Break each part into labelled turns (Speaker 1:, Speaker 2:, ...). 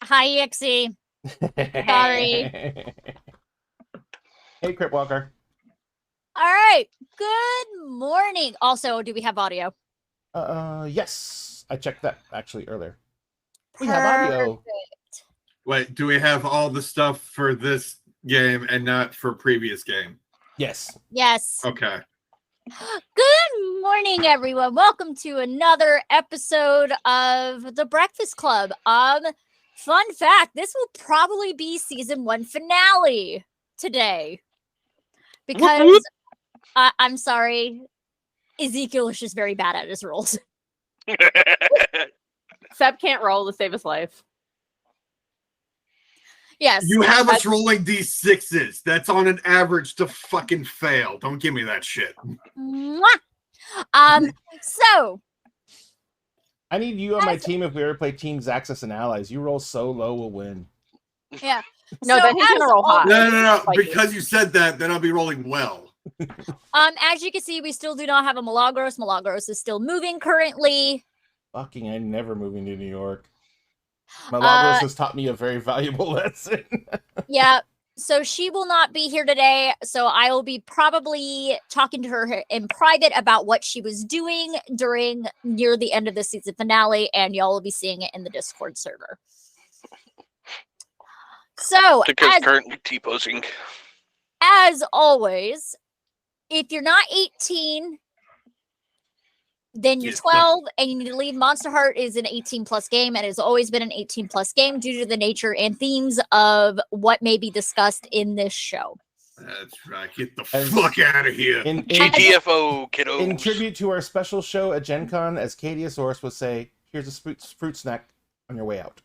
Speaker 1: Hi, Ixie. Sorry.
Speaker 2: Hey, Crip Walker.
Speaker 1: All right. Good morning. Also, do we have audio?
Speaker 2: Yes. I checked that actually earlier. We have audio.
Speaker 3: Wait, do we have all the stuff for this game and not for previous game?
Speaker 2: Yes.
Speaker 1: Yes.
Speaker 3: Okay.
Speaker 1: Good morning, everyone. Welcome to another episode of The Breakfast Club. Fun fact, this will probably be season 1 finale today. Because I'm sorry, Ezekiel is just very bad at his rolls.
Speaker 4: Seb can't roll to save his life.
Speaker 1: Yes.
Speaker 3: You have us rolling D6s. That's on an average to fucking fail. Don't give me that shit.
Speaker 1: So
Speaker 2: I need you on my team if we ever play Team Zaxxas and Allies. You roll so low, we'll win.
Speaker 1: Yeah.
Speaker 4: No,
Speaker 1: So
Speaker 4: then he's gonna roll high.
Speaker 3: No.
Speaker 4: Like
Speaker 3: Because you said that, then I'll be rolling well.
Speaker 1: As you can see, we still do not have a Milagros. Milagros is still moving currently.
Speaker 2: Fucking, I'm never moving to New York. Milagros has taught me a very valuable lesson.
Speaker 1: Yeah. So she will not be here today. So I will be probably talking to her in private about what she was doing during near the end of the season finale, and y'all will be seeing it in the Discord server. So
Speaker 5: Because currently T-posing.
Speaker 1: as always, if you're not 18, then you're
Speaker 3: Yes,
Speaker 1: 12 and you need to leave. Monster Heart is an 18 plus game and has always been an 18 plus game due to the nature and themes of what may be discussed in this show.
Speaker 3: That's right. Get the fuck out of here.
Speaker 2: In
Speaker 5: GTFO, kiddos.
Speaker 2: in tribute to our special show at Gen Con, as Cadiosaurus would say, here's a fruit snack on your way out.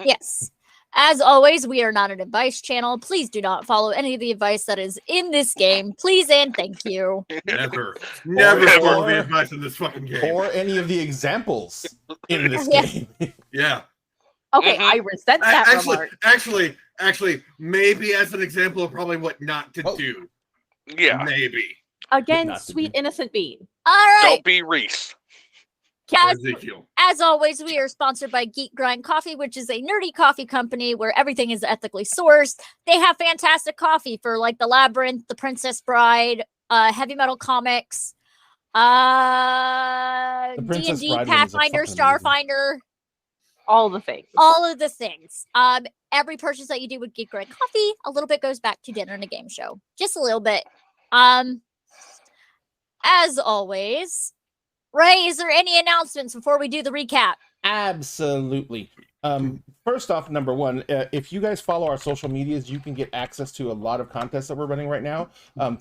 Speaker 1: Yes. As always, we are not an advice channel. Please do not follow any of the advice that is in this game. Please and thank you.
Speaker 3: Never
Speaker 2: Or-
Speaker 3: follow the advice in this fucking game.
Speaker 2: Or any of the examples in this
Speaker 1: Yeah.
Speaker 2: game.
Speaker 3: Yeah.
Speaker 4: Okay,
Speaker 5: Mhm.
Speaker 4: I resent that remark.
Speaker 3: Actually, maybe as an example of probably what not to
Speaker 2: Oh.
Speaker 3: do.
Speaker 5: Yeah.
Speaker 3: Maybe.
Speaker 4: Again,
Speaker 2: Not to
Speaker 4: sweet
Speaker 2: do.
Speaker 4: innocent bean.
Speaker 1: All right.
Speaker 5: Don't be Reese.
Speaker 3: Or
Speaker 1: As,
Speaker 3: Ezekiel.
Speaker 1: as always, we are sponsored by Geek Grind Coffee, which is a nerdy coffee company where everything is ethically sourced. They have fantastic coffee for like the Labyrinth, the Princess Bride, Heavy Metal Comics,
Speaker 2: The Princess
Speaker 1: D&D,
Speaker 2: Bride one is a
Speaker 1: Pathfinder,
Speaker 2: fucking amazing.
Speaker 1: Starfinder,
Speaker 4: All the things.
Speaker 1: all of the things. Every purchase that you do with Geek Grind Coffee, a little bit goes back to dinner and a game show. Just a little bit. As always, Ray, is there any announcements before we do the recap?
Speaker 2: Absolutely. First off, number one, if you guys follow our social medias, you can get access to a lot of contests that we're running right now.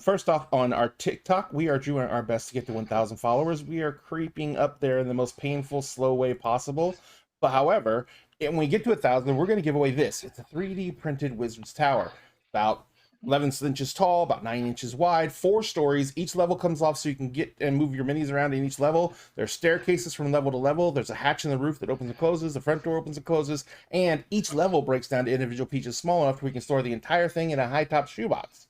Speaker 2: First off, on our TikTok, we are doing our best to get to 1,000 followers. We are creeping up there in the most painful, slow way possible. But however, when we get to 1,000, we're going to give away this. It's a 3D printed Wizard's Tower, about 11 inches tall, about 9 inches wide, 4 stories. Each level comes off so you can get and move your minis around in each level. There's staircases from level to level. There's a hatch in the roof that opens and closes. The front door opens and closes. And each level breaks down to individual pieces small enough we can store the entire thing in a high-top shoebox.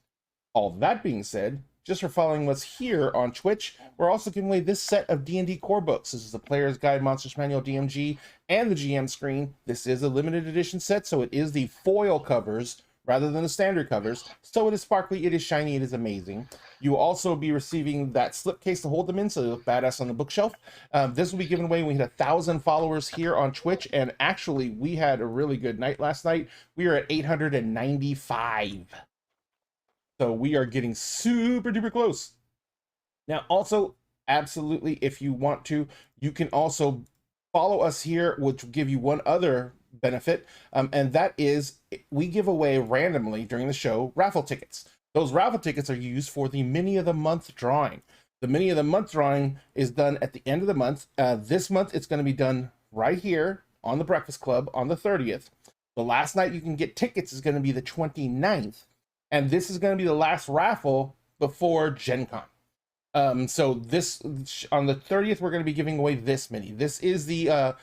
Speaker 2: All that being said, just for following us here on Twitch, we're also giving away this set of D&D core books. This is the Player's Guide, Monsters Manual, DMG, and the GM screen. This is a limited edition set, so it is the foil covers rather than the standard covers. So it is sparkly, it is shiny, it is amazing. You will also be receiving that slipcase to hold them in, so they look badass on the bookshelf. This will be given away when we hit 1,000 followers here on Twitch, and actually, we had a really good night last night. We are at 895. So we are getting super duper close. Now, also, absolutely, if you want to, you can also follow us here, which will give you one other benefit, and that is we give away randomly during the show raffle tickets. Those raffle tickets are used for the Mini of the Month drawing. The Mini of the Month drawing is done at the end of the month. This month, it's going to be done right here on the Breakfast Club on the 30th. The last night you can get tickets is going to be the 29th. And this is going to be the last raffle before Gen Con. So this on the 30th, we're going to be giving away this mini. This is the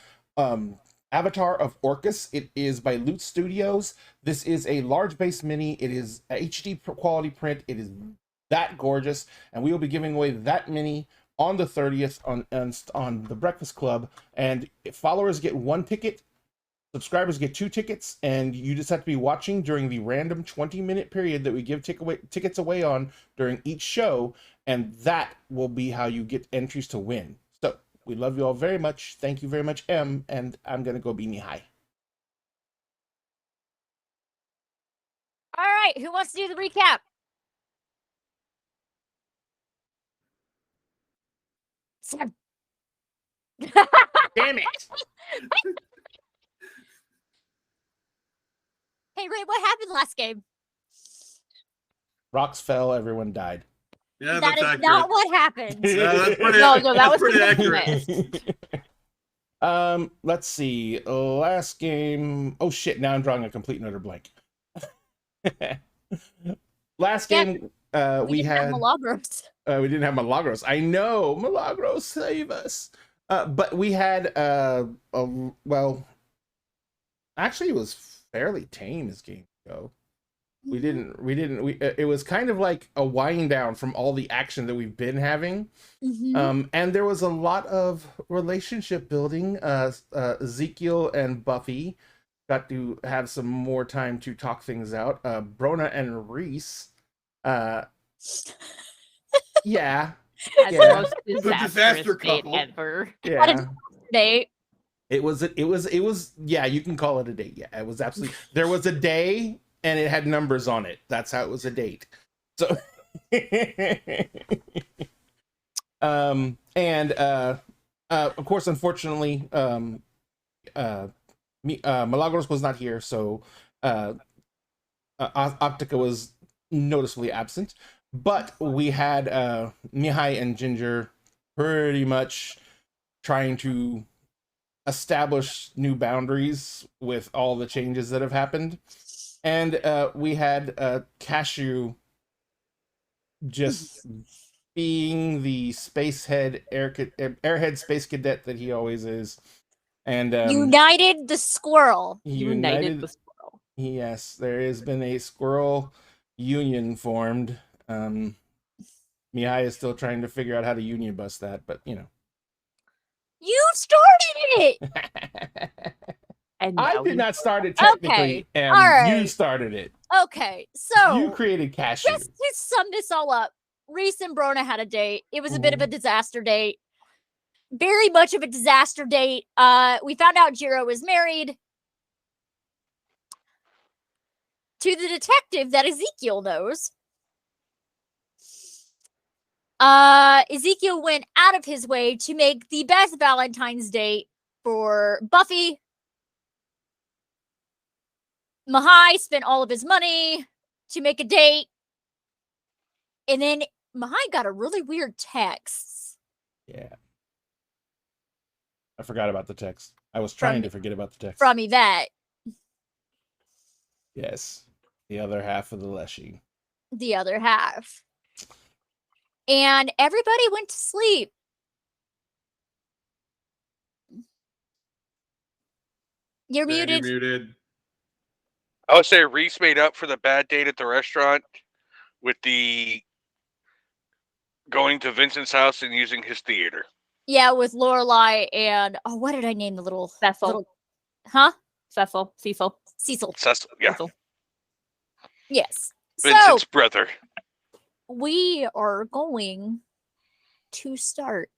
Speaker 2: Avatar of Orcus. It is by Loot Studios. This is a large base mini. It is a HD quality print. It is that gorgeous. And we will be giving away that mini on the 30th on the Breakfast Club. And followers get one ticket. Subscribers get 2 tickets, and you just have to be watching during the random 20-minute period that we give tickets away on during each show, and that will be how you get entries to win. So we love you all very much. Thank you very much, M, and I'm gonna go be Mihai.
Speaker 1: All right, who wants to do the recap? Sam.
Speaker 2: Damn it!
Speaker 1: Hey, Ray, what happened last game?
Speaker 2: Rocks fell, everyone died.
Speaker 3: Yeah,
Speaker 1: That
Speaker 3: that's
Speaker 1: is
Speaker 3: accurate.
Speaker 1: not what happened.
Speaker 3: Yeah, that's pretty,
Speaker 4: No, that
Speaker 3: that's
Speaker 4: was
Speaker 3: pretty
Speaker 4: the
Speaker 3: accurate.
Speaker 2: Let's see. Last game. Oh shit! Now I'm drawing a complete and utter blank. Last
Speaker 1: Yeah,
Speaker 2: game, we
Speaker 1: didn't have
Speaker 2: had.
Speaker 1: Milagros.
Speaker 2: We didn't have Milagros. I know, Milagros, save us. But we had well, actually, it was fairly tame as games go. We didn't. It was kind of like a wind down from all the action that we've been having.
Speaker 1: Mhm.
Speaker 2: And there was a lot of relationship building. Ezekiel and Buffy got to have some more time to talk things out. Brona and Reese, yeah,
Speaker 4: As
Speaker 2: Yeah.
Speaker 4: the most
Speaker 3: disaster
Speaker 4: disastrous date
Speaker 3: couple.
Speaker 4: ever.
Speaker 2: yeah.
Speaker 1: Date.
Speaker 2: It was. Yeah, you can call it a date. Yeah, it was absolutely. There was a day, and it had numbers on it. That's how it was a date. So, and of course, unfortunately, Milagros was not here, so Optica was noticeably absent. But we had Mihai and Ginger pretty much trying to establish new boundaries with all the changes that have happened. And we had Cashew just being the airhead space cadet that he always is. And
Speaker 1: United the squirrel.
Speaker 4: United the squirrel.
Speaker 2: Yes, there has been a squirrel union formed. Mihai is still trying to figure out how to union bust that, but you know.
Speaker 1: You started it.
Speaker 4: And
Speaker 2: I
Speaker 4: now
Speaker 2: did
Speaker 4: we-
Speaker 2: not start it technically,
Speaker 1: Okay,
Speaker 2: and
Speaker 1: all right.
Speaker 2: you started it.
Speaker 1: Okay, so
Speaker 2: You created Cashew.
Speaker 1: just to sum this all up, Reese and Brona had a date. It was a bit of a disaster date. Very much of a disaster date. We found out Jiro was married to the detective that Ezekiel knows. Ezekiel went out of his way to make the best Valentine's date for Buffy. Mihai spent all of his money to make a date. And then Mihai got a really weird text.
Speaker 2: Yeah. I forgot about the text. I was trying to forget about the text.
Speaker 1: From Yvette,
Speaker 2: Yes. The other half of the Leshy.
Speaker 1: the other half. And everybody went to sleep. You're
Speaker 3: Dan,
Speaker 1: muted.
Speaker 3: you're muted.
Speaker 5: I would say Reese made up for the bad date at the restaurant with the going to Vincent's house and using his theater.
Speaker 1: Yeah, with Lorelai and what did I name the little
Speaker 4: Cecil.
Speaker 1: Huh?
Speaker 4: Cecil. Cecil.
Speaker 1: Cecil.
Speaker 5: Yeah,
Speaker 4: Cecil.
Speaker 1: Yes.
Speaker 5: Vincent's
Speaker 1: So
Speaker 5: brother.
Speaker 1: we are going to start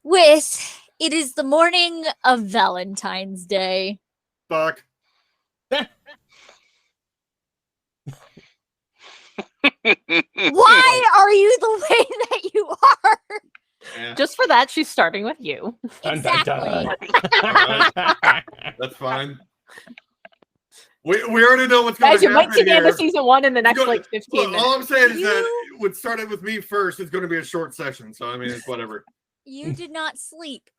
Speaker 1: with it is the morning of Valentine's Day.
Speaker 3: Fuck.
Speaker 1: Why are you the way that you are?
Speaker 3: Yeah,
Speaker 4: Just for that, she's starting with you.
Speaker 2: Dun, dun, dun.
Speaker 3: that's fine. We already know what's going
Speaker 4: Guys,
Speaker 3: to
Speaker 4: you might see
Speaker 3: happen
Speaker 4: the end
Speaker 3: here.
Speaker 4: of season 1 in the next
Speaker 3: Go-
Speaker 4: like 15
Speaker 3: Look,
Speaker 4: minutes.
Speaker 3: all I'm saying is that
Speaker 1: You-
Speaker 3: what started with me first is going to be a short session. So I mean, it's whatever.
Speaker 1: You did not sleep.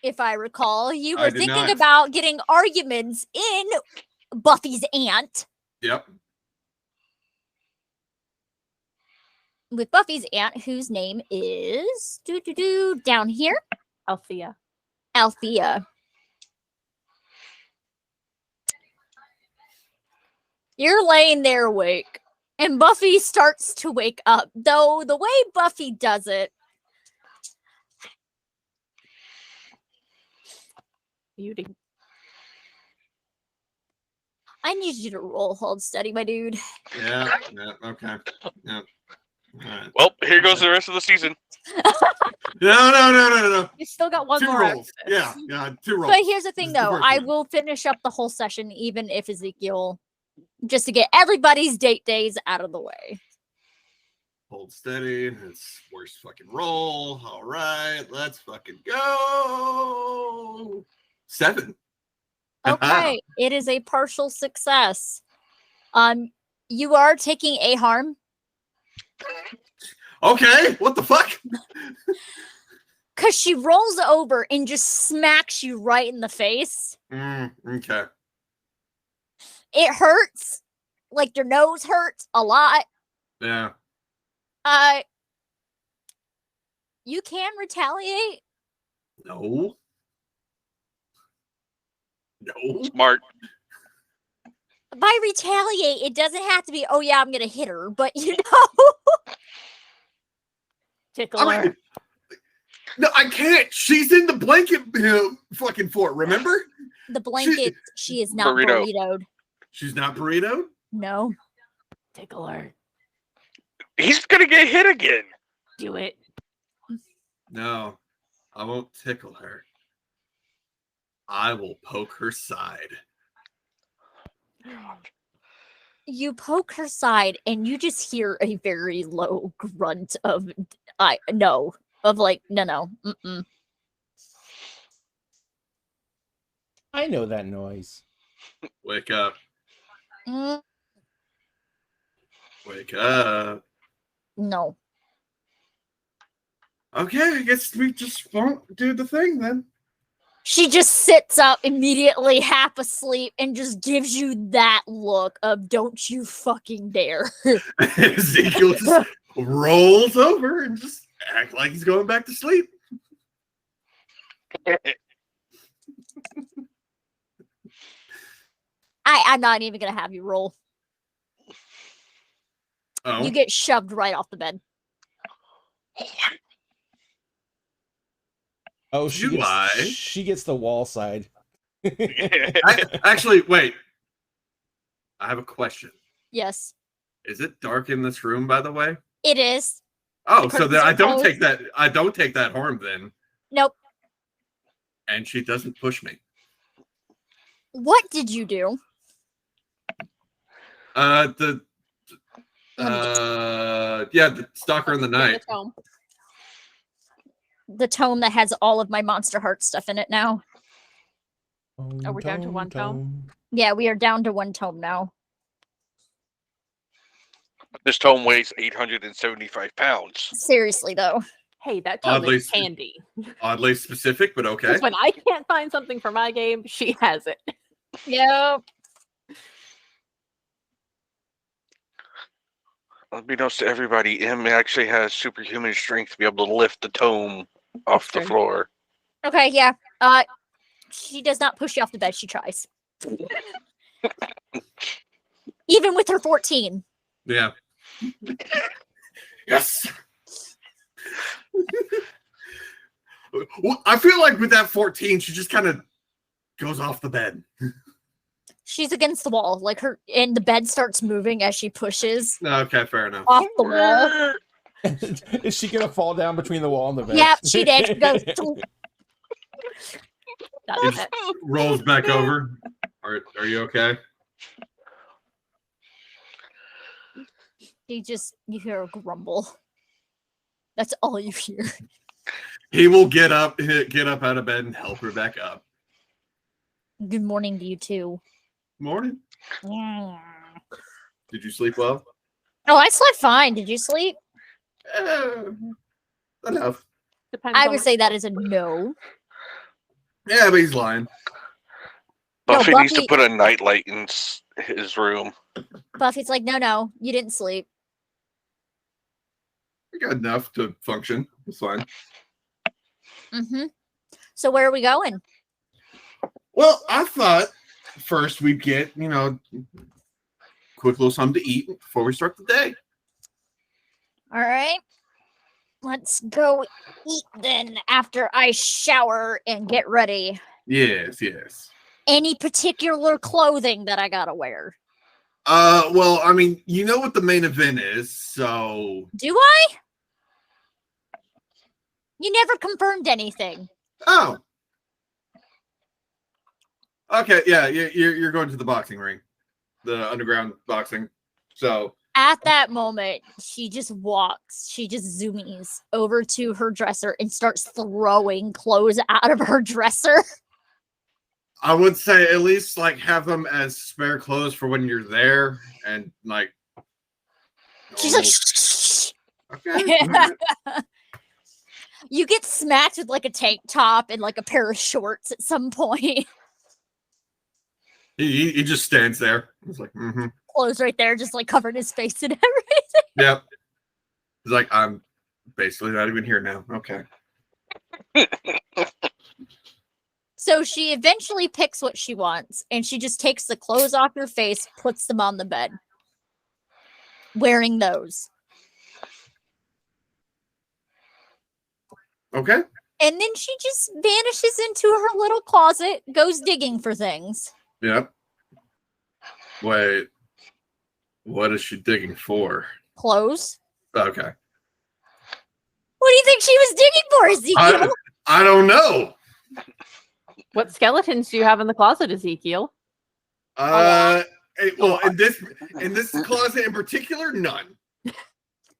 Speaker 1: If I recall, you
Speaker 3: I
Speaker 1: were
Speaker 3: did
Speaker 1: thinking
Speaker 3: not.
Speaker 1: about getting arguments in Buffy's aunt
Speaker 3: Yep.
Speaker 1: with Buffy's aunt, whose name is down here,
Speaker 4: Althea.
Speaker 1: Althea. You're laying there awake, and Buffy starts to wake up. Though the way Buffy does it,
Speaker 4: Beauty.
Speaker 1: I need you to roll hold steady, my dude.
Speaker 3: Yeah. Okay. Yeah. All right.
Speaker 5: Well, here goes the rest of the season.
Speaker 3: No.
Speaker 4: You still got one
Speaker 3: Two
Speaker 4: more.
Speaker 3: rolls.
Speaker 4: access.
Speaker 3: Yeah. 2 rolls.
Speaker 1: But here's the
Speaker 3: This
Speaker 1: thing,
Speaker 3: is the
Speaker 1: though.
Speaker 3: first
Speaker 1: I
Speaker 3: one.
Speaker 1: will finish up the whole session, even if Ezekiel, just to get everybody's date days out of the way.
Speaker 3: Hold steady. It's worst fucking roll. All right. Let's fucking go. 7.
Speaker 1: Okay, it is a partial success. You are taking a harm.
Speaker 3: Okay. What the fuck?
Speaker 1: Because she rolls over and just smacks you right in the face.
Speaker 3: Okay.
Speaker 1: It hurts. Like your nose hurts a lot.
Speaker 3: Yeah.
Speaker 1: You can retaliate.
Speaker 3: No.
Speaker 5: Smart.
Speaker 1: By retaliate, it doesn't have to be, oh yeah, I'm gonna hit her, but you know.
Speaker 4: Tickle
Speaker 3: I
Speaker 4: her.
Speaker 3: mean, no, I can't. She's in the blanket fucking fort, remember?
Speaker 1: The blanket, she is not
Speaker 5: Burrito.
Speaker 1: burritoed.
Speaker 3: She's not burrito?
Speaker 1: No.
Speaker 4: Tickle her.
Speaker 5: He's gonna get hit again.
Speaker 4: Do it.
Speaker 3: No, I won't tickle her. I will poke her side.
Speaker 1: You poke her side and you just hear a very low grunt of no. Mm-mm.
Speaker 2: I know that noise.
Speaker 3: Wake up.
Speaker 1: Mm,
Speaker 3: Wake up.
Speaker 1: no.
Speaker 3: Okay, I guess we just won't do the thing then.
Speaker 1: She just sits up immediately, half asleep, and just gives you that look of don't you fucking dare.
Speaker 3: Ezekiel just rolls over and just act like he's going back to sleep.
Speaker 1: I'm not even gonna have you roll.
Speaker 3: Oh,
Speaker 1: You get shoved right off the bed.
Speaker 2: Oh,
Speaker 3: Do I?
Speaker 2: she gets the wall side.
Speaker 3: actually, wait. I have a question.
Speaker 1: Yes,
Speaker 3: Is it dark in this room, by the way?
Speaker 1: it is.
Speaker 3: Oh,
Speaker 1: The
Speaker 3: so then
Speaker 1: curtains
Speaker 3: I
Speaker 1: are
Speaker 3: don't
Speaker 1: closed.
Speaker 3: take that. I don't take that harm then,
Speaker 1: Nope.
Speaker 3: and she doesn't push me.
Speaker 1: What did you do?
Speaker 3: The stalker in the
Speaker 4: In
Speaker 3: night.
Speaker 4: the tome.
Speaker 1: The tome that has all of my Monster Heart stuff in it now.
Speaker 4: Oh, we're down to one tome?
Speaker 1: Yeah, we are down to one tome now.
Speaker 5: This tome weighs 875 pounds.
Speaker 1: Seriously, though.
Speaker 4: Hey, that tome
Speaker 3: Oddly
Speaker 4: is handy.
Speaker 3: Oddly specific, but okay.
Speaker 4: Because when I can't find something for my game, she has it.
Speaker 1: Yep.
Speaker 5: Unbeknownst to everybody, M actually has superhuman strength to be able to lift the tome off the
Speaker 4: That's true.
Speaker 5: floor.
Speaker 1: Okay, yeah. She does not push you off the bed. She tries. Even with her 14.
Speaker 3: Yeah. Yes. Well, I feel like with that 14, she just kind of goes off the bed.
Speaker 1: She's against the wall. Like and the bed starts moving as she pushes
Speaker 3: Okay, fair enough.
Speaker 1: off the wall.
Speaker 2: Is she gonna fall down between the wall and the bed?
Speaker 1: Yep, she did. She goes, "Thunk."
Speaker 4: That's it.
Speaker 3: Rolls back over. Are you okay?
Speaker 1: You hear a grumble. That's all you hear.
Speaker 3: He will get up out of bed and help her back up.
Speaker 1: Good morning to you too.
Speaker 3: Morning.
Speaker 1: Oh,
Speaker 3: Did you sleep well?
Speaker 1: I slept fine. Did you sleep?
Speaker 3: Enough.
Speaker 4: Depends
Speaker 1: I
Speaker 4: on
Speaker 1: would say that is a no.
Speaker 3: Yeah, but he's lying.
Speaker 1: No,
Speaker 5: Buffy needs to
Speaker 1: Buffy-
Speaker 5: put a nightlight in his room.
Speaker 1: Buffy's like, no, you didn't sleep.
Speaker 3: We got enough to function. It's fine.
Speaker 1: Mm-hmm. So where are we going?
Speaker 3: Well, I thought first we'd get, quick little something to eat before we start the day.
Speaker 1: All right. Let's go eat then after I shower and get ready.
Speaker 3: Yes, yes.
Speaker 1: Any particular clothing that I gotta wear?
Speaker 3: Well, I mean, you know what the main event is, so.
Speaker 1: Do I? You never confirmed anything.
Speaker 3: Oh. Okay, yeah, you're going to the boxing ring, the underground boxing. So.
Speaker 1: At that moment, she just zoomies over to her dresser and starts throwing clothes out of her dresser.
Speaker 3: I would say at least like have them as spare clothes for when you're there, and like.
Speaker 1: She's like, shh.
Speaker 3: Okay.
Speaker 1: You get smacked with like a tank top and like a pair of shorts at some point.
Speaker 3: He just stands there. He's like, mm-hmm.
Speaker 1: Clothes right there, just like covered his face and everything.
Speaker 3: Yep. He's like, I'm basically not even here now. Okay.
Speaker 1: So she eventually picks what she wants, and she just takes the clothes off her face, puts them on the bed, wearing those.
Speaker 3: Okay.
Speaker 1: And then she just vanishes into her little closet, goes digging for things.
Speaker 3: Yep. Wait. What is she digging for?
Speaker 1: Clothes.
Speaker 3: Okay.
Speaker 1: What do you think she was digging for, Ezekiel?
Speaker 3: I don't know.
Speaker 4: What skeletons do you have in the closet, Ezekiel?
Speaker 3: Well, in this closet in particular, none.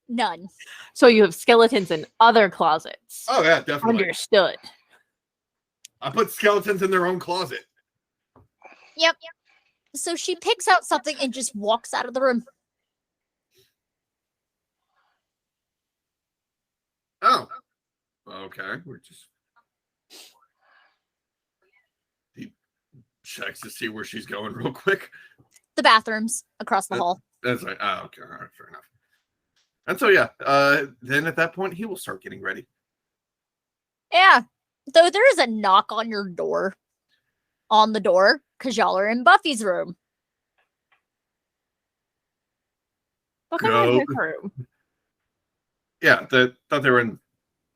Speaker 1: None.
Speaker 4: So you have skeletons in other closets.
Speaker 3: Oh yeah, definitely.
Speaker 4: Understood.
Speaker 3: I put skeletons in their own closet.
Speaker 1: Yep. So she picks out something and just walks out of the room.
Speaker 3: Oh. Okay. We're just. He checks to see where she's going real quick.
Speaker 1: The bathrooms across the hall.
Speaker 3: That's like, oh, okay, all right, fair enough. And so yeah, then at that point he will start getting ready.
Speaker 1: Yeah. Though there is a knock on your door. On the door, because y'all are in Buffy's room.
Speaker 4: Look at
Speaker 3: Go.
Speaker 4: his room.
Speaker 3: Yeah, thought they were in.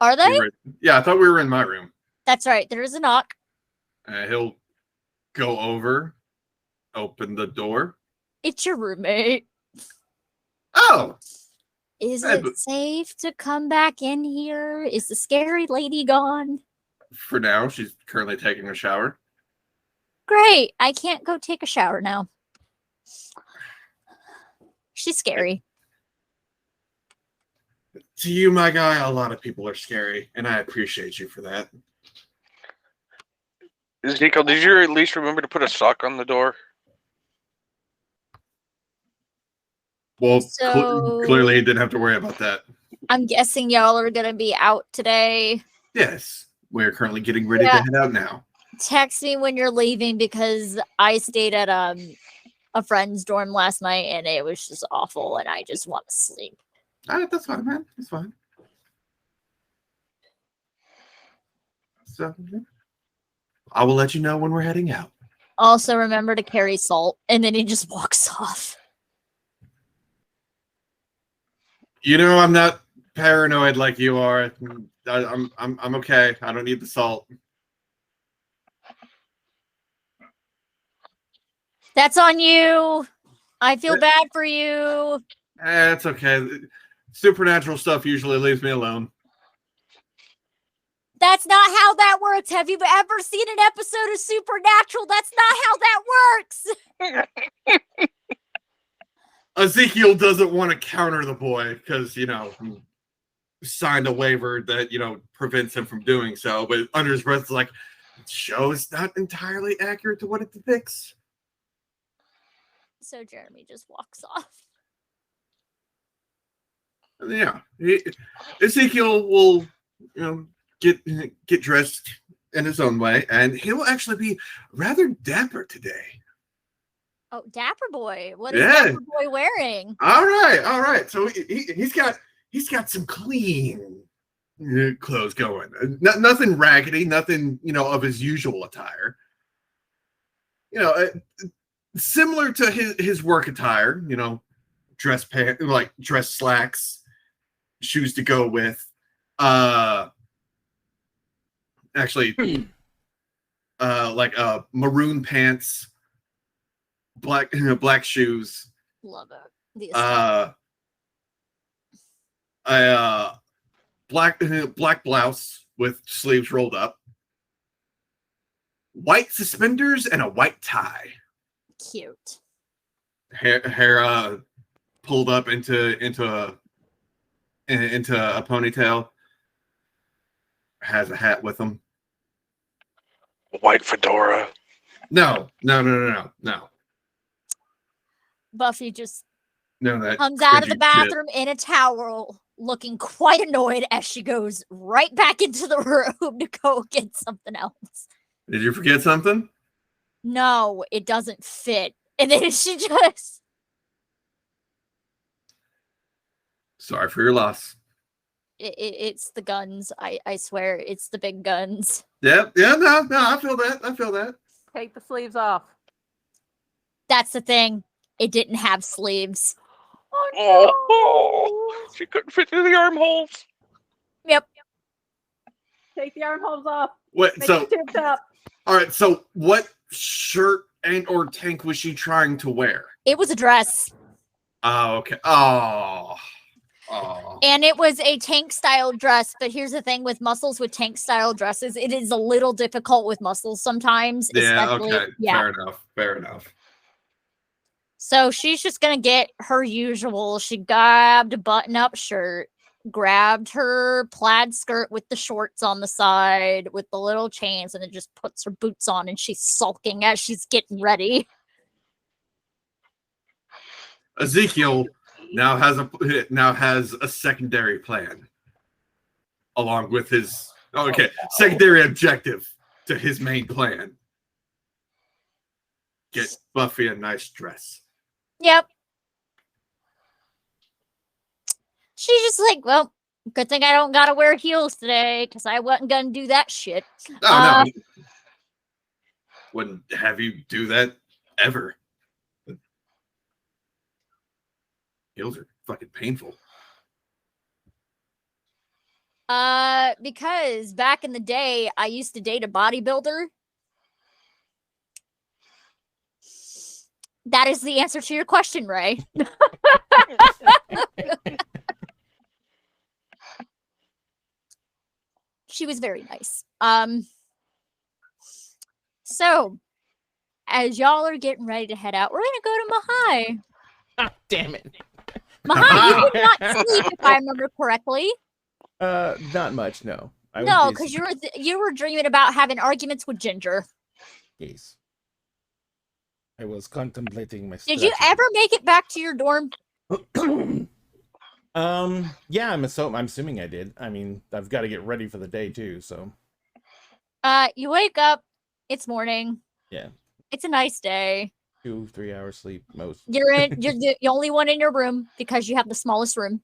Speaker 1: Are they?
Speaker 3: Yeah, I thought we were in my room.
Speaker 1: That's right. There is a knock.
Speaker 3: He'll go over, open the door.
Speaker 1: It's your roommate.
Speaker 3: Oh,
Speaker 1: Is
Speaker 3: Hey,
Speaker 1: it
Speaker 3: but-
Speaker 1: safe to come back in here? Is the scary lady gone?
Speaker 3: for now, she's currently taking a shower.
Speaker 1: Great. I can't go take a shower now. She's scary.
Speaker 3: To you, my guy, a lot of people are scary, and I appreciate you for that.
Speaker 5: Ezekiel, did you at least remember to put a sock on the door?
Speaker 3: Well,
Speaker 1: So-
Speaker 3: clearly, he didn't have to worry about that.
Speaker 1: I'm guessing y'all are going to be out today.
Speaker 3: Yes, we're currently getting ready
Speaker 1: Yeah.
Speaker 3: to head out now.
Speaker 1: Text me when you're leaving because I stayed at a friend's dorm last night and it was just awful and I just want to sleep.
Speaker 3: All right, that's fine, man. That's fine. So, I will let you know when we're heading out.
Speaker 1: Also, remember to carry salt. And then he just walks off.
Speaker 3: You know, I'm not paranoid like you are. I'm okay. I don't need the salt.
Speaker 1: That's on you. I feel bad for you.
Speaker 3: It's okay. Supernatural stuff usually leaves me alone.
Speaker 1: That's not how that works. Have you ever seen an episode of Supernatural? That's not how that works.
Speaker 3: Ezekiel doesn't want to counter the boy because, you know, he signed a waiver that, you know, prevents him from doing so. But under his breath, it's like, the show is not entirely accurate to what it depicts.
Speaker 1: So Jeremy just walks off.
Speaker 3: Yeah. Ezekiel will, you know, get dressed in his own way, and he will actually be rather dapper today.
Speaker 1: Oh, Dapper Boy. What is
Speaker 3: Yeah.
Speaker 1: Dapper Boy wearing?
Speaker 3: All right. So he's got some clean clothes going. Nothing raggedy, nothing, you know, of his usual attire. You know, similar to his work attire. You know, dress pants, like dress slacks, shoes to go with. Actually, maroon pants, black shoes,
Speaker 1: Love it. The aesthetic.
Speaker 3: a black blouse with sleeves rolled up, white suspenders, and a white tie.
Speaker 1: Cute.
Speaker 3: Hair pulled up into a ponytail. Has a hat with him.
Speaker 5: White fedora.
Speaker 3: No.
Speaker 1: Buffy just
Speaker 3: No, that
Speaker 1: comes out of the
Speaker 3: cringy shit.
Speaker 1: bathroom in a towel, looking quite annoyed as she goes right back into the room to go get something else.
Speaker 3: Did you forget something?
Speaker 1: No, it doesn't fit. And then she just
Speaker 3: Sorry for your loss.
Speaker 1: it's the guns. I swear it's the big guns.
Speaker 3: Yep. Yeah. No. I feel that.
Speaker 4: Take the sleeves off.
Speaker 1: That's the thing. It didn't have sleeves.
Speaker 5: Oh, she couldn't fit through the armholes.
Speaker 1: Yep.
Speaker 4: Take the armholes off.
Speaker 3: Wait.
Speaker 4: Make
Speaker 3: So,
Speaker 4: it tipped up.
Speaker 3: all right. So, what shirt and or tank was she trying to wear?
Speaker 1: It was a dress.
Speaker 3: Oh, okay. Oh.
Speaker 1: And it was a tank style dress, but here's the thing with muscles with tank style dresses, it is a little difficult with muscles sometimes.
Speaker 3: Yeah.
Speaker 1: especially-
Speaker 3: Okay.
Speaker 1: Yeah.
Speaker 3: Fair enough.
Speaker 1: So she's just gonna get her usual. She grabbed a button-up shirt, grabbed her plaid skirt with the shorts on the side with the little chains, and then just puts her boots on, and she's sulking as she's getting ready.
Speaker 3: Ezekiel now has a secondary plan, along with his secondary objective to his main plan. Get Buffy a nice dress.
Speaker 1: Yep. She's just like, well, good thing I don't gotta wear heels today, because I wasn't gonna do that shit.
Speaker 3: Oh, no. Wouldn't have you do that ever. Heels are fucking painful.
Speaker 1: Because back in the day, I used to date a bodybuilder. That is the answer to your question, Ray. She was very nice. So as y'all are getting ready to head out, we're gonna go to Mahai.
Speaker 2: Ah, damn it.
Speaker 1: Mahai, you did not sleep, if I remember correctly.
Speaker 2: Not much. No.
Speaker 1: No, because you were dreaming about having arguments with Ginger.
Speaker 2: Yes. I was contemplating my.
Speaker 1: Did you ever make it back to your dorm?
Speaker 2: Yeah, I'm assuming I did. I mean, I've got to get ready for the day too, so.
Speaker 1: You wake up, it's morning.
Speaker 2: Yeah.
Speaker 1: It's a nice day.
Speaker 2: 2-3 hours sleep most.
Speaker 1: You're the only one in your room because you have the smallest room.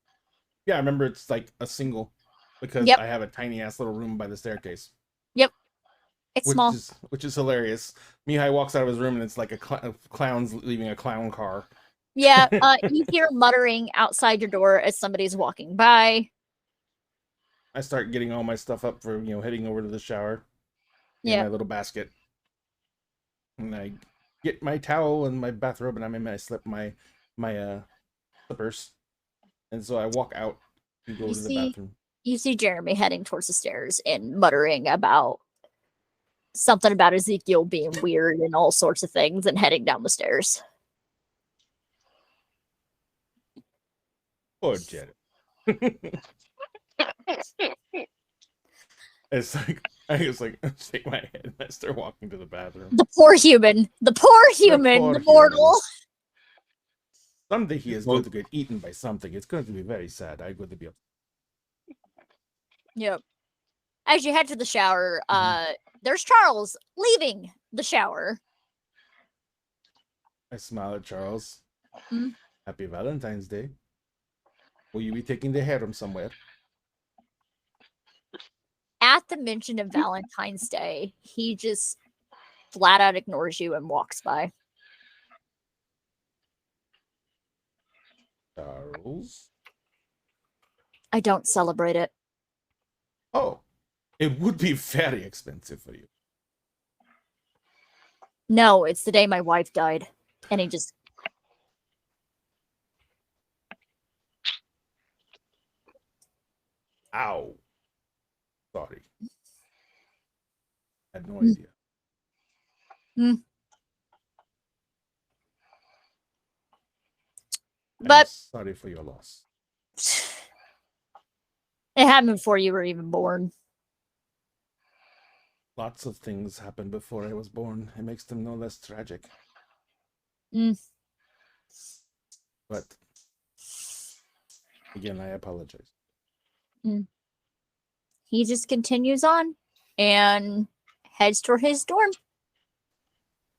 Speaker 2: Yeah, I remember it's like a single because
Speaker 1: Yep.
Speaker 2: I have a tiny ass little room by the staircase.
Speaker 1: It's small.
Speaker 2: Which is hilarious. Mihai walks out of his room and it's like a clown's leaving a clown car.
Speaker 1: Yeah, you hear muttering outside your door as somebody's walking by.
Speaker 2: I start getting all my stuff up for heading over to the shower. In
Speaker 1: Yeah.
Speaker 2: my little basket. And I get my towel and my bathrobe and I slip my slippers. And so I walk out and go
Speaker 1: You
Speaker 2: to the
Speaker 1: see-
Speaker 2: bathroom.
Speaker 1: You see Jeremy heading towards the stairs and muttering about something about Ezekiel being weird and all sorts of things and heading down the stairs.
Speaker 2: Poor Jared. It's like I shake my head and I start walking to the bathroom.
Speaker 1: The poor human. The poor human.
Speaker 2: poor
Speaker 1: The mortal.
Speaker 2: Someday he is going to get eaten by something. It's going to be very sad. I'm going to be
Speaker 1: Yep. As you head to the shower,
Speaker 2: Mhm.
Speaker 1: there's Charles leaving the shower.
Speaker 2: I smile at Charles.
Speaker 1: Mhm.
Speaker 2: Happy Valentine's Day. Will you be taking the harem somewhere?
Speaker 1: At the mention of Valentine's Day, he just flat out ignores you and walks by.
Speaker 2: Charles?
Speaker 1: I don't celebrate it.
Speaker 2: Oh, it would be very expensive for you.
Speaker 1: No, it's the day my wife died. And he just...
Speaker 2: Ow. Sorry. I had no idea. I'm
Speaker 1: But
Speaker 2: sorry for your loss.
Speaker 1: it happened before you were even born.
Speaker 2: Lots of things happened before I was born. It makes them no less tragic.
Speaker 1: Mm.
Speaker 2: But again, I apologize.
Speaker 1: He just continues on and heads toward his dorm.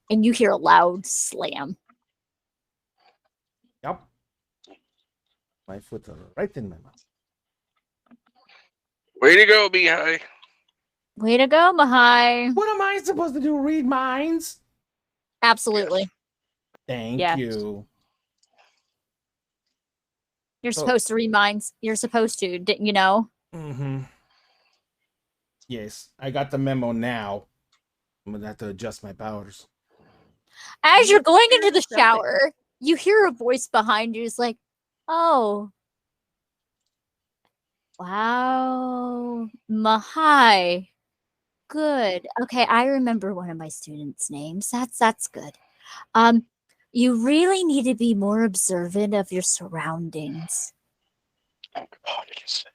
Speaker 1: And you hear a loud slam.
Speaker 2: Yep. My foot right in my mouth.
Speaker 5: Way to go, Mihai.
Speaker 1: Way to go, Mahai.
Speaker 2: What am I supposed to do? Read minds?
Speaker 1: Absolutely.
Speaker 2: Thank
Speaker 4: Yes.
Speaker 2: you.
Speaker 1: You're supposed to read minds. You're supposed to, didn't you know?
Speaker 2: Mm-hmm. Yes, I got the memo now. I'm gonna have to adjust my powers.
Speaker 1: As you're going into the shower, you hear a voice behind you. It's like, oh. Wow. Mahai. Good. Okay, I remember one of my students' names. That's good. You really need to be more observant of your surroundings.
Speaker 5: Oh, yes.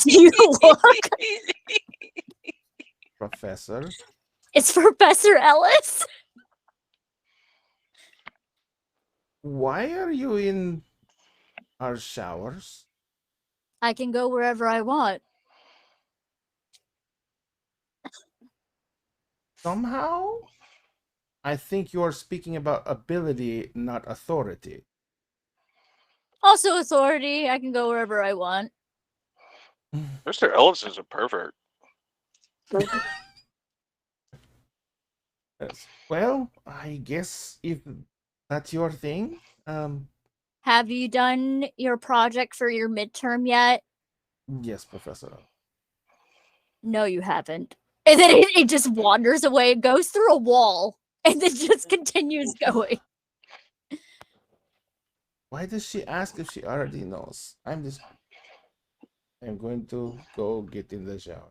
Speaker 1: You look.
Speaker 2: Professor?
Speaker 1: It's Professor Ellis.
Speaker 2: Why are you in our showers?
Speaker 1: I can go wherever I want.
Speaker 2: Somehow? I think you're speaking about ability, not authority.
Speaker 1: Also authority. I can go wherever I want.
Speaker 5: Mr. Ellis is a pervert.
Speaker 2: Yes. Well, I guess if that's your thing,
Speaker 1: Have you done your project for your midterm yet?
Speaker 2: yes, Professor.
Speaker 1: No, you haven't. And then it just wanders away and goes through a wall and then just continues going.
Speaker 2: Why does she ask if she already knows? I'm going to go get in the shower.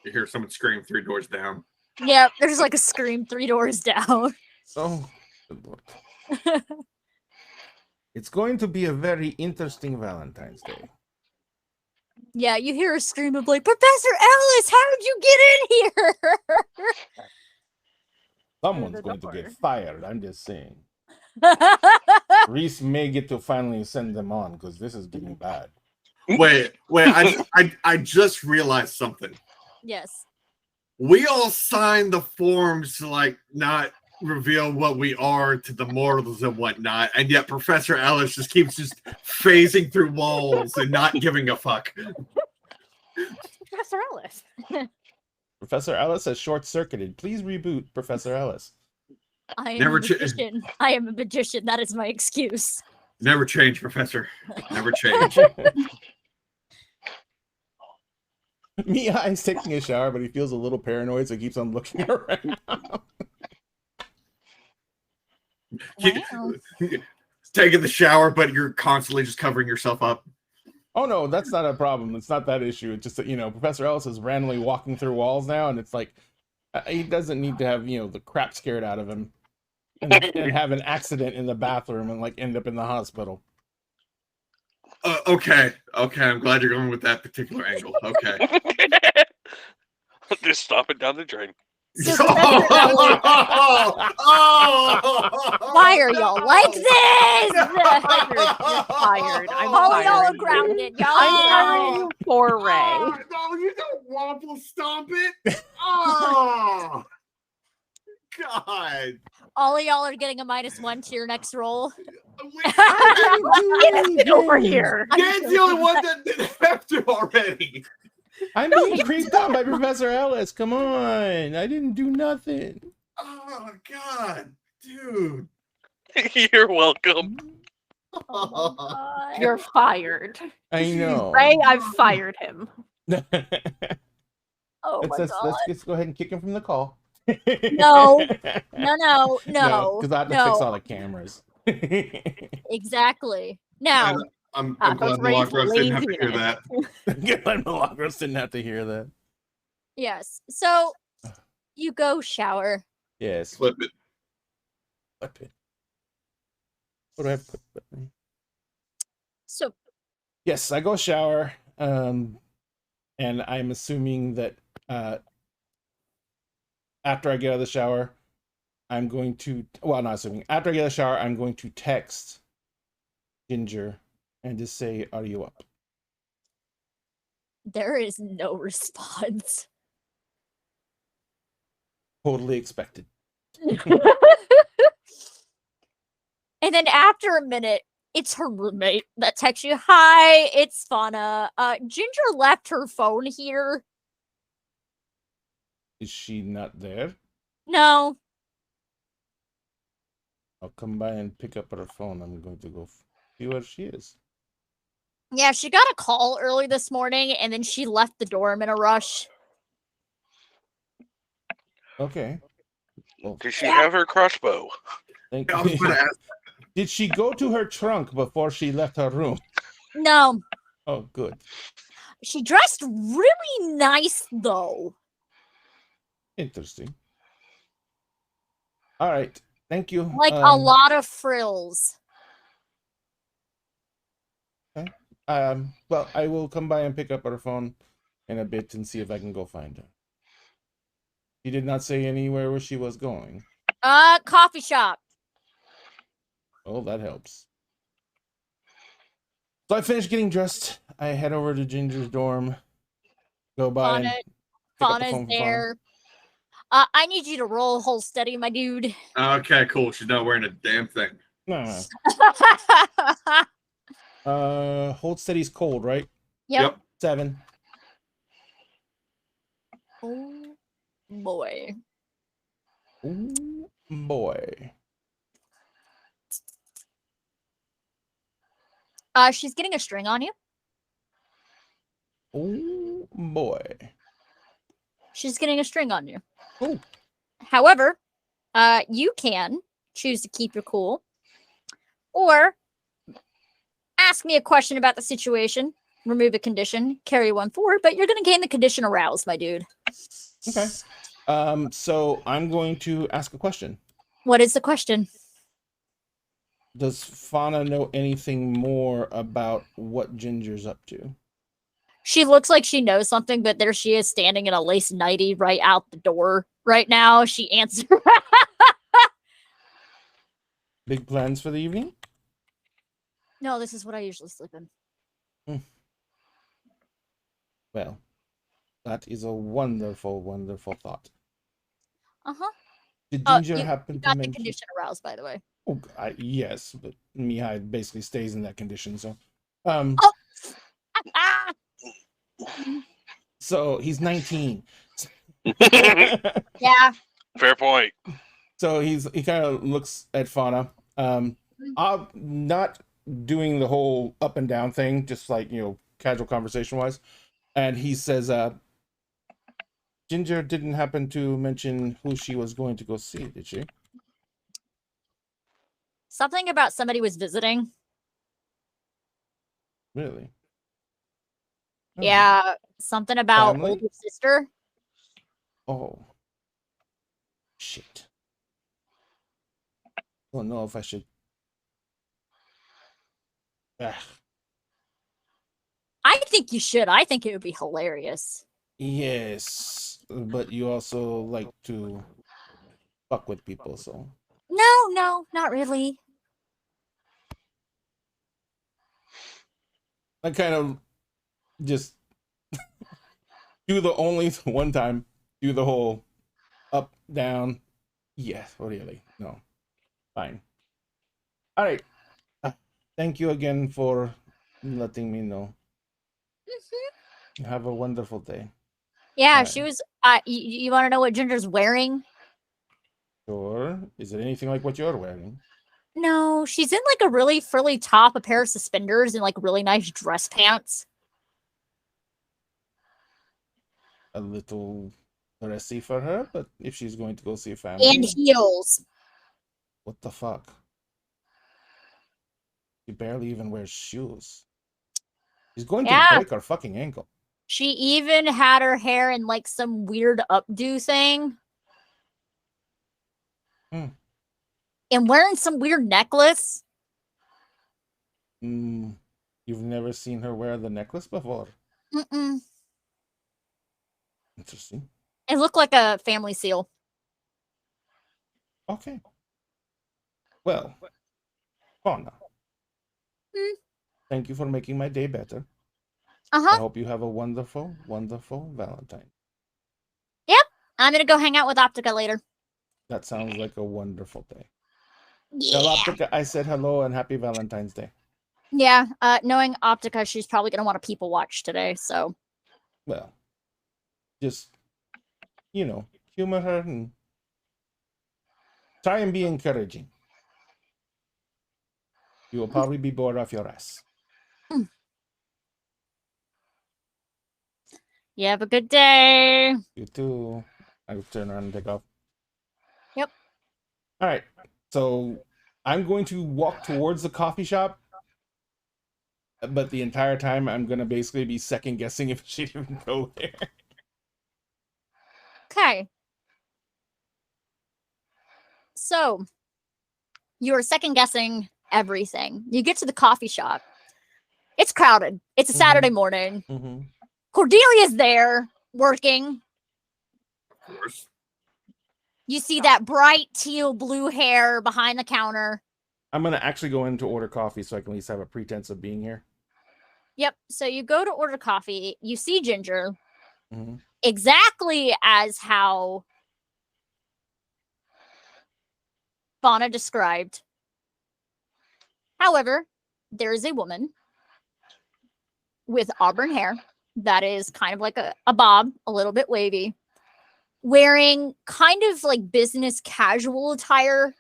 Speaker 3: You hear someone scream 3 doors down.
Speaker 1: Yeah, there's like a scream 3 doors down.
Speaker 2: Oh, good Lord. It's going to be a very interesting Valentine's Day.
Speaker 1: Yeah, you hear a scream of like, Professor Ellis, how did you get in here?
Speaker 2: Someone's
Speaker 4: the
Speaker 2: going to
Speaker 4: door.
Speaker 2: get fired. I'm just saying. Reese may get to finally send them on because this is getting bad.
Speaker 3: Wait, I just realized something.
Speaker 1: Yes.
Speaker 3: We all signed the forms to like not reveal what we are to the mortals and whatnot, and yet Professor Ellis just keeps just phasing through walls and not giving a fuck.
Speaker 4: Professor Ellis.
Speaker 2: Professor Ellis has short-circuited. Please reboot Professor Ellis.
Speaker 1: I am
Speaker 3: Never
Speaker 1: a magician. I am a magician. That is my excuse.
Speaker 3: Never change, Professor. Never change.
Speaker 2: Mihai's taking a shower, but he feels a little paranoid, so he keeps on looking around.
Speaker 1: Wow.
Speaker 3: Taking the shower, but you're constantly just covering yourself up.
Speaker 2: Oh no, that's not a problem. It's not that issue. It's just that, Professor Ellis is randomly walking through walls now, and it's like he doesn't need to have, the crap scared out of him and have an accident in the bathroom and like end up in the hospital.
Speaker 3: Okay. I'm glad you're going with that particular angle. Okay.
Speaker 5: Just stop it down the drain.
Speaker 1: So Professor Ellis, why are y'all like this?
Speaker 4: You're fired. I'm
Speaker 1: All y'all are
Speaker 4: firing you.
Speaker 1: grounded. Y'all
Speaker 4: I'm
Speaker 1: are
Speaker 4: firing you for Ray.
Speaker 3: Oh, no, you don't wobble stomp it. Oh, God.
Speaker 1: All of y'all are getting a -1 to your next roll.
Speaker 4: Get over here.
Speaker 3: Dan's the only one that didn't have to already.
Speaker 2: I'm being creeped out by Professor Ellis. Come on. I didn't do nothing.
Speaker 3: Oh, God. Dude.
Speaker 5: You're welcome.
Speaker 1: Oh my God.
Speaker 4: You're fired.
Speaker 2: I know.
Speaker 4: Ray, I've fired him.
Speaker 1: Oh my god.
Speaker 2: let's just go ahead and kick him from the call.
Speaker 1: No. No.
Speaker 2: because I have to fix
Speaker 1: No.
Speaker 2: all the cameras.
Speaker 1: Exactly. Now,
Speaker 3: I'm
Speaker 4: Tacos
Speaker 3: glad
Speaker 4: ready for
Speaker 3: Milagros didn't have to hear
Speaker 4: laziness.
Speaker 3: that.
Speaker 2: Glad Milagros didn't have to hear that.
Speaker 1: yes. So you go shower.
Speaker 2: Yes.
Speaker 3: Flip it.
Speaker 2: Flip it. What do I have to put with me?
Speaker 1: So
Speaker 2: Yes, I go shower. And I'm assuming that after I get out of the shower, I'm going to, well, not assuming, after I get out of the shower, I'm going to text Ginger and just say, are you up?
Speaker 1: there is no response.
Speaker 2: Totally expected.
Speaker 1: And then after a minute, it's her roommate that texts you, "Hi, it's Fauna. Ginger left her phone here."
Speaker 2: Is she not there?
Speaker 1: No.
Speaker 2: I'll come by and pick up her phone. I'm going to go see where she is.
Speaker 1: Yeah, she got a call early this morning and then she left the dorm in a rush.
Speaker 2: Okay. Well,
Speaker 5: Did she have her crossbow?
Speaker 2: thank
Speaker 3: I was
Speaker 2: you.
Speaker 3: going to ask.
Speaker 2: Did she go to her trunk before she left her room?
Speaker 1: No.
Speaker 2: Oh, good.
Speaker 1: She dressed really nice though.
Speaker 2: Interesting. All right. Thank you.
Speaker 1: Like a lot of frills.
Speaker 2: Well, I will come by and pick up her phone in a bit and see if I can go find her. She did not say anywhere where she was going.
Speaker 1: Coffee shop.
Speaker 2: Oh, that helps. So I finished getting dressed. I head over to Ginger's dorm. Go by and pick up the
Speaker 1: Fauna's
Speaker 2: phone for Fauna.
Speaker 1: there. I need you to roll hold steady, my dude.
Speaker 3: Okay, cool. She's not wearing a damn thing.
Speaker 2: No. Hold steady's cold, right?
Speaker 1: Yep.
Speaker 2: 7.
Speaker 1: Oh boy.
Speaker 2: Ooh, boy.
Speaker 1: She's getting a string on you.
Speaker 2: Oh boy.
Speaker 1: She's getting a string on you.
Speaker 2: Ooh.
Speaker 1: However, you can choose to keep your cool or ask me a question about the situation, remove a condition, carry one forward, but you're going to gain the condition aroused, my dude.
Speaker 2: Okay. So I'm going to ask a question.
Speaker 1: What is the question?
Speaker 2: Does Fauna know anything more about what Ginger's up to?
Speaker 1: She looks like she knows something, but there she is standing in a lace nightie right out the door right now. She answered.
Speaker 2: Big plans for the evening?
Speaker 1: No, this is what I usually sleep in.
Speaker 2: Well, that is a wonderful, wonderful thought.
Speaker 1: Uh-huh.
Speaker 2: Did
Speaker 1: Oh,
Speaker 2: Ginger happen
Speaker 1: You
Speaker 2: to
Speaker 1: got the
Speaker 2: mention?
Speaker 1: condition aroused, by the way.
Speaker 2: Oh, yes, but Mihai basically stays in that condition. So,
Speaker 1: Ah!
Speaker 2: so he's 19.
Speaker 1: Yeah.
Speaker 5: Fair point.
Speaker 2: So he kind of looks at Fauna. I'm not doing the whole up and down thing, just like, casual conversation wise. And he says, Ginger didn't happen to mention who she was going to go see, did she?
Speaker 1: Something about somebody was visiting.
Speaker 2: Really? Oh.
Speaker 1: Yeah. Something about
Speaker 2: Family?
Speaker 1: older sister.
Speaker 2: Oh. Shit. Don't know if I should. Ah.
Speaker 1: I think you should. I think it would be hilarious.
Speaker 2: Yes, but you also like to fuck with people, so.
Speaker 1: No, not really.
Speaker 2: I kind of just do the only one time, do the whole up, down. Yes, really. No. Fine. All right. Thank you again for letting me know. Have a wonderful day.
Speaker 1: Yeah,
Speaker 2: Right.
Speaker 1: she was. You want to know what Ginger's wearing?
Speaker 2: Sure. Is it anything like what you're wearing?
Speaker 1: No, she's in like a really frilly top, a pair of suspenders, and like really nice dress pants.
Speaker 2: a little dressy for her, but if she's going to go see a
Speaker 1: And
Speaker 2: family,
Speaker 1: heels.
Speaker 2: what the fuck? She barely even wears shoes. She's going to
Speaker 1: Yeah.
Speaker 2: break her fucking ankle.
Speaker 1: She even had her hair in like some weird updo thing.
Speaker 2: Hmm.
Speaker 1: And wearing some weird necklace.
Speaker 2: You've never seen her wear the necklace before.
Speaker 1: Mm-mm.
Speaker 2: Interesting.
Speaker 1: It looked like a family seal.
Speaker 2: Okay. Well, Fauna.
Speaker 1: Hmm.
Speaker 2: Thank you for making my day better. I
Speaker 1: Uh-huh.
Speaker 2: hope you have a wonderful, wonderful Valentine.
Speaker 1: I'm gonna go hang out with Optica later.
Speaker 2: That sounds like a wonderful day.
Speaker 1: Yeah.
Speaker 2: Tell Optica I said hello and happy Valentine's Day.
Speaker 1: Yeah. Knowing Optica, she's probably gonna want to people watch today, so
Speaker 2: Well, just, humor her and try and be encouraging. You will probably be bored off your ass.
Speaker 1: you have a good day.
Speaker 2: You too. I will turn around and take off.
Speaker 1: Yep.
Speaker 2: All right. So I'm going to walk towards the coffee shop, but the entire time I'm going to basically be second guessing if she'd even go there.
Speaker 1: Okay. So you're second guessing everything. You get to the coffee shop. It's crowded. It's a Saturday morning.
Speaker 2: Mm-hmm.
Speaker 1: Cordelia's there working.
Speaker 3: Of course.
Speaker 1: You see that bright teal blue hair behind the counter.
Speaker 2: I'm going to actually go in to order coffee so I can at least have a pretense of being here.
Speaker 1: Yep. So you go to order coffee. You see Ginger
Speaker 2: Mm-hmm.
Speaker 1: exactly as how Fauna described. However, there is a woman with auburn hair that is kind of like a bob, a little bit wavy, wearing kind of like business casual attire.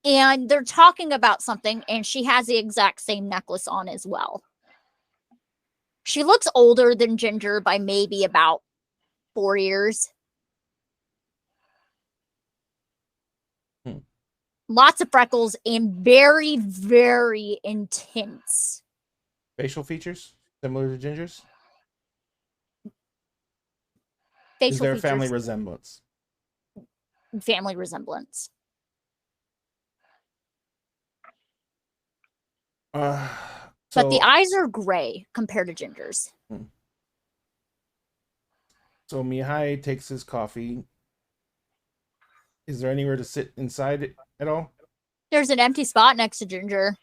Speaker 1: And they're talking about something, and she has the exact same necklace on as well. She looks older than Ginger by maybe about 4 years. Lots of freckles and very, very intense.
Speaker 2: Facial features similar to Ginger's?
Speaker 1: Facial
Speaker 2: Is there a
Speaker 1: features,
Speaker 2: family resemblance?
Speaker 1: family resemblance.
Speaker 2: So,
Speaker 1: But the eyes are gray compared to Ginger's.
Speaker 2: So Mihai takes his coffee. Is there anywhere to sit inside it at all?
Speaker 1: There's an empty spot next to Ginger.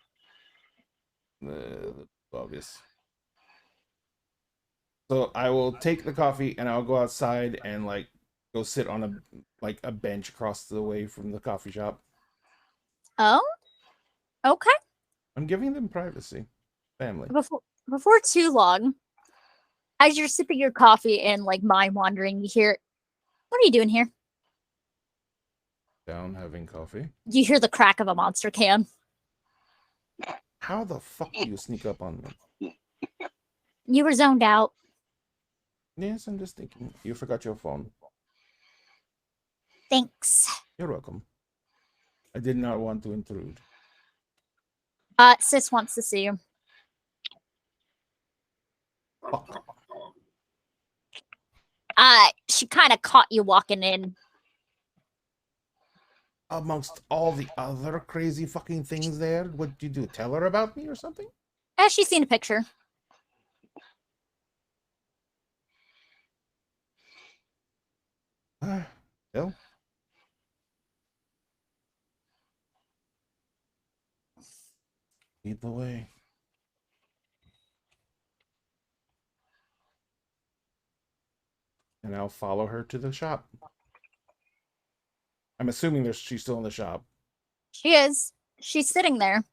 Speaker 2: Obvious. So I will take the coffee and I'll go outside and go sit on a bench across the way from the coffee shop.
Speaker 1: Oh? Okay.
Speaker 2: I'm giving them privacy. Family.
Speaker 1: Before too long, as you're sipping your coffee and mind wandering, you hear, what are you doing here?
Speaker 2: Down having coffee.
Speaker 1: You hear the crack of a monster can.
Speaker 2: How the fuck do you sneak up on me?
Speaker 1: You were zoned out.
Speaker 2: Yes, I'm just thinking. You forgot your phone.
Speaker 1: Thanks.
Speaker 2: You're welcome. I did not want to intrude.
Speaker 1: Sis wants to see you.
Speaker 2: Fuck.
Speaker 1: She kind of caught you walking in.
Speaker 2: Amongst all the other crazy fucking things there, what'd you do? Tell her about me or something?
Speaker 1: She's seen a picture.
Speaker 2: Bill? Lead the way. And I'll follow her to the shop. I'm assuming she's still in the shop.
Speaker 1: She is. She's sitting there.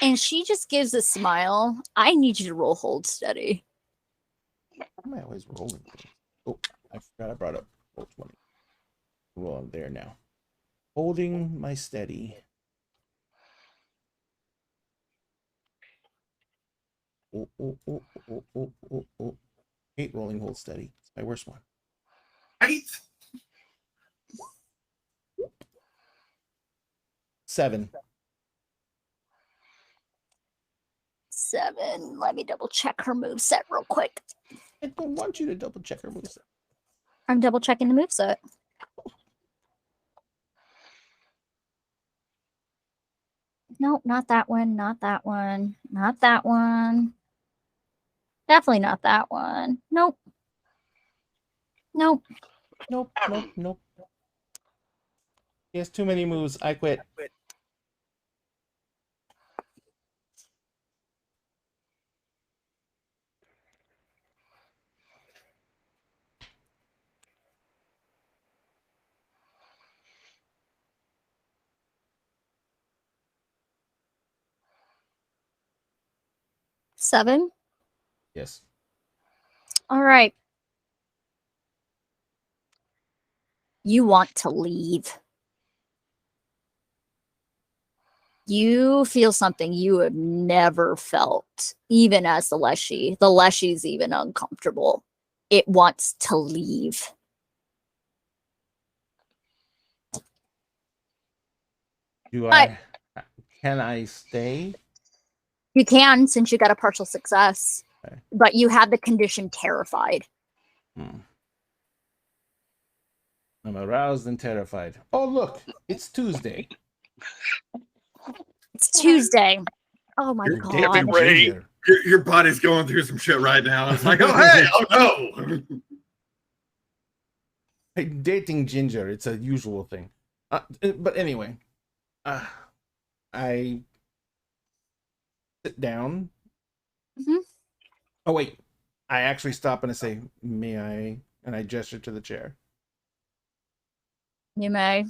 Speaker 1: And she just gives a smile. I need you to roll hold steady.
Speaker 2: Why am I always rolling things? Oh, I forgot I brought up roll 20. Roll on there now. Holding my steady. oh. 8 rolling, hold steady. It's my worst one.
Speaker 3: Right?
Speaker 2: 7.
Speaker 1: 7. Let me double check her moveset real quick.
Speaker 2: I don't want you to double check her moves.
Speaker 1: I'm double checking the moveset. Nope, not that one. Not that one. Not that one. Definitely not that one. Nope. Nope.
Speaker 2: Nope. He has too many moves. I quit.
Speaker 1: Seven.
Speaker 2: Yes.
Speaker 1: All right. You want to leave. You feel something you have never felt, even as the Leshy. The Leshy's even uncomfortable. It wants to leave.
Speaker 2: Can I stay?
Speaker 1: You can, since you got a partial success.
Speaker 2: Okay.
Speaker 1: But you have the condition terrified.
Speaker 2: I'm aroused and terrified. Oh, look, it's Tuesday.
Speaker 1: It's Tuesday. Oh my
Speaker 3: You're
Speaker 1: god.
Speaker 5: Damn it, Ray.
Speaker 2: Ginger.
Speaker 3: Your body's going through some shit right now. It's like, oh hey, oh no.
Speaker 2: Hey, dating Ginger, it's a usual thing. But anyway, I sit down.
Speaker 1: Mhm.
Speaker 2: Oh wait, I actually stop and I say, "May I?" And I gesture to the chair.
Speaker 1: You may.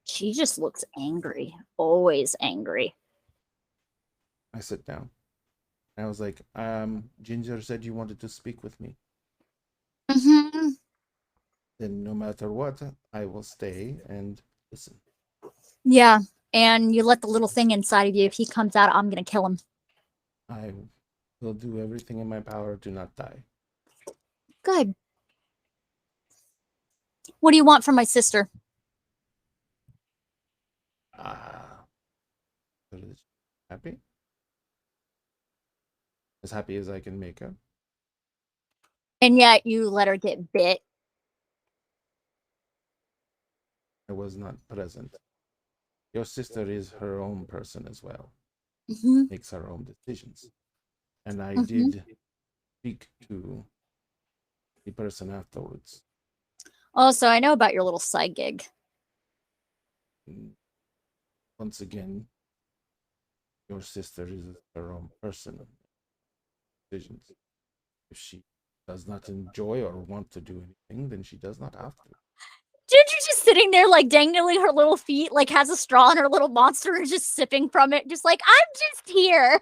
Speaker 1: She just looks angry. Always angry.
Speaker 2: I sit down. I was like, Ginger said you wanted to speak with me.
Speaker 1: Mm-hmm.
Speaker 2: Then no matter what, I will stay and listen.
Speaker 1: Yeah. And you let the little thing inside of you, if he comes out, I'm going to kill him.
Speaker 2: I will do everything in my power to not die.
Speaker 1: Good. What do you want from my sister?
Speaker 2: Happy? As happy as I can make her.
Speaker 1: And yet you let her get bit.
Speaker 2: I was not present. Your sister is her own person as well.
Speaker 1: Mm-hmm.
Speaker 2: Makes her own decisions. And I
Speaker 1: Mhm.
Speaker 2: did speak to the person afterwards.
Speaker 1: Also, I know about your little side gig.
Speaker 2: Once again, your sister is her own person. Decisions. If she does not enjoy or want to do anything, then she does not have to.
Speaker 1: Ginger's just sitting there, like, dangling her little feet, like, has a straw in her little monster and just sipping from it, just like, I'm just here.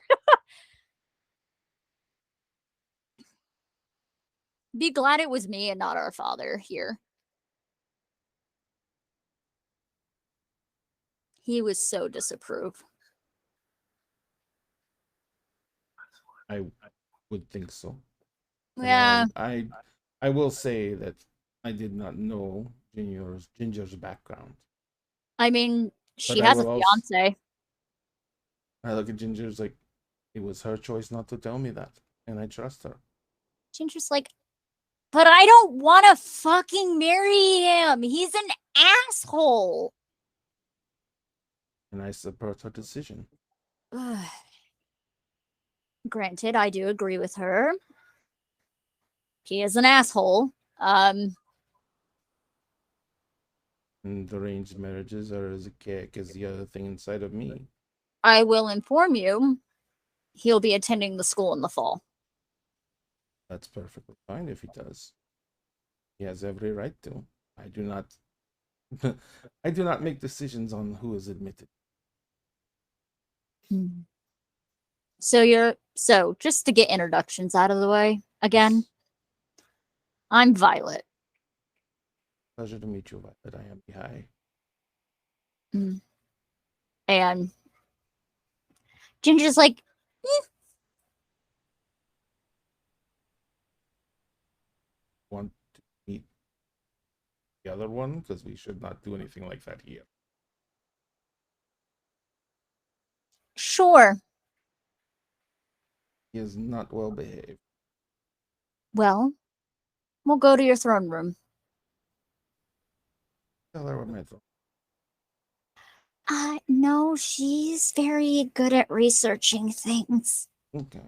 Speaker 1: Be glad it was me and not our father here. He was so disapprove.
Speaker 2: I would think so. And
Speaker 1: Yeah.
Speaker 2: I will say that I did not know Ginger's background.
Speaker 1: I mean, she
Speaker 2: But I
Speaker 1: has a
Speaker 2: will also-
Speaker 1: fiance.
Speaker 2: I look at Ginger's like, it was her choice not to tell me that, and I trust her.
Speaker 1: Ginger's like, but I don't want to fucking marry him. He's an asshole.
Speaker 2: And I support her decision.
Speaker 1: Granted, I do agree with her. He is an asshole.
Speaker 2: And arranged marriages are as archaic as the other thing inside of me.
Speaker 1: I will inform you, he'll be attending the school in the fall.
Speaker 2: That's perfectly fine if he does. He has every right to. I do not I do not make decisions on who is admitted.
Speaker 1: So just to get introductions out of the way again, I'm Violet.
Speaker 2: Pleasure to meet you, Violet. I am Mihai.
Speaker 1: And Ginger's like,
Speaker 2: want to meet the other one, because we should not do anything like that here.
Speaker 1: Sure.
Speaker 2: He is not well behaved.
Speaker 1: Well, we'll go to your throne room.
Speaker 2: Tell her what my thought.
Speaker 1: No, she's very good at researching things.
Speaker 2: Okay.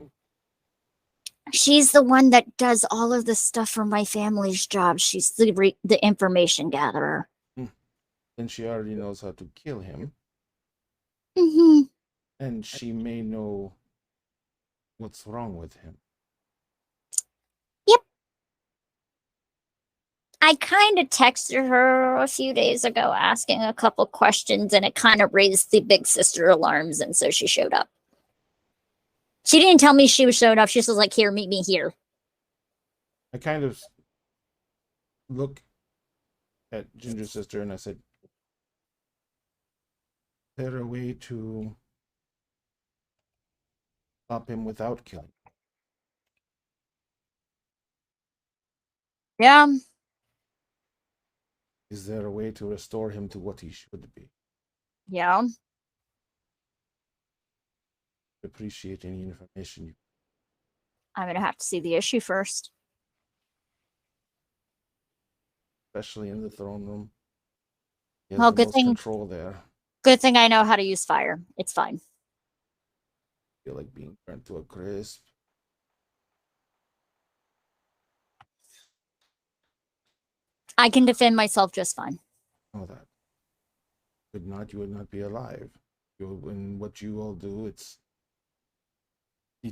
Speaker 1: She's the one that does all of the stuff for my family's job. She's the information gatherer.
Speaker 2: Then she already knows how to kill him,
Speaker 1: Mm-hmm.
Speaker 2: and she may know what's wrong with him.
Speaker 1: I kind of texted her a few days ago asking a couple questions, and it kind of raised the big sister alarms, and so she showed up. She didn't tell me she was showing up. She just was like, here, meet me here.
Speaker 2: I kind of look at Ginger's sister and I said, is there a way to stop him without killing?
Speaker 1: Yeah.
Speaker 2: Is there a way to restore him to what he should be?
Speaker 1: Yeah.
Speaker 2: Appreciate any information you.
Speaker 1: I'm going to have to see the issue first.
Speaker 2: Especially in the throne room. He has
Speaker 1: Well,
Speaker 2: the
Speaker 1: good
Speaker 2: most
Speaker 1: thing-
Speaker 2: control there.
Speaker 1: Good thing I know how to use fire. It's fine.
Speaker 2: Feel like being burnt to a crisp.
Speaker 1: I can defend myself just fine.
Speaker 2: Know that. If not, you would not be alive. In what you all do, it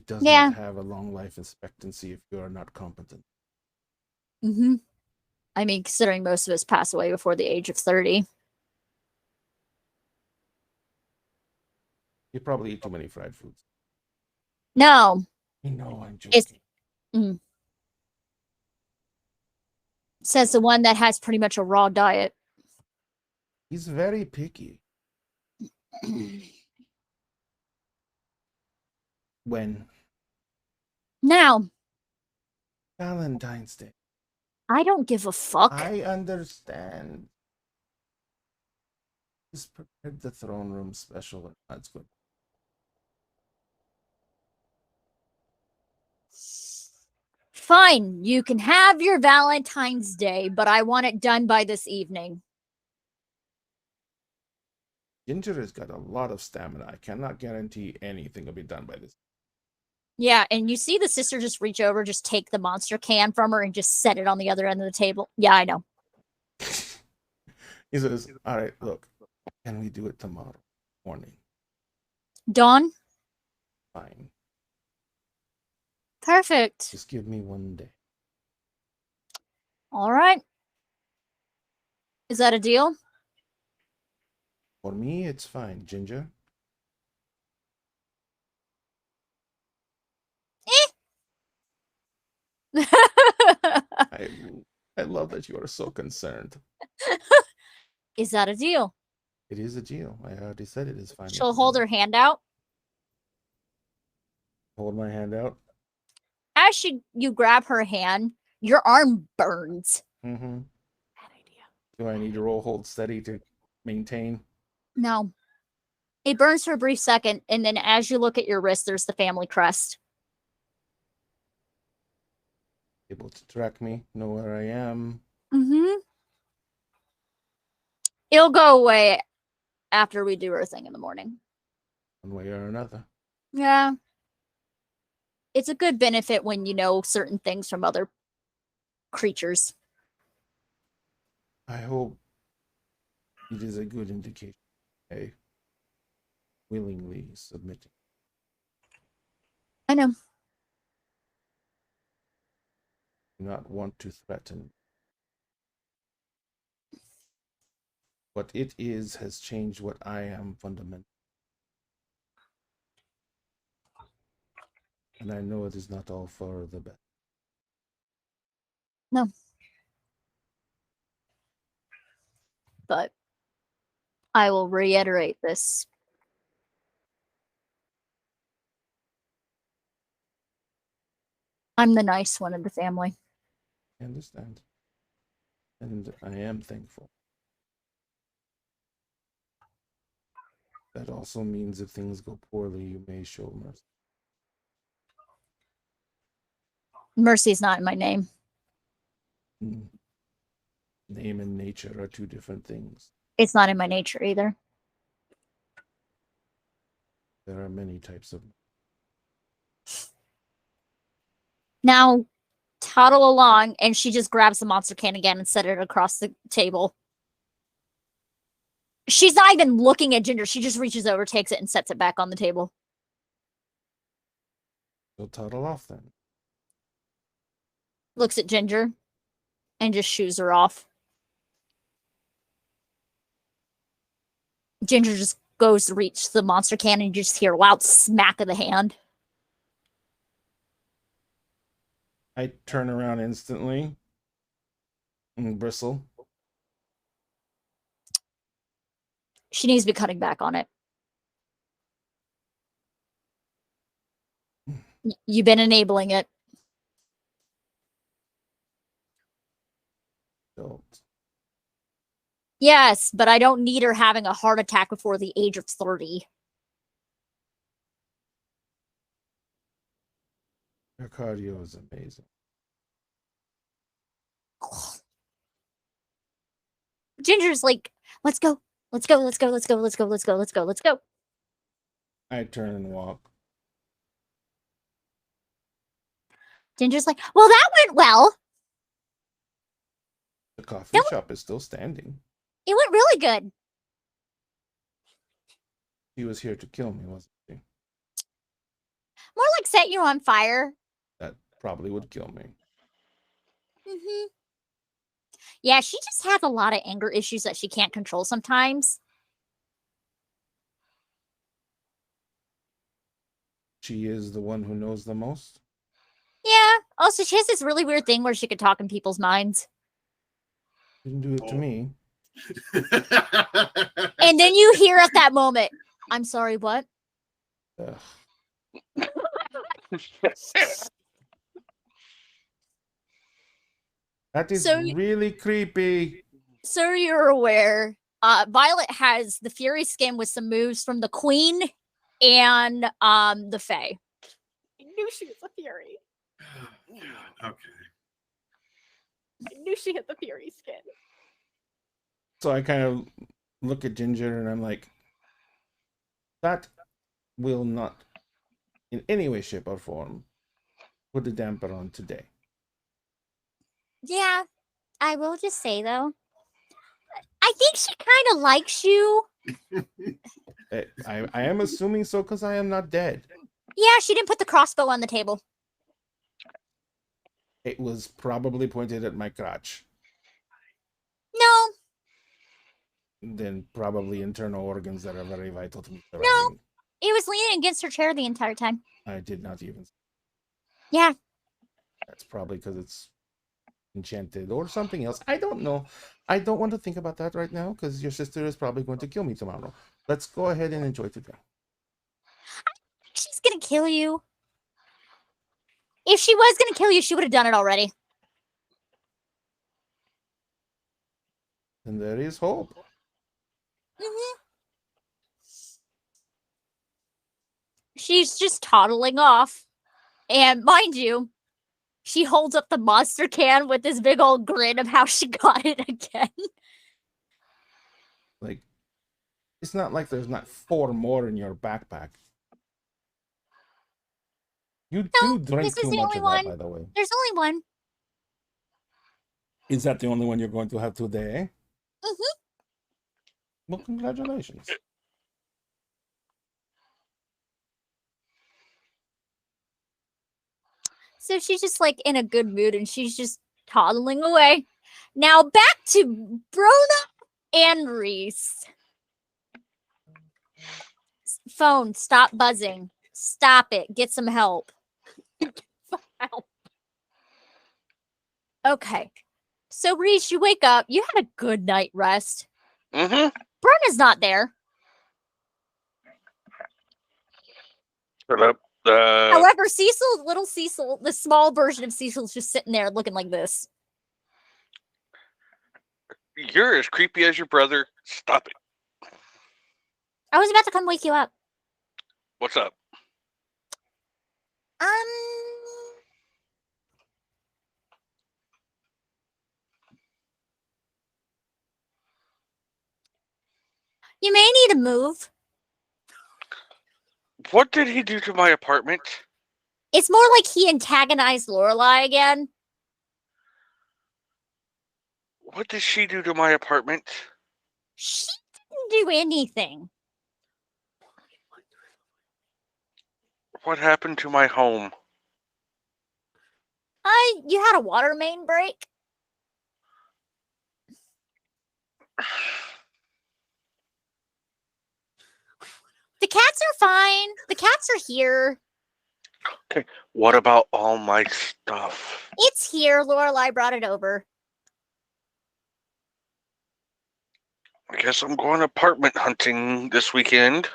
Speaker 2: does
Speaker 1: Yeah.
Speaker 2: not have a long life expectancy if you are not competent.
Speaker 1: Mm-hmm. I mean, considering most of us pass away before the age of 30.
Speaker 2: You probably eat too many fried foods.
Speaker 1: No.
Speaker 2: I know, I'm
Speaker 1: It's-
Speaker 2: joking.
Speaker 1: Says the one that has pretty much a raw diet.
Speaker 2: He's very picky. When?
Speaker 1: Now,
Speaker 2: Valentine's Day.
Speaker 1: I don't give a fuck.
Speaker 2: I understand. He's prepared the throne room special, and that's good.
Speaker 1: Fine, you can have your Valentine's Day, but I want it done by this evening.
Speaker 2: Ginger has got a lot of stamina. I cannot guarantee anything will be done by this.
Speaker 1: Yeah, and you see the sister just reach over, just take the monster can from her and just set it on the other end of the table. Yeah, I know.
Speaker 2: He says, all right, look, can we do it tomorrow morning?
Speaker 1: Dawn?
Speaker 2: Fine.
Speaker 1: Perfect.
Speaker 2: Just give me one day.
Speaker 1: All right. Is that a deal?
Speaker 2: For me, it's fine, Ginger. I love that you are so concerned.
Speaker 1: Is that a deal?
Speaker 2: It is a deal. I already said it is fine.
Speaker 1: She'll hold her hand out.
Speaker 2: Hold my hand out.
Speaker 1: As you grab her hand, your arm burns.
Speaker 2: Mm-hmm.
Speaker 4: Bad idea.
Speaker 2: Do I need to roll hold steady to maintain?
Speaker 1: No. It burns for a brief second, and then as you look at your wrist, there's the family crest.
Speaker 2: Able to track me, know where I am.
Speaker 1: Mm-hmm. It'll go away after we do our thing in the morning.
Speaker 2: One way or another.
Speaker 1: Yeah. It's a good benefit when you know certain things from other creatures.
Speaker 2: I hope it is a good indication. I willingly submitting.
Speaker 1: I know.
Speaker 2: Do not want to threaten. What it is has changed what I am fundamentally. And I know it is not all for the best.
Speaker 1: No. But I will reiterate this. I'm the nice one of the family.
Speaker 2: I understand. And I am thankful. That also means if things go poorly, you may show mercy.
Speaker 1: Mercy's not in my name.
Speaker 2: Hmm. Name and nature are two different things.
Speaker 1: It's not in my nature either.
Speaker 2: There are many types of.
Speaker 1: Now, toddle along, and she just grabs the monster can again and set it across the table. She's not even looking at Ginger. She just reaches over, takes it, and sets it back on the table.
Speaker 2: So toddle off then.
Speaker 1: Looks at Ginger and just shoos her off. Ginger just goes to reach the monster can, and you just hear a loud smack of the hand.
Speaker 2: I turn around instantly and bristle.
Speaker 1: She needs to be cutting back on it. You've been enabling it.
Speaker 2: Don't.
Speaker 1: Yes, but I don't need her having a heart attack before the age of 30.
Speaker 2: Your cardio is amazing.
Speaker 1: Ginger's like, let's go. Let's go. Let's go. Let's go. Let's go. Let's go. Let's go. Let's go.
Speaker 2: I turn and walk.
Speaker 1: Ginger's like, well, that went well.
Speaker 2: The coffee
Speaker 1: That
Speaker 2: shop is still standing.
Speaker 1: It went really good.
Speaker 2: He was here to kill me, wasn't he?
Speaker 1: More like set you on fire.
Speaker 2: That probably would kill me.
Speaker 1: Mm-hmm. Yeah, she just has a lot of anger issues that she can't control sometimes.
Speaker 2: She is the one who knows the most.
Speaker 1: Yeah. Also, she has this really weird thing where she could talk in people's minds.
Speaker 2: Didn't do it to me.
Speaker 1: And then you hear at that moment, I'm sorry, what?
Speaker 2: Ugh. That is
Speaker 1: So
Speaker 2: really creepy.
Speaker 1: So you're aware, Violet has the Fury skin with some moves from the Queen and the Fae.
Speaker 4: I knew she was a Fury.
Speaker 3: Okay.
Speaker 4: I knew she had the Fury skin.
Speaker 2: So I kind of look at Ginger and I'm like, that will not in any way, shape, or form put a damper on today.
Speaker 1: Yeah, I will just say though, I think she kind of likes you.
Speaker 2: I am assuming so because I am not dead.
Speaker 1: Yeah, she didn't put the crossbow on the table.
Speaker 2: It was probably pointed at my crotch.
Speaker 1: No,
Speaker 2: Then probably internal organs that are very vital to me.
Speaker 1: No. it was leaning against her chair the entire time.
Speaker 2: I did not even.
Speaker 1: Yeah,
Speaker 2: That's probably because it's enchanted or something else. I don't know. I don't want to think about that right now because your sister is probably going to kill me tomorrow. Let's go ahead and enjoy today.
Speaker 1: she's gonna kill you. If she was gonna kill you, she would have done it already.
Speaker 2: And there is hope.
Speaker 1: Mhm. She's just toddling off. And mind you, she holds up the monster can with this big old grin of how she got it again.
Speaker 2: Like, it's not like there's not 4 more in your backpack. You
Speaker 1: No,
Speaker 2: do drink
Speaker 1: this is
Speaker 2: too
Speaker 1: the
Speaker 2: much
Speaker 1: only
Speaker 2: of
Speaker 1: one.
Speaker 2: that, by the way.
Speaker 1: There's only one.
Speaker 2: Is that the only one you're going to have today?
Speaker 1: Mhm.
Speaker 2: Well, congratulations.
Speaker 1: So she's just like in a good mood and she's just toddling away. Now back to Brona and Reese. Phone, stop buzzing. Stop it. Get some help.
Speaker 4: Help.
Speaker 1: Okay. So Reese, you wake up. You had a good night rest.
Speaker 5: Mm-hmm.
Speaker 1: Brona's not there.
Speaker 5: Shut up.
Speaker 1: However, Cecil, little Cecil, the small version of Cecil's just sitting there looking like this.
Speaker 5: You're as creepy as your brother. Stop it.
Speaker 1: I was about to come wake you up.
Speaker 5: What's up?
Speaker 1: Um, you may need to move.
Speaker 5: What did he do to my apartment?
Speaker 1: It's more like he antagonized Lorelai again.
Speaker 5: What did she do to my apartment?
Speaker 1: She didn't do anything.
Speaker 5: What happened to my home?
Speaker 1: You had a water main break. The cats are fine. The cats are here.
Speaker 5: Okay, what about all my stuff?
Speaker 1: It's here. Lorelai brought it over.
Speaker 5: I guess I'm going apartment hunting this weekend.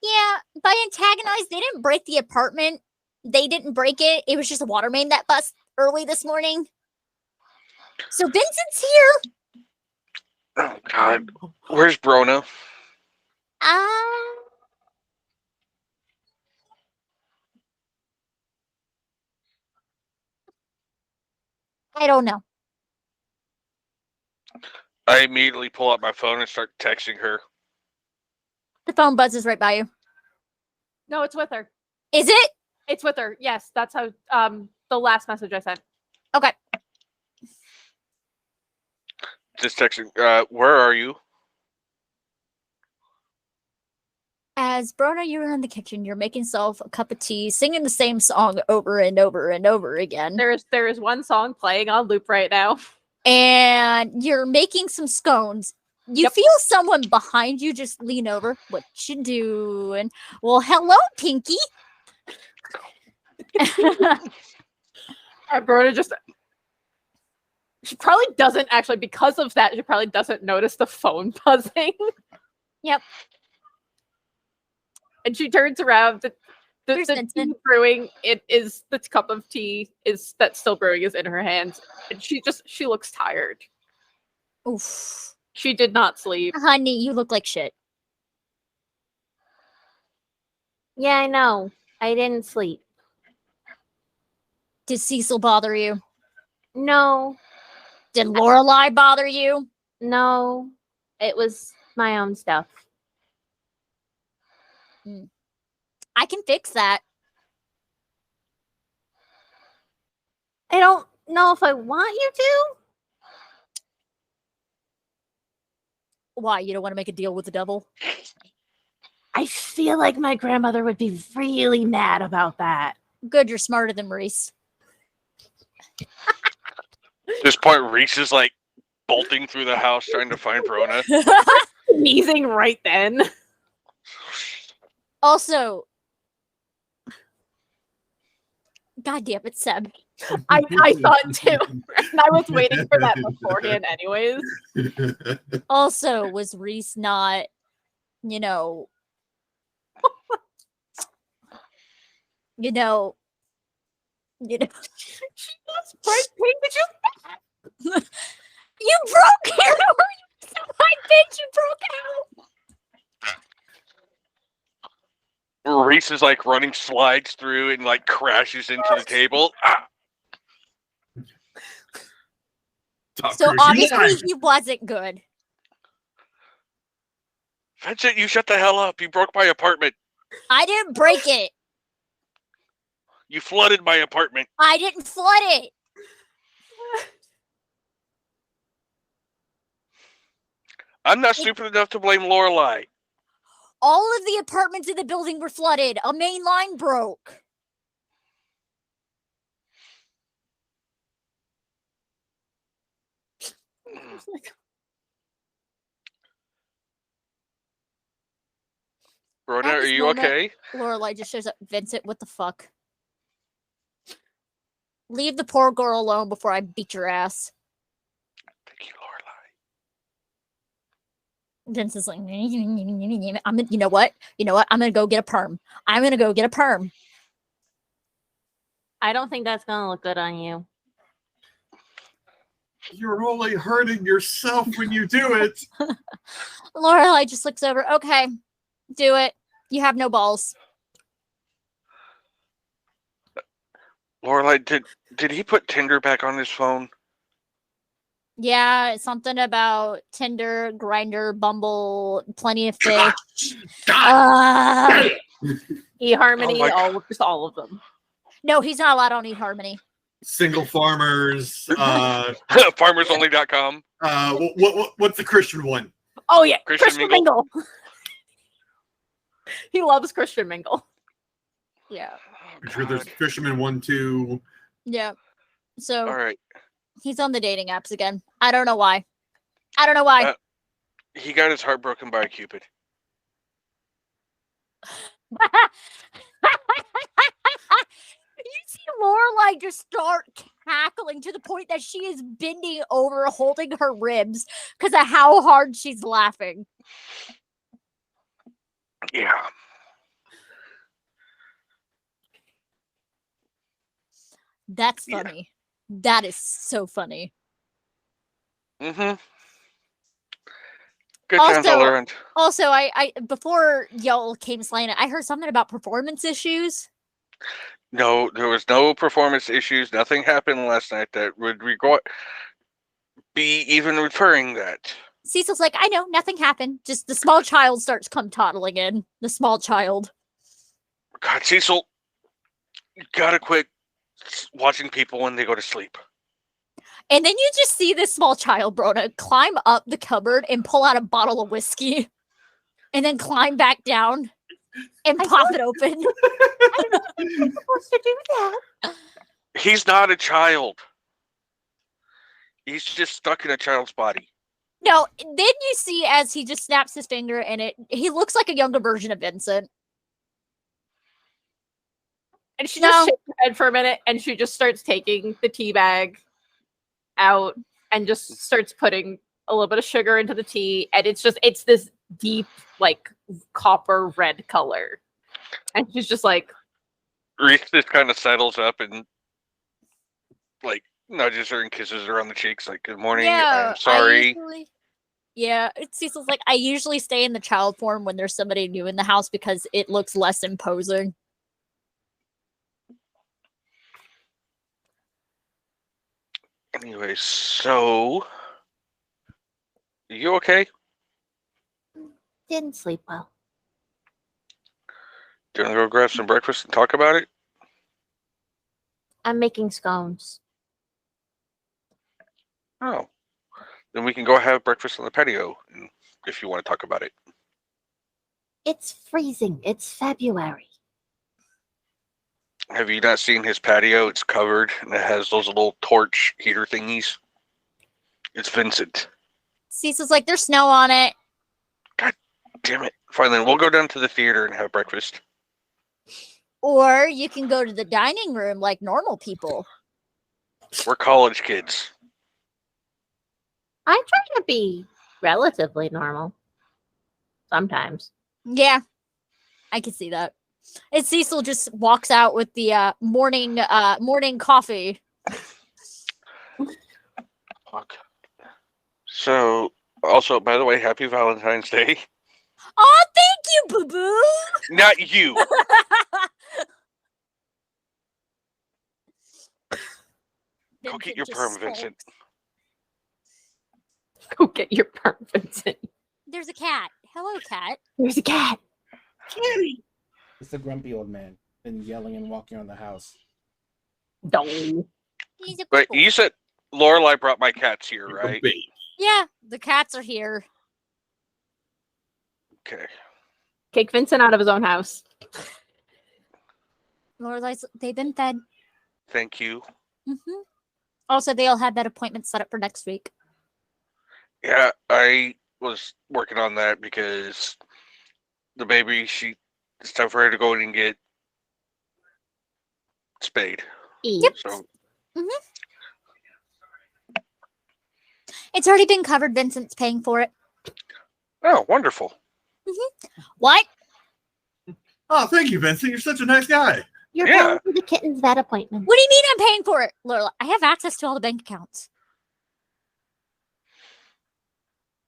Speaker 1: Yeah, by antagonized, they didn't break the apartment. They didn't break it. It was just a water main that bust early this morning. So Vincent's here.
Speaker 5: Oh, God. Where's Brona?
Speaker 1: I don't know.
Speaker 5: I immediately pull out my phone and start texting her.
Speaker 1: The phone buzzes right by you.
Speaker 4: No, it's with her.
Speaker 1: Is it?
Speaker 4: It's with her. Yes, that's how. The last message I sent.
Speaker 1: Okay.
Speaker 5: Just texting. Where are you?
Speaker 1: As Brona, you're in the kitchen. You're making yourself a cup of tea, singing the same song over and over and over again.
Speaker 4: There is one song playing on loop right now.
Speaker 1: And you're making some scones. You feel someone behind you just lean over. What you doing? Well, hello, Pinky.
Speaker 4: Brona just. She probably doesn't actually, because of that, she probably doesn't notice the phone buzzing.
Speaker 1: Yep.
Speaker 4: And she turns around. The
Speaker 1: Here's
Speaker 4: tea
Speaker 1: Vincent.
Speaker 4: brewing, the cup of tea that's still brewing is in her hands. And she looks tired.
Speaker 1: Oof.
Speaker 4: She did not sleep.
Speaker 1: Honey, you look like shit.
Speaker 6: Yeah, I know. I didn't sleep.
Speaker 1: Did Cecil bother you?
Speaker 6: No,
Speaker 1: Did Lorelai bother you?
Speaker 6: no. It was my own stuff.
Speaker 1: I can fix that.
Speaker 6: I don't know if I want you to.
Speaker 1: Why? You don't want to make a deal with the devil?
Speaker 6: I feel like my grandmother would be really mad about that.
Speaker 1: Good, you're smarter than Maurice.
Speaker 5: At this point, Reese is like bolting through the house trying to find Brona.
Speaker 4: Sneezing right then.
Speaker 1: Also, God damn it, Seb.
Speaker 4: I thought too. And I was waiting for that beforehand anyways.
Speaker 1: Also, was Reese not, you know,
Speaker 4: She was bright pink. Did you?
Speaker 1: you broke out. I think you broke out.
Speaker 5: Reese is like running slides through and like crashes into the table. Ah!
Speaker 1: So obviously he wasn't good.
Speaker 5: Vincent, you shut the hell up. You broke my apartment.
Speaker 1: I didn't break it.
Speaker 5: You flooded my apartment.
Speaker 1: I didn't flood it.
Speaker 5: I'm not stupid enough to blame Lorelai.
Speaker 1: All of the apartments in the building were flooded. A main line broke.
Speaker 5: Brona,
Speaker 1: At
Speaker 5: are
Speaker 1: this
Speaker 5: you
Speaker 1: moment-
Speaker 5: okay?
Speaker 1: Lorelai just shows up. Vincent, what the fuck? Leave the poor girl alone before I beat your ass.
Speaker 5: Thank you, Lorelai.
Speaker 1: Vincent's like, you know what? You know what? I'm gonna go get a perm. I'm gonna go get a perm.
Speaker 6: I don't think that's gonna look good on you.
Speaker 3: You're only hurting yourself when you do it.
Speaker 1: Lorelai just looks over. Okay, do it. You have no balls.
Speaker 5: Lorelai, did he put Tinder back on his phone?
Speaker 1: Yeah, it's something about Tinder, Grinder, Bumble, Plenty of Fish.
Speaker 3: God.
Speaker 4: eHarmony,
Speaker 5: Oh my
Speaker 4: just all of them.
Speaker 1: No, he's not allowed on eHarmony.
Speaker 3: Single farmers.
Speaker 5: Farmersonly.com.
Speaker 3: What's the Christian one?
Speaker 4: Oh yeah,
Speaker 5: Christian
Speaker 4: Christian
Speaker 5: Mingle.
Speaker 4: Mingle. He loves Christian Mingle.
Speaker 1: Yeah.
Speaker 3: I'm sure there's Fisherman 1, 2.
Speaker 1: Yeah. So
Speaker 5: All right.
Speaker 1: he's on the dating apps again. I don't know why. I don't know why.
Speaker 5: He got his heart broken by a Cupid.
Speaker 1: You see Lorelai just start cackling to the point that she is bending over, holding her ribs because of how hard she's laughing.
Speaker 5: Yeah.
Speaker 1: That's
Speaker 5: Yeah.
Speaker 1: funny. That is so funny.
Speaker 5: Mm-hmm. Good times all
Speaker 1: Also-
Speaker 5: around.
Speaker 1: Also, I before y'all came slaying it, I heard something about performance issues.
Speaker 5: No, there was no performance issues. Nothing happened last night that would be even referring that.
Speaker 1: Cecil's like, I know, nothing happened. Just the small child starts come toddling in. The small child.
Speaker 5: God, Cecil, you gotta quit watching people when they go to sleep.
Speaker 1: And then you just see this small child, Brona, climb up the cupboard and pull out a bottle of whiskey. And then climb back down and pop it open.
Speaker 6: Supposed to do that.
Speaker 5: He's not a child. He's just stuck in a child's body.
Speaker 1: No, then you see as he just snaps his finger and he looks like a younger version of Vincent.
Speaker 4: And she
Speaker 1: No.
Speaker 4: just shakes her head for a minute, and she just starts taking the tea bag out and just starts putting a little bit of sugar into the tea, and it's this deep, like, copper red color. And she's just like,
Speaker 5: Reese just kind of settles up and like nudges her and kisses her on the cheeks, like, "Good morning.
Speaker 1: Yeah,
Speaker 5: I'm sorry."
Speaker 1: Cecil's like, I usually stay in the child form when there's somebody new in the house because it looks less imposing.
Speaker 5: Anyway, so you okay?
Speaker 6: Didn't sleep well.
Speaker 5: Do you want to go grab some breakfast and talk about it?
Speaker 6: I'm making scones.
Speaker 5: Oh, then we can go have breakfast on the patio if you want to talk about it.
Speaker 6: It's freezing. It's February.
Speaker 5: Have you not seen his patio? It's covered and it has those little torch heater thingies. It's Vincent.
Speaker 1: Cecil's like, there's snow on it.
Speaker 5: Damn it. Fine, then we'll go down to the theater and have breakfast.
Speaker 1: Or you can go to the dining room like normal people.
Speaker 5: We're college kids.
Speaker 6: I try to be relatively normal. Sometimes.
Speaker 1: Yeah, I can see that. And Cecil just walks out with the morning coffee.
Speaker 5: Fuck. So, also, by the way, happy Valentine's Day.
Speaker 1: Oh, thank you, boo boo.
Speaker 5: Not you. Go get your perm, Vincent.
Speaker 4: go get your perm, Vincent.
Speaker 1: There's a cat. Hello, cat.
Speaker 6: There's a cat.
Speaker 2: It's a grumpy old man and yelling and walking around the house.
Speaker 4: No.
Speaker 1: He's a
Speaker 5: But
Speaker 1: good
Speaker 5: you
Speaker 1: boy.
Speaker 5: said Lorelai brought my cats here, right?
Speaker 1: Yeah, the cats are here.
Speaker 5: Okay.
Speaker 4: Kick Vincent out of his own house.
Speaker 1: Lorelai's, they've been fed.
Speaker 5: Thank you.
Speaker 1: Hmm. Also, they all had that appointment set up for next week.
Speaker 5: Yeah, I was working on that because the baby, it's time for her to go in and get spayed.
Speaker 6: Yep.
Speaker 5: So
Speaker 1: It's already been covered. Vincent's paying for it.
Speaker 5: oh, wonderful.
Speaker 1: What?
Speaker 3: Oh, thank you, Vincent. You're such a nice guy.
Speaker 6: You're
Speaker 5: Yeah.
Speaker 6: going to the kitten's vet appointment.
Speaker 1: What do you mean I'm paying for it, Lorelai? I have access to all the bank accounts.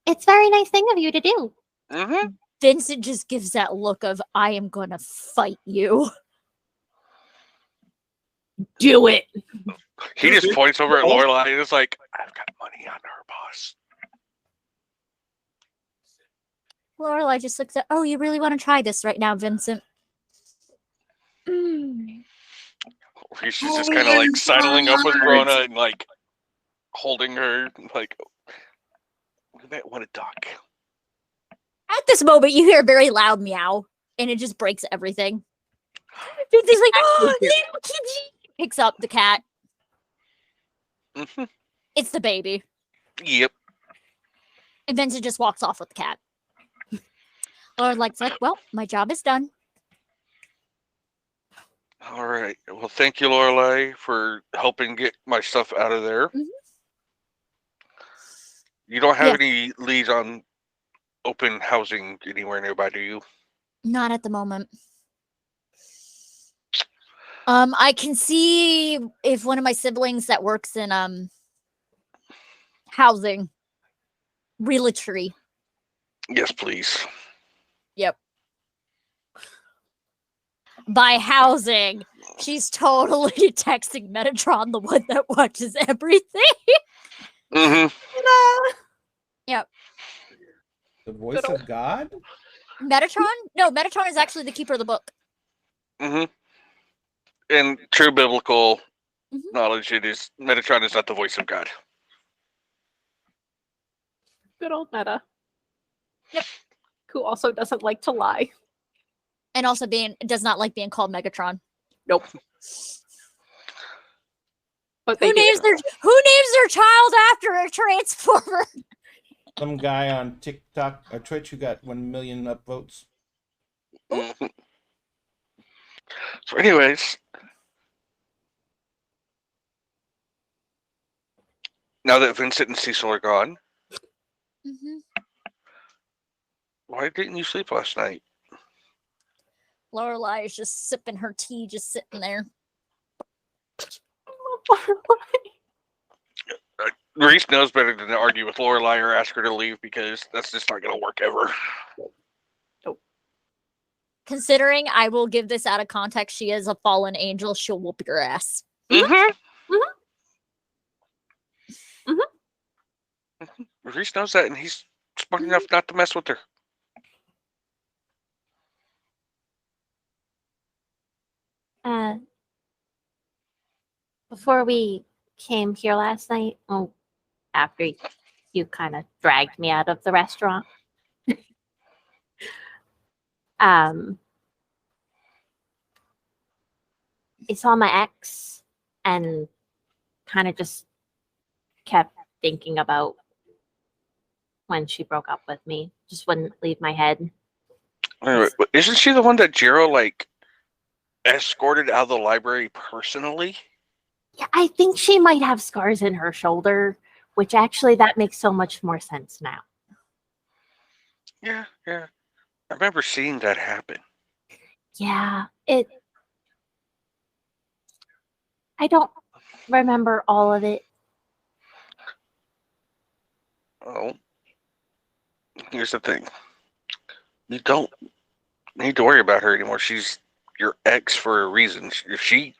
Speaker 6: It's a very nice thing of you to do.
Speaker 5: Mm-hmm.
Speaker 1: Vincent just gives that look of, I am going to fight you.
Speaker 4: Do it.
Speaker 5: He just points over at Lorelai and is like, I've got money on her, boss.
Speaker 1: Lorelai just looks at, oh, you really want to try this right now, Vincent?
Speaker 5: She's just kind of like sidling up with Rona and like holding her, like, we might want to duck.
Speaker 1: At this moment, you hear a very loud meow, and it just breaks everything. Vincent's like, oh, little kitty! Picks up the cat.
Speaker 5: Mm-hmm.
Speaker 1: It's the baby.
Speaker 5: Yep.
Speaker 1: And Vincent just walks off with the cat. Lorelai's like, well, my job is done.
Speaker 5: All right. Well, thank you, Lorelai, for helping get my stuff out of there.
Speaker 1: Mhm.
Speaker 5: You don't have any leads on open housing anywhere nearby, do you?
Speaker 1: Not at the moment. I can see if one of my siblings that works in housing, realty.
Speaker 5: Yes, please.
Speaker 1: Yep. By housing, she's totally texting Metatron, the one that watches everything.
Speaker 5: Mm-hmm.
Speaker 2: The voice of God?
Speaker 1: Metatron? No, Metatron is actually the keeper of the book.
Speaker 5: Mm-hmm. In true biblical
Speaker 1: Mhm.
Speaker 5: knowledge, it is Metatron is not the voice of God.
Speaker 4: Good old Meta.
Speaker 1: Yep.
Speaker 4: Who also doesn't like to lie.
Speaker 1: And also does not like being called Megatron.
Speaker 4: Nope. But
Speaker 1: Who names their child after a transformer?
Speaker 2: Some guy on TikTok or Twitch who got 1 million upvotes.
Speaker 5: Mhm. So, anyways, now that Vincent and Cecil are gone, why didn't you sleep last night?
Speaker 1: Lorelai is just sipping her tea, just sitting there.
Speaker 5: Reese knows better than to argue with Lorelai or ask her to leave because that's just not going to work ever.
Speaker 1: Considering I will give this out of context, she is a fallen angel. She'll whoop your ass.
Speaker 5: Mm-hmm. Reese knows that, and he's smart enough not to mess with her.
Speaker 6: Before we came here last night, after you kind of dragged me out of the restaurant, I saw my ex and kind of just kept thinking about when she broke up with me. Just wouldn't leave my head.
Speaker 5: Wait, isn't she the one that Jero like escorted out of the library personally?
Speaker 6: Yeah, I think she might have scars in her shoulder, which actually that makes so much more sense now.
Speaker 5: Yeah. I remember seeing that happen.
Speaker 6: Yeah, I don't remember all of it.
Speaker 5: Oh, here's the thing. You don't need to worry about her anymore. She's your ex for a reason. If she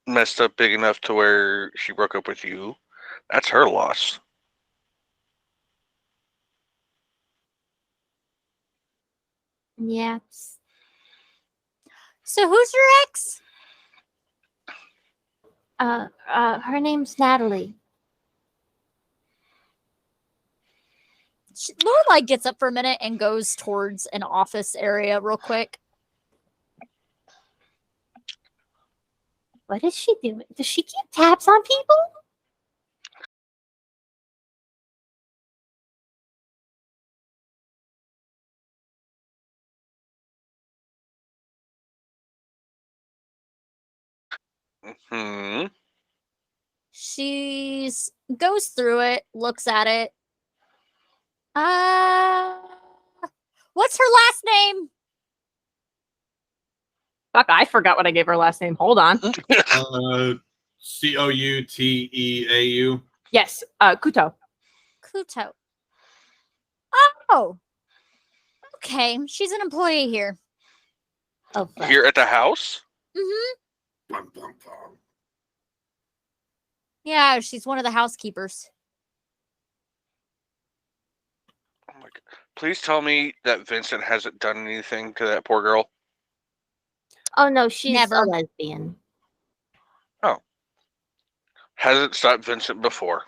Speaker 5: messed up big enough to where she broke up with you, that's her loss.
Speaker 6: Yeah.
Speaker 1: So who's your ex?
Speaker 6: Her name's Natalie.
Speaker 1: Lorelai gets up for a minute and goes towards an office area real quick.
Speaker 6: What is she doing? Does she keep tabs on people?
Speaker 5: Hmm.
Speaker 1: She goes through it, looks at it. What's her last name?
Speaker 4: Fuck, I forgot what I gave her last name. Hold on.
Speaker 3: Couteau.
Speaker 4: Yes, Kuto.
Speaker 1: Kuto. Oh. Okay. She's an employee here.
Speaker 6: Oh, fuck.
Speaker 5: Here at the house?
Speaker 1: Mm-hmm.
Speaker 3: Bum, bum, bum.
Speaker 1: Yeah, she's one of the housekeepers.
Speaker 5: Oh my God. Please tell me that Vincent hasn't done anything to that poor girl.
Speaker 6: Oh no, she's
Speaker 1: Never.
Speaker 6: a lesbian.
Speaker 5: Hasn't stopped Vincent before.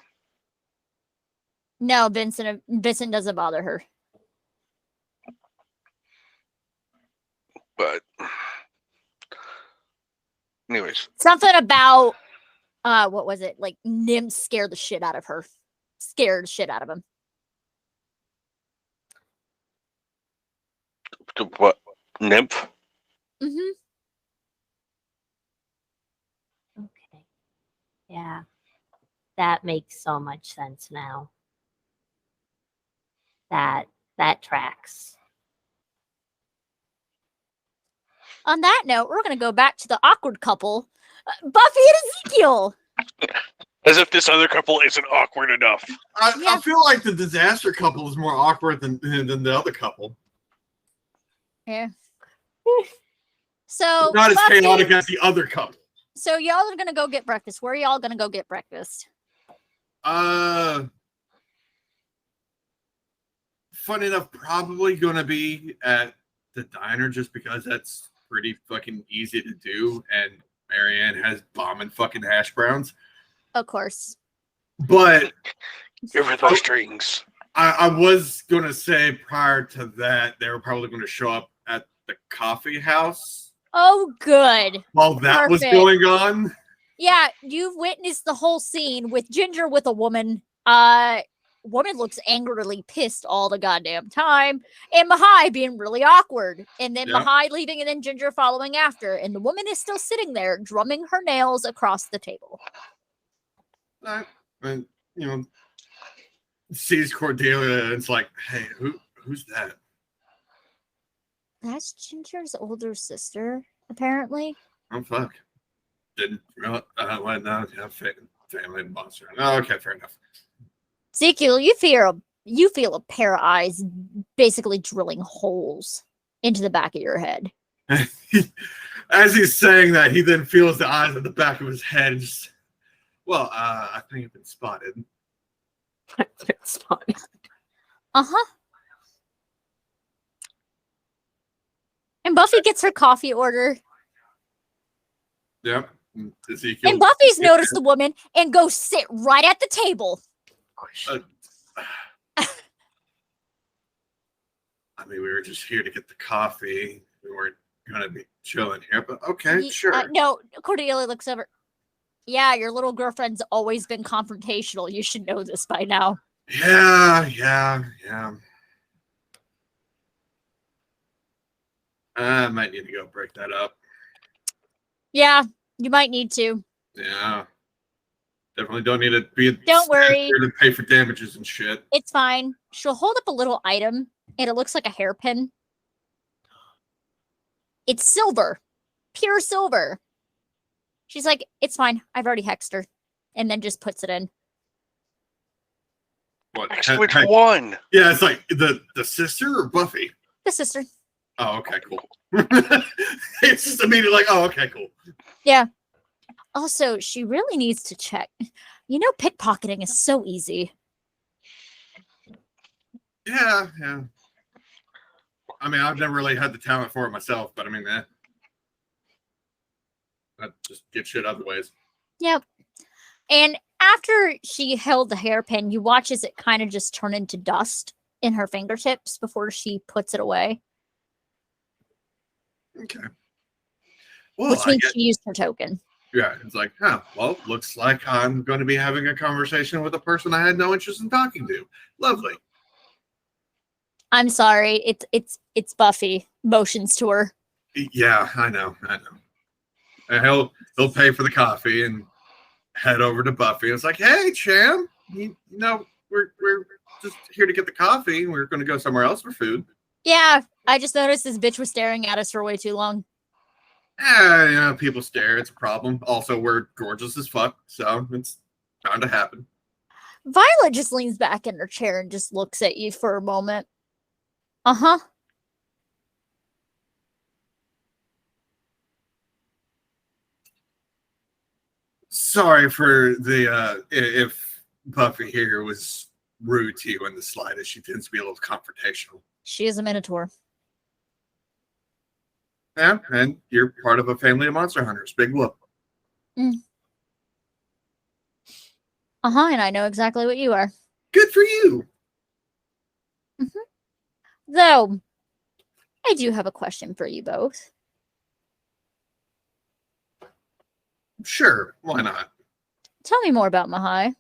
Speaker 1: No, Vincent doesn't bother her.
Speaker 5: But anyways,
Speaker 1: Something about what was it? Like Nim scared the shit out of her. Scared the shit out of him.
Speaker 5: what? Nymph?
Speaker 1: Mm-hmm.
Speaker 6: Okay. Yeah. That makes so much sense now. That tracks.
Speaker 1: On that note, we're gonna go back to the awkward couple, Buffy and Ezekiel.
Speaker 5: As if this other couple isn't awkward enough.
Speaker 3: I
Speaker 1: Yeah.
Speaker 3: feel like the disaster couple is more awkward than the other couple.
Speaker 1: Yeah. So
Speaker 3: Not as
Speaker 1: Buffy-
Speaker 3: chaotic as the other couple.
Speaker 1: So y'all are gonna go get breakfast. Where are y'all gonna go get breakfast?
Speaker 3: Funny enough, probably gonna be at the diner just because that's pretty fucking easy to do, and Marianne has bombing fucking hash browns.
Speaker 1: Of course.
Speaker 3: But
Speaker 5: Give her those strings.
Speaker 3: I was gonna say prior to that, they were probably gonna show up at the coffee house
Speaker 1: Oh, good.
Speaker 3: while that was
Speaker 1: Perfect.
Speaker 3: going on.
Speaker 1: Yeah, you've witnessed the whole scene with Ginger with a woman. Woman looks angrily pissed all the goddamn time, and Mahai being really awkward, and then
Speaker 3: Yeah.
Speaker 1: Mahai leaving, and then Ginger following after, and the woman is still sitting there drumming her nails across the table.
Speaker 3: And sees Cordelia and it's like, hey, who's that?
Speaker 1: That's Ginger's older sister, apparently.
Speaker 3: Oh fuck. Didn't well, no, yeah, family monster. Oh, okay, fair enough.
Speaker 1: Ezekiel, you feel a pair of eyes basically drilling holes into the back of your head.
Speaker 3: As he's saying that, he then feels the eyes at the back of his head. And just, well, I think I've been spotted.
Speaker 4: It's fun.
Speaker 1: Uh-huh. And Buffy gets her coffee order.
Speaker 3: Yep. Ezekiel.
Speaker 1: And Buffy's noticed the woman and goes sit right at the table.
Speaker 3: I mean, we were just here to get the coffee. We weren't gonna be chilling here, but okay, sure.
Speaker 1: No, Cordelia looks over. Yeah, your little girlfriend's always been confrontational. You should know this by now.
Speaker 3: Yeah. I might need to go break that up.
Speaker 1: Yeah, you might need to.
Speaker 3: Yeah. Definitely don't need to be
Speaker 1: Don't worry.
Speaker 3: here to pay for damages and shit.
Speaker 1: It's fine. She'll hold up a little item, and it looks like a hairpin. It's silver. Pure silver. She's like, it's fine. I've already hexed her. And then just puts it in.
Speaker 3: What?
Speaker 5: Which one?
Speaker 3: Yeah, it's like the sister or Buffy?
Speaker 1: The sister.
Speaker 3: Oh, okay, cool. It's just immediately like, oh, okay, cool.
Speaker 1: Also, she really needs to check. You know, pickpocketing is so easy.
Speaker 3: Yeah. I mean, I've never really had the talent for it myself, but I mean, I just get shit other ways.
Speaker 1: Yep. And after she held the hairpin, you watch as it kind of just turn into dust in her fingertips before she puts it away.
Speaker 3: Okay. Well,
Speaker 1: Which
Speaker 3: I
Speaker 1: means
Speaker 3: guess,
Speaker 1: she used her token.
Speaker 3: yeah, it's like, well, looks like I'm going to be having a conversation with a person I had no interest in talking to. Lovely.
Speaker 1: I'm sorry. It's Buffy. Motions to her.
Speaker 3: Yeah, I know. And he'll pay for the coffee and head over to Buffy. It's like, hey, Cham, you know, we're just here to get the coffee. We're going to go somewhere else for food.
Speaker 1: Yeah, I just noticed this bitch was staring at us for way too long.
Speaker 3: People stare. It's a problem. Also, we're gorgeous as fuck, so it's bound to happen.
Speaker 1: Violet just leans back in her chair and just looks at you for a moment. Uh-huh.
Speaker 3: Sorry for if Buffy here was rude to you in the slightest. She tends to be a little confrontational.
Speaker 1: She is a minotaur.
Speaker 3: Yeah, and you're part of a family of monster hunters. Big whoop.
Speaker 1: Uh-huh, and I know exactly what you are.
Speaker 3: Good for you.
Speaker 1: Though, I do have a question for you both.
Speaker 3: Sure, why not?
Speaker 1: Tell me more about Mahai.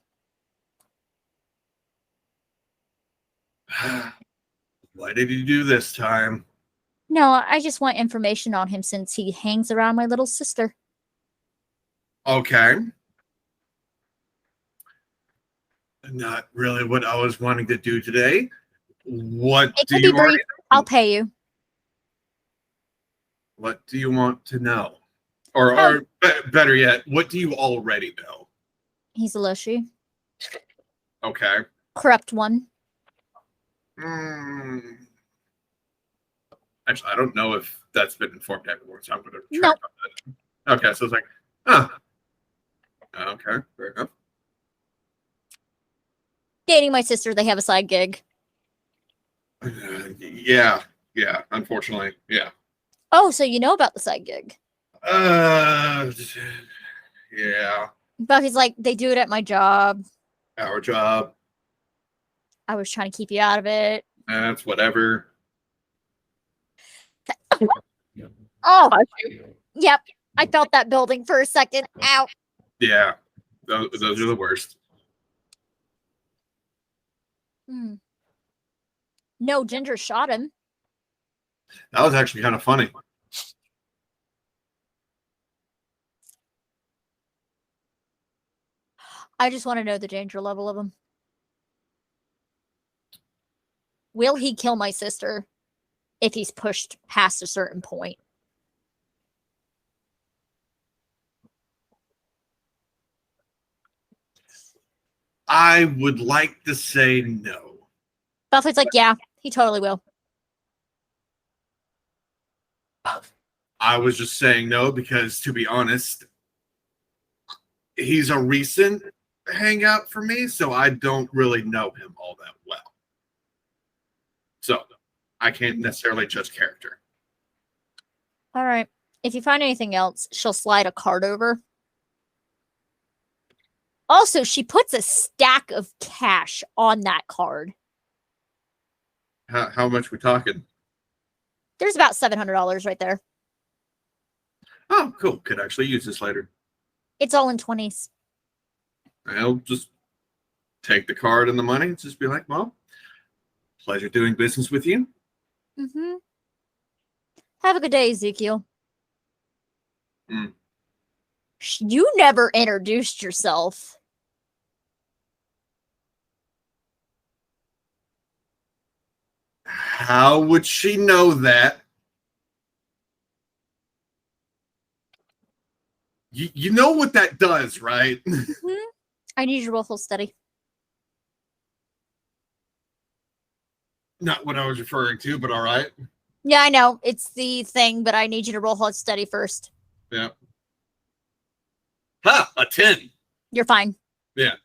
Speaker 3: What did he do this time?
Speaker 1: No, I just want information on him since he hangs around my little sister.
Speaker 3: Okay. Not really what I was wanting to do today. What
Speaker 1: It
Speaker 3: do
Speaker 1: could be
Speaker 3: you
Speaker 1: brief.
Speaker 3: already,
Speaker 1: I'll pay you.
Speaker 3: what do you want to know? Or better yet, what do you already know?
Speaker 1: He's a Loshi.
Speaker 3: Okay.
Speaker 1: Corrupt one.
Speaker 3: Actually, I don't know if that's been informed everyone, so I'm going to try
Speaker 1: Nope.
Speaker 3: that. Okay, so it's like, huh. Okay, fair enough.
Speaker 1: Dating my sister, they have a side gig.
Speaker 3: Yeah, unfortunately, yeah.
Speaker 1: Oh, so you know about the side gig.
Speaker 3: Yeah,
Speaker 1: Buffy's like, they do it at my job.
Speaker 3: our job,
Speaker 1: I was trying to keep you out of it.
Speaker 3: that's whatever.
Speaker 1: Oh, yep. I felt that building for a second. Ow.
Speaker 3: Yeah, those are the worst.
Speaker 1: No, Ginger shot him.
Speaker 3: That was actually kind of funny.
Speaker 1: I just want to know the danger level of him. Will he kill my sister if he's pushed past a certain point?
Speaker 3: I would like to say no.
Speaker 1: Buffy's like, yeah, he totally will.
Speaker 3: I was just saying no because, to be honest, he's a recent hangout for me, so I don't really know him all that well. So I can't necessarily judge character.
Speaker 1: All right. If you find anything else, she'll slide a card over. Also, she puts a stack of cash on that card.
Speaker 3: How much we talking?
Speaker 1: There's about $700 right there.
Speaker 3: Oh, cool. Could actually use this later.
Speaker 1: It's all in 20s.
Speaker 3: I'll just take the card and the money and just be like, well, pleasure doing business with you.
Speaker 1: Mm-hmm. Have a good day, Ezekiel. You never introduced yourself.
Speaker 3: How would she know that? You know what that does, right?
Speaker 1: I need you to roll full study.
Speaker 3: Not what I was referring to, but all right.
Speaker 1: Yeah, I know. It's the thing, but I need you to roll full study first.
Speaker 3: Yeah. Ha! A 10.
Speaker 1: You're fine.
Speaker 3: Yeah.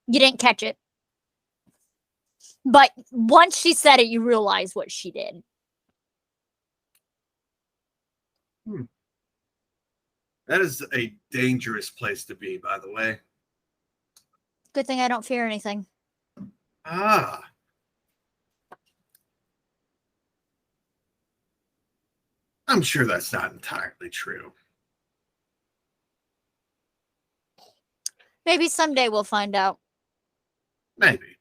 Speaker 1: You didn't catch it. But once she said it, you realize what she did.
Speaker 3: That is a dangerous place to be, by the way.
Speaker 1: Good thing I don't fear anything.
Speaker 3: Ah. I'm sure that's not entirely true.
Speaker 1: Maybe someday we'll find out.
Speaker 3: Maybe.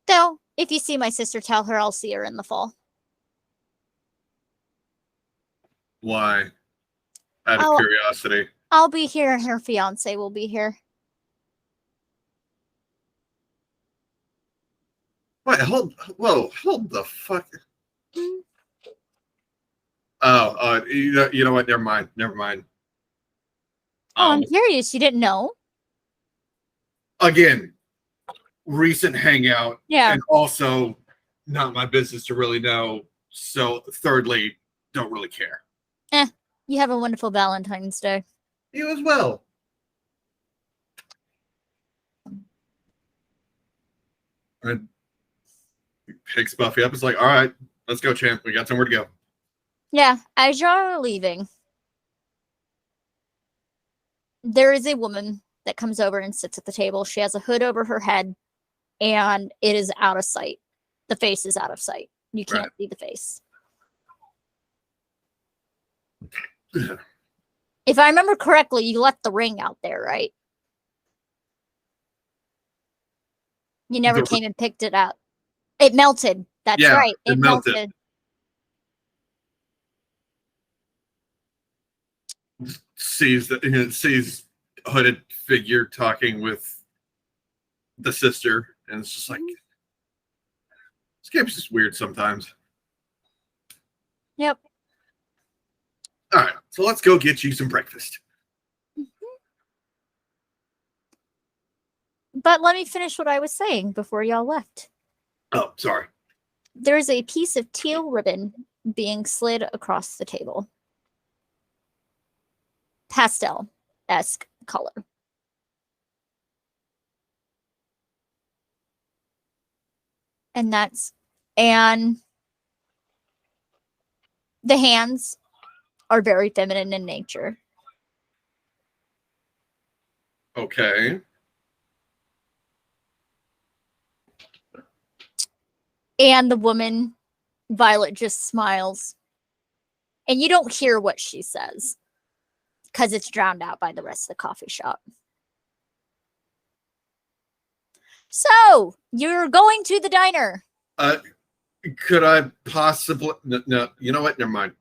Speaker 1: Though, if you see my sister, tell her I'll see her in the fall.
Speaker 3: Why? Out of
Speaker 1: Oh.
Speaker 3: curiosity.
Speaker 1: I'll be here and her fiance will be here.
Speaker 3: Wait, hold the fuck.
Speaker 1: Hmm.
Speaker 3: You know what? Never mind.
Speaker 1: Oh, I'm curious. You didn't know?
Speaker 3: Again, recent hangout.
Speaker 1: Yeah.
Speaker 3: And also not my business to really know. So, thirdly, don't really care.
Speaker 1: You have a wonderful Valentine's Day.
Speaker 3: You as well. And he picks Buffy up. It's like, all right, let's go, champ. We got somewhere to go.
Speaker 1: Yeah, as y'all are leaving, there is a woman that comes over and sits at the table. She has a hood over her head, and it is out of sight. The face is out of sight. You can't
Speaker 3: Right.
Speaker 1: see the face. If I remember correctly, you left the ring out there, right? You never
Speaker 3: The-
Speaker 1: came and picked it up. It melted. That's
Speaker 3: Yeah,
Speaker 1: right.
Speaker 3: it
Speaker 1: It
Speaker 3: melted.
Speaker 1: melted.
Speaker 3: Sees hooded figure talking with the sister, and it's just like this game's just weird sometimes.
Speaker 1: Yep.
Speaker 3: All right, so let's go get you some breakfast.
Speaker 1: But let me finish what I was saying before y'all left.
Speaker 3: Oh, sorry.
Speaker 1: There's a piece of teal ribbon being slid across the table. Pastel-esque color. And the hands are very feminine in nature.
Speaker 3: Okay.
Speaker 1: And the woman, Violet, just smiles. And you don't hear what she says because it's drowned out by the rest of the coffee shop. So, you're going to the diner.
Speaker 3: Could I possibly? No, you know what? Never mind.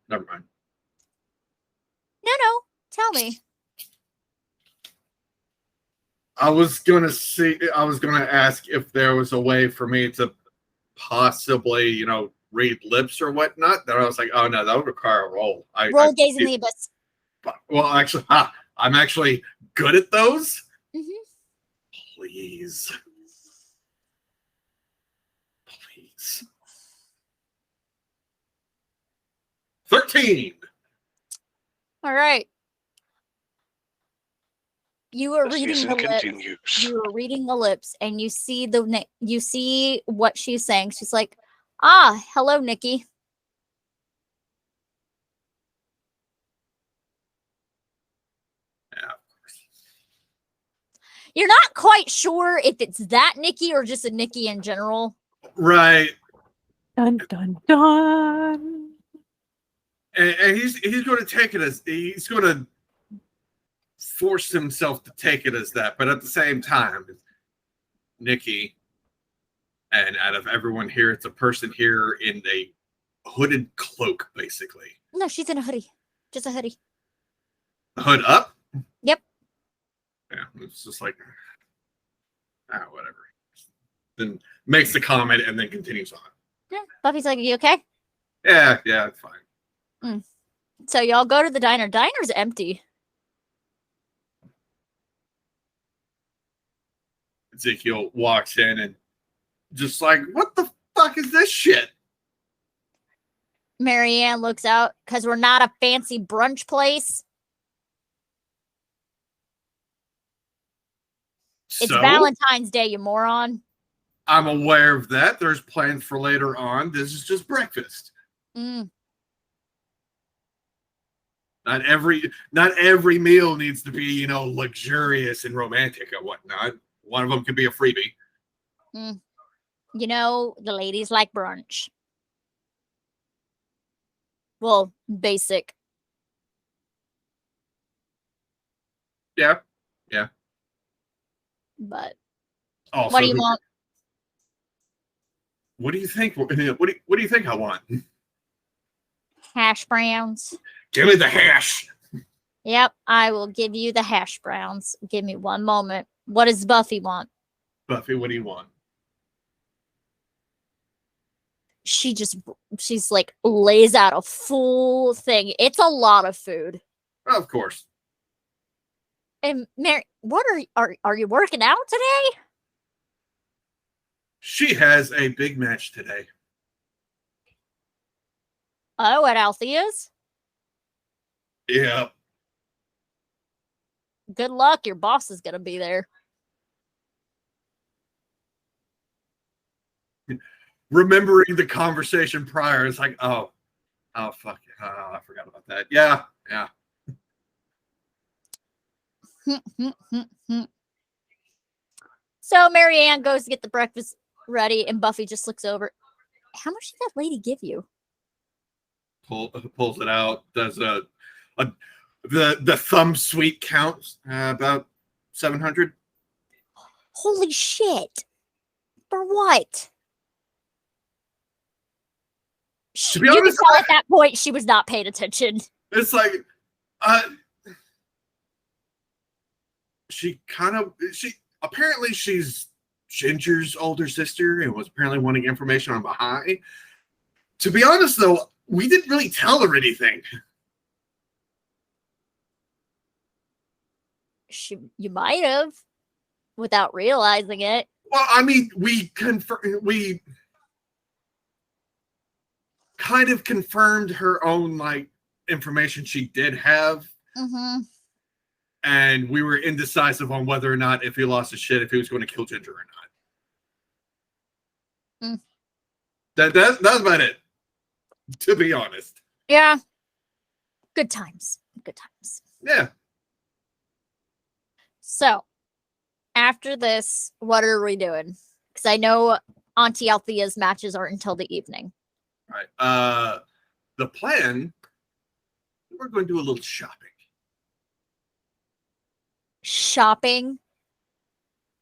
Speaker 1: No, tell me.
Speaker 3: I was gonna ask if there was a way for me to possibly, read lips or whatnot. Then I was like, oh no, that would require a roll.
Speaker 1: Roll Gaze in the Abyss.
Speaker 3: Well, actually, I'm actually good at those.
Speaker 1: Mhm.
Speaker 3: Please. Please. 13.
Speaker 1: All right. You are
Speaker 5: The
Speaker 1: reading
Speaker 5: season
Speaker 1: the lips.
Speaker 5: continues.
Speaker 1: You are reading the lips, and you see what she's saying. She's like, "Ah, hello, Nikki."
Speaker 3: Yeah.
Speaker 1: You're not quite sure if it's that Nikki or just a Nikki in general.
Speaker 3: Right.
Speaker 4: Dun dun dun.
Speaker 3: And he's going to take it as he's going to force himself to take it as that, but at the same time, Nikki, and out of everyone here, it's a person here in a hooded cloak, basically.
Speaker 1: No, she's in a hoodie. Just a hoodie.
Speaker 3: Hood up.
Speaker 1: Yep.
Speaker 3: Yeah, it's just like whatever. Then makes the comment and then continues on.
Speaker 1: Yeah. Buffy's like, "You okay?"
Speaker 3: Yeah, it's fine.
Speaker 1: So y'all go to the diner. Diner's empty.
Speaker 3: Ezekiel walks in and just like, what the fuck is this shit?
Speaker 1: Marianne looks out because we're not a fancy brunch place. It's
Speaker 3: So,
Speaker 1: Valentine's Day, you moron.
Speaker 3: I'm aware of that. There's plans for later on. This is just breakfast.
Speaker 1: Mm.
Speaker 3: Not every meal needs to be, luxurious and romantic and whatnot. One of them could be a freebie.
Speaker 1: You know, the ladies like brunch. Well, basic.
Speaker 3: Yeah.
Speaker 1: But
Speaker 3: Also,
Speaker 1: what do you want?
Speaker 3: What do you think? What do you think I want?
Speaker 1: Hash browns.
Speaker 3: Give me the hash.
Speaker 1: Yep, I will give you the hash browns. Give me one moment. What does Buffy want?
Speaker 3: Buffy, what do you want?
Speaker 1: She's like lays out a full thing. It's a lot of food.
Speaker 3: Of course.
Speaker 1: And Mary, what are you working out today?
Speaker 3: She has a big match today.
Speaker 1: Oh, at Althea's?
Speaker 3: Yeah.
Speaker 1: Good luck. Your boss is going to be there.
Speaker 3: Remembering the conversation prior, it's like, oh fuck, I forgot about that. Yeah.
Speaker 1: So Marianne goes to get the breakfast ready, and Buffy just looks over. How much did that lady give you?
Speaker 3: Pulls it out. Does the thumb sweet count about 700.
Speaker 1: Holy shit! For what?
Speaker 3: To be
Speaker 1: You
Speaker 3: honest,
Speaker 1: can tell at that point she was not paying attention.
Speaker 3: It's like, she apparently she's Ginger's older sister and was apparently wanting information on Bahai. To be honest, though, we didn't really tell her anything.
Speaker 1: You might have, without realizing it.
Speaker 3: Well, I mean, we kind of confirmed her own like information she did have.
Speaker 1: Mm-hmm.
Speaker 3: And we were indecisive on whether or not, if he lost his shit, if he was going to kill Ginger or not. That's about it, to be honest.
Speaker 1: Yeah. Good times. Good times.
Speaker 3: Yeah.
Speaker 1: So, after this, what are we doing? Because I know Auntie Althea's matches aren't until the evening.
Speaker 3: All right. The plan, we're going to do a little shopping.
Speaker 1: Shopping?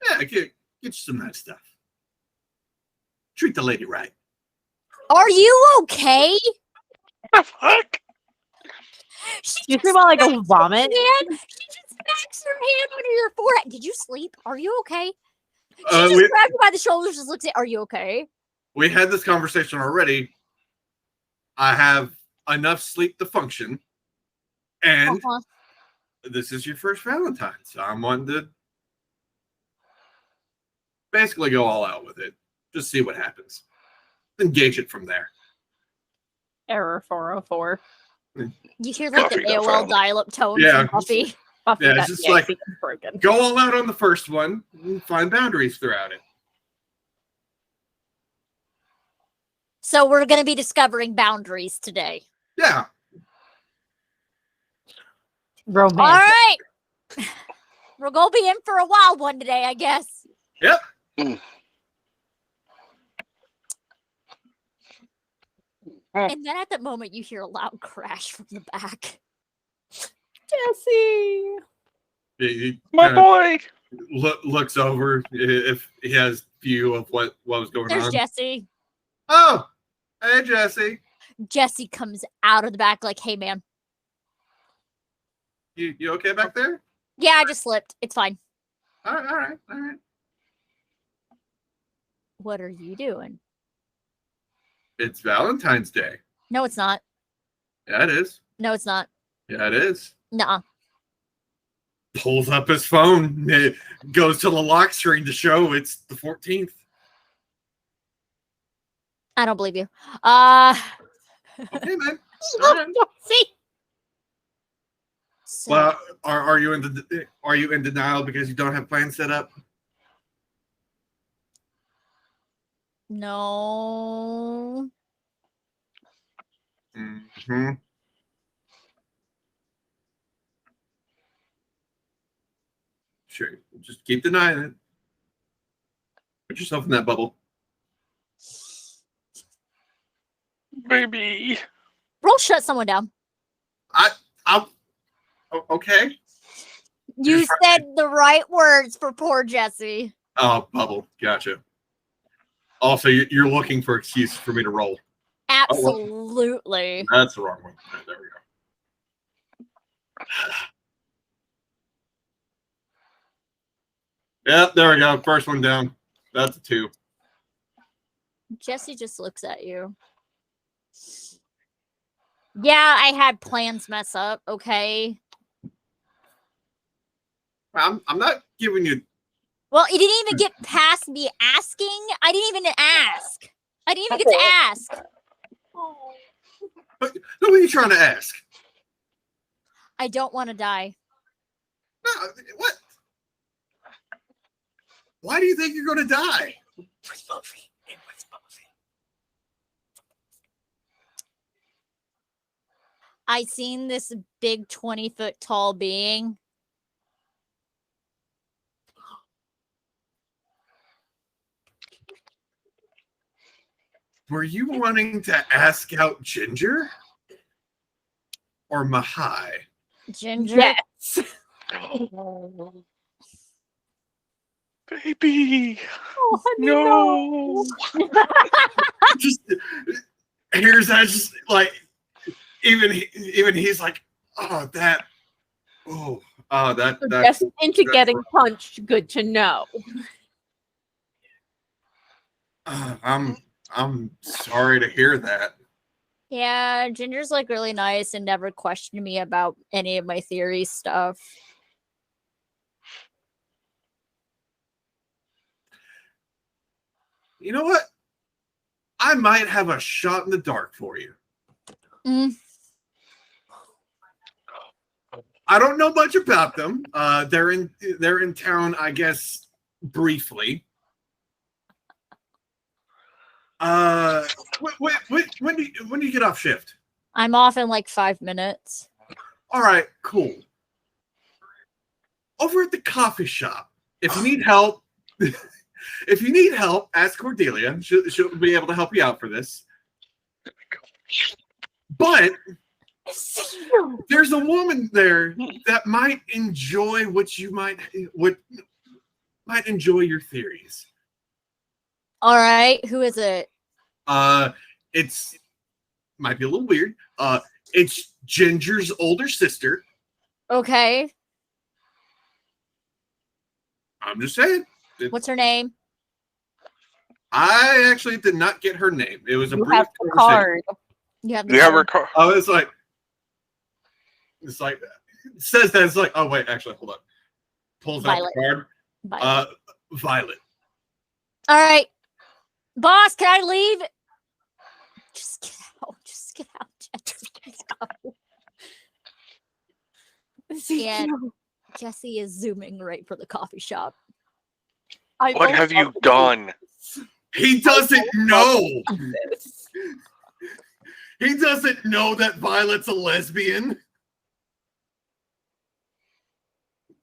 Speaker 3: Yeah, get you some nice stuff. Treat the lady right.
Speaker 1: Are you okay?
Speaker 5: The fuck?
Speaker 6: You seem like a vomit.
Speaker 1: Man, she just smacks her hand under your forehead. Did you sleep? Are you okay? She just
Speaker 3: We
Speaker 1: grabs you by the shoulders, just looks at. Are you okay?
Speaker 3: we had this conversation already. I have enough sleep to function, and
Speaker 1: Uh-huh.
Speaker 3: this is your first Valentine's. So I'm wanting to basically go all out with it. Just see what happens. Engage it from there.
Speaker 4: Error 404.
Speaker 1: You hear like
Speaker 5: Buffy
Speaker 1: the
Speaker 5: got
Speaker 1: AOL
Speaker 5: found.
Speaker 1: dial-up tone
Speaker 3: Yeah.
Speaker 1: from Buffy.
Speaker 4: Buffy
Speaker 3: Yeah,
Speaker 4: got
Speaker 3: it's just like-
Speaker 4: broken.
Speaker 3: Go all out on the first one and find boundaries throughout it.
Speaker 1: So we're going to be discovering boundaries today.
Speaker 3: Yeah.
Speaker 6: Romantic.
Speaker 1: All right. We're going to be in for a wild one today, I guess.
Speaker 3: Yep.
Speaker 1: And then at that moment, you hear a loud crash from the back.
Speaker 4: Jesse.
Speaker 3: He
Speaker 5: My
Speaker 3: kinda
Speaker 5: boy.
Speaker 3: looks over if he has view of what was going
Speaker 1: There's
Speaker 3: on.
Speaker 1: Jesse.
Speaker 3: Oh, hey Jesse,
Speaker 1: Jesse comes out of the back like, hey, man.
Speaker 3: you okay back there?
Speaker 1: Yeah, I just slipped. It's fine.
Speaker 3: All right.
Speaker 1: What are you doing?
Speaker 3: It's Valentine's Day.
Speaker 1: No, it's not.
Speaker 3: Yeah, it is.
Speaker 1: No, it's not.
Speaker 3: Yeah, it is.
Speaker 1: Nuh-uh.
Speaker 3: Pulls up his phone, goes to the lock screen to show it's the 14th.
Speaker 1: I don't believe you.
Speaker 3: Okay, man. All right.
Speaker 1: See? So,
Speaker 3: Well, are you in denial because you don't have plans set up?
Speaker 1: no.
Speaker 3: Mm-hmm. Sure. Just keep denying it. Put yourself in that bubble.
Speaker 5: Baby.
Speaker 1: Roll shut someone down.
Speaker 3: Okay.
Speaker 1: You
Speaker 3: You're
Speaker 1: said the right words for poor Jesse.
Speaker 3: Oh, bubble. Gotcha. Also, you're looking for excuses for me to roll.
Speaker 1: Absolutely.
Speaker 3: That's the wrong one. There we go. Yep, there we go. First one down. That's a 2.
Speaker 1: Jesse just looks at you. Yeah, I had plans mess up, okay?
Speaker 3: I'm not giving you.
Speaker 1: Well, you didn't even get past me asking. I didn't even ask. I didn't even get to ask.
Speaker 3: Who are you trying to ask?
Speaker 1: I don't want to die.
Speaker 3: No, what? Why do you think you're going to die?
Speaker 1: I seen this big 20-foot tall being.
Speaker 3: Were you wanting to ask out Ginger or Mahai?
Speaker 1: Ginger.
Speaker 4: Yes.
Speaker 5: Baby.
Speaker 4: Oh, honey,
Speaker 5: No.
Speaker 3: Just here's that. Just like even he's like, oh that, oh that
Speaker 4: So
Speaker 3: that.
Speaker 4: just into
Speaker 3: that's
Speaker 4: getting
Speaker 3: rough.
Speaker 4: punched. Good to know.
Speaker 3: I'm sorry to hear that.
Speaker 1: Yeah, Ginger's like really nice and never questioned me about any of my theory stuff.
Speaker 3: You know what? I might have a shot in the dark for you.
Speaker 1: Mm.
Speaker 3: I don't know much about them. They're in town, I guess, briefly. When do you get off shift?
Speaker 1: I'm off in like 5 minutes.
Speaker 3: All right, cool. Over at the coffee shop, if you need help, ask Cordelia. She'll be able to help you out for this. But there's a woman there that might enjoy what might enjoy your theories.
Speaker 1: All right, who is it?
Speaker 3: It's might be a little weird. It's Ginger's older sister.
Speaker 1: Okay,
Speaker 3: I'm just saying.
Speaker 1: what's her name?
Speaker 3: I actually did not get her name. It was a
Speaker 4: You
Speaker 3: brief
Speaker 4: have the
Speaker 3: conversation.
Speaker 4: card.
Speaker 1: You have the
Speaker 5: You have her
Speaker 1: card?
Speaker 5: car.
Speaker 3: Oh, it's like it says that. It's like, oh wait, actually, hold on. Pulls out
Speaker 1: Violet.
Speaker 3: the card.
Speaker 1: Bye.
Speaker 3: Violet.
Speaker 1: All right, boss, can I leave? Just get out. Just get out. Just go. Yeah. Jesse is zooming right for the coffee shop.
Speaker 4: I
Speaker 5: What
Speaker 4: don't
Speaker 5: have you
Speaker 4: love
Speaker 5: done?
Speaker 3: He doesn't know.
Speaker 4: this.
Speaker 3: He doesn't know that Violet's a lesbian.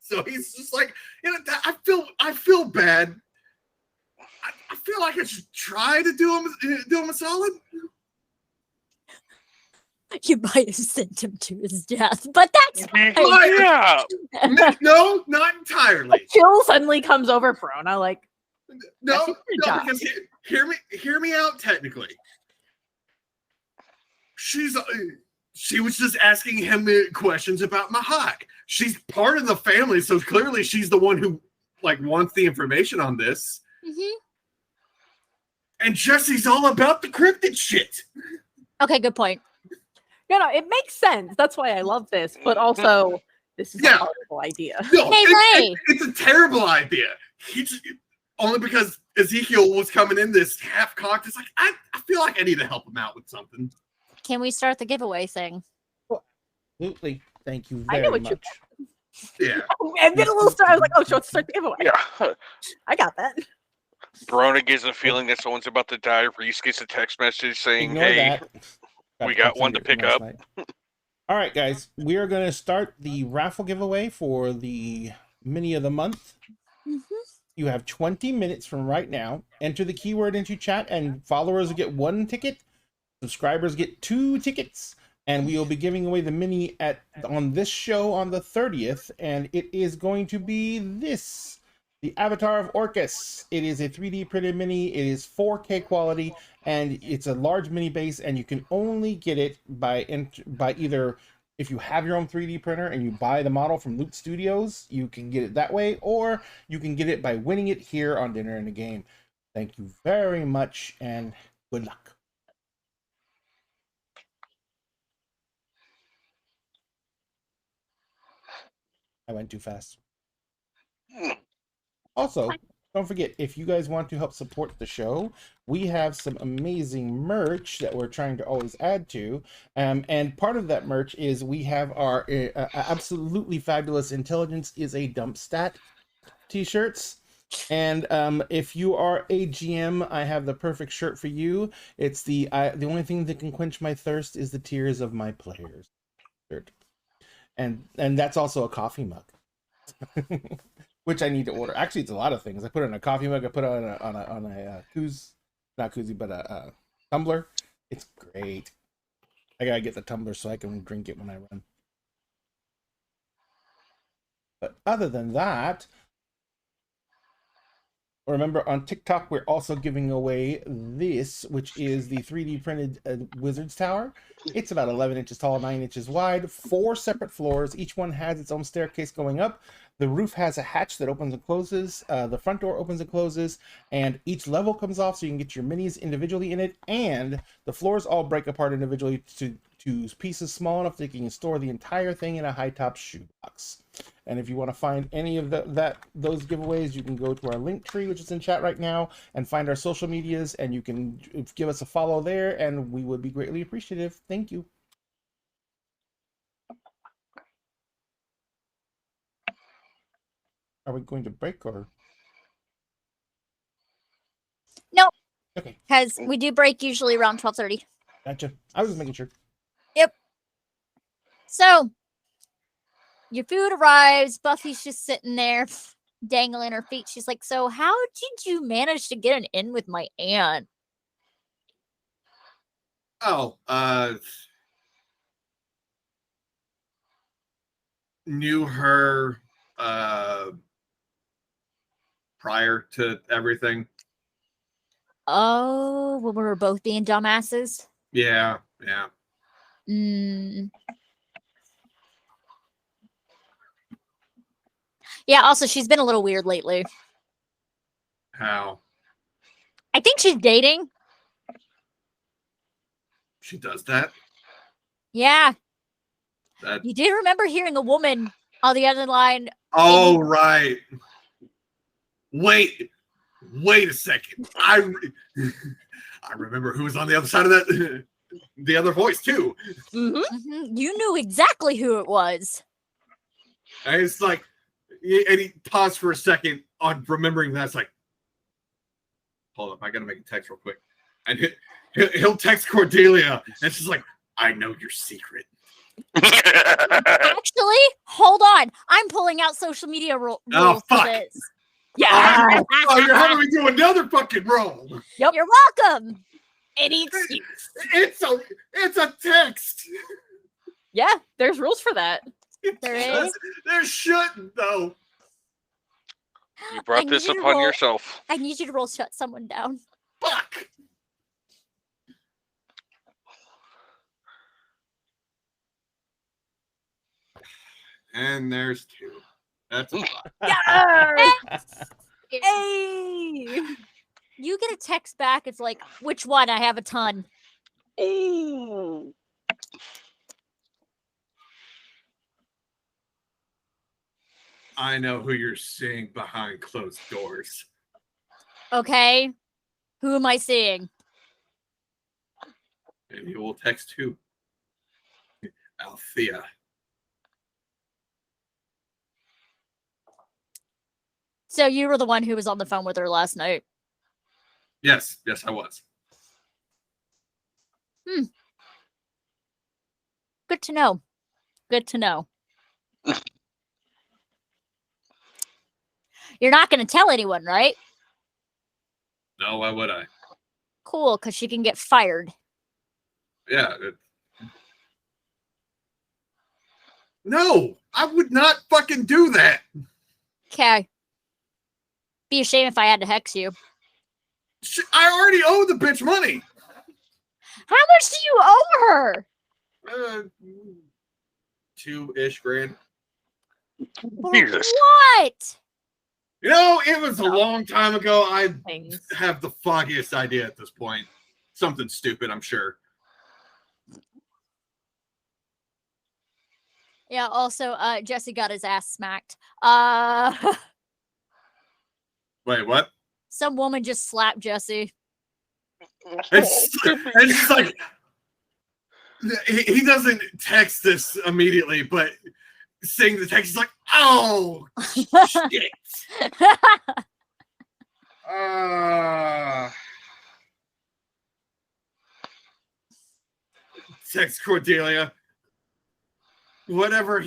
Speaker 3: So he's just like, you know, I feel bad. I feel like I should try to do him a solid.
Speaker 1: You might have sent him to his death, but that's fine.
Speaker 5: Yeah.
Speaker 3: No, not entirely.
Speaker 4: Chill suddenly comes over Verona, like,
Speaker 3: No,
Speaker 4: That's your
Speaker 3: no,
Speaker 4: job.
Speaker 3: because hear me out. Technically, she was just asking him questions about Mahai. She's part of the family, so clearly she's the one who like wants the information on this.
Speaker 1: Mhm.
Speaker 3: And Jesse's all about the cryptid shit.
Speaker 1: Okay, good point.
Speaker 4: it makes sense. That's why I love this. But also, this is
Speaker 3: Yeah.
Speaker 4: a horrible idea.
Speaker 3: No,
Speaker 1: Hey, Ray.
Speaker 3: it's a terrible idea. Only because Ezekiel was coming in this half cocked. It's like I feel like I need to help him out with something.
Speaker 1: Can we start the giveaway thing?
Speaker 2: Absolutely. Thank you
Speaker 4: I
Speaker 2: very
Speaker 4: know what you
Speaker 2: much.
Speaker 3: Yeah.
Speaker 4: And then a little start. I was like, oh, let's start the giveaway.
Speaker 5: Yeah.
Speaker 4: I got that.
Speaker 5: Verona gets a feeling that someone's about to die. Reese gets a text message saying,
Speaker 2: Ignore
Speaker 5: hey,
Speaker 2: that.
Speaker 5: we
Speaker 2: to
Speaker 5: got
Speaker 2: pick
Speaker 5: one to
Speaker 2: from
Speaker 5: pick
Speaker 2: last
Speaker 5: up.
Speaker 2: night. All right, guys. We are going to start the raffle giveaway for the mini of the month. You have 20 minutes from right now. Enter the keyword into chat, and followers get 1 ticket. Subscribers get 2 tickets. And we will be giving away the mini on this show on the 30th. And it is going to be this. The Avatar of Orcus. It is a 3D printed mini. It is 4K quality, and it's a large mini base, and you can only get it by either, if you have your own 3D printer and you buy the model from Loot Studios, you can get it that way, or you can get it by winning it here on Dinner and a Game. Thank you very much, and good luck. I went too fast. Also, don't forget, if you guys want to help support the show, we have some amazing merch that we're trying to always add to. And part of that merch is we have our absolutely fabulous Intelligence is a Dump Stat t-shirts. And if you are a GM, I have the perfect shirt for you. It's the only thing that can quench my thirst is the tears of my players shirt. And that's also a coffee mug. Which I need to order. Actually, it's a lot of things. I put it in a coffee mug. I put it on a not koozie, but a tumbler. It's great. I gotta get the tumbler so I can drink it when I run. But other than that, remember on TikTok we're also giving away this, which is the 3D printed Wizard's Tower. It's about 11 inches tall, 9 inches wide, 4 separate floors. Each one has its own staircase going up. The roof has a hatch that opens and closes. The front door opens and closes, and each level comes off so you can get your minis individually in it. And the floors all break apart individually to pieces small enough that you can store the entire thing in a high top shoebox. And if you want to find any of those giveaways, you can go to our link tree, which is in chat right now, and find our social medias, and you can give us a follow there, and we would be greatly appreciative. Thank you. Are we going to break or?
Speaker 1: No.
Speaker 2: Okay,
Speaker 1: Because we do break usually around 12:30.
Speaker 2: gotcha. I was just making sure.
Speaker 1: So your food arrives. Buffy's just sitting there dangling her feet. She's like, so how did you manage to get an in with my aunt?
Speaker 3: Oh, knew her prior to everything.
Speaker 1: Oh, well, we were both being dumbasses.
Speaker 3: Yeah.
Speaker 1: Yeah, also, she's been a little weird lately.
Speaker 3: How?
Speaker 1: I think she's dating.
Speaker 3: She does that?
Speaker 1: Yeah.
Speaker 3: That.
Speaker 1: You did remember hearing a woman on the other line.
Speaker 3: Oh, right. Wait a second. I remember who was on the other side of that. The other voice too.
Speaker 1: Mm-hmm. You knew exactly who it was.
Speaker 3: And it's like, and he paused for a second on remembering that. It's like, hold up, I gotta make a text real quick. And he'll text Cordelia, and she's like, I know your secret.
Speaker 1: Actually, hold on. I'm pulling out social media rules for
Speaker 3: fuck.
Speaker 1: this.
Speaker 4: Yeah.
Speaker 3: Oh, you're having me do another fucking roll.
Speaker 1: Yep. You're welcome.
Speaker 4: Any excuse.
Speaker 3: It's a text.
Speaker 4: Yeah, there's rules for that.
Speaker 1: There is.
Speaker 3: There shouldn't though.
Speaker 5: You
Speaker 1: I
Speaker 5: brought
Speaker 1: need
Speaker 5: this
Speaker 1: you to
Speaker 5: upon
Speaker 1: roll-
Speaker 5: yourself.
Speaker 1: I need you to roll shut someone down.
Speaker 3: Fuck. And there's 2. That's a lot.
Speaker 4: Yes!
Speaker 1: Hey!
Speaker 4: Hey!
Speaker 1: You get a text back. It's like, which one? I have a ton.
Speaker 5: Ooh.
Speaker 3: I know who you're seeing behind closed doors.
Speaker 1: Okay. Who am I seeing?
Speaker 3: And you will text who? Althea.
Speaker 1: So you were the one who was on the phone with her last night.
Speaker 3: Yes, I was.
Speaker 1: Good to know. Good to know. You're not going to tell anyone, right?
Speaker 3: No, why would I?
Speaker 1: Cool, because she can get fired.
Speaker 3: Yeah. No, I would not fucking do that.
Speaker 1: Okay. Be a shame if I had to hex you.
Speaker 3: I already owe the bitch money.
Speaker 1: How much do you owe her?
Speaker 3: 2-ish grand.
Speaker 5: Jesus.
Speaker 1: What?
Speaker 3: You know, it was a long time ago. I
Speaker 4: Things.
Speaker 3: have the foggiest idea at this point. Something stupid, I'm sure.
Speaker 1: Yeah, also, Jesse got his ass smacked.
Speaker 3: Wait, what?
Speaker 1: Some woman just slapped Jesse.
Speaker 3: It's like he doesn't text this immediately, but saying the text is like, oh shit. Text Cordelia. Whatever,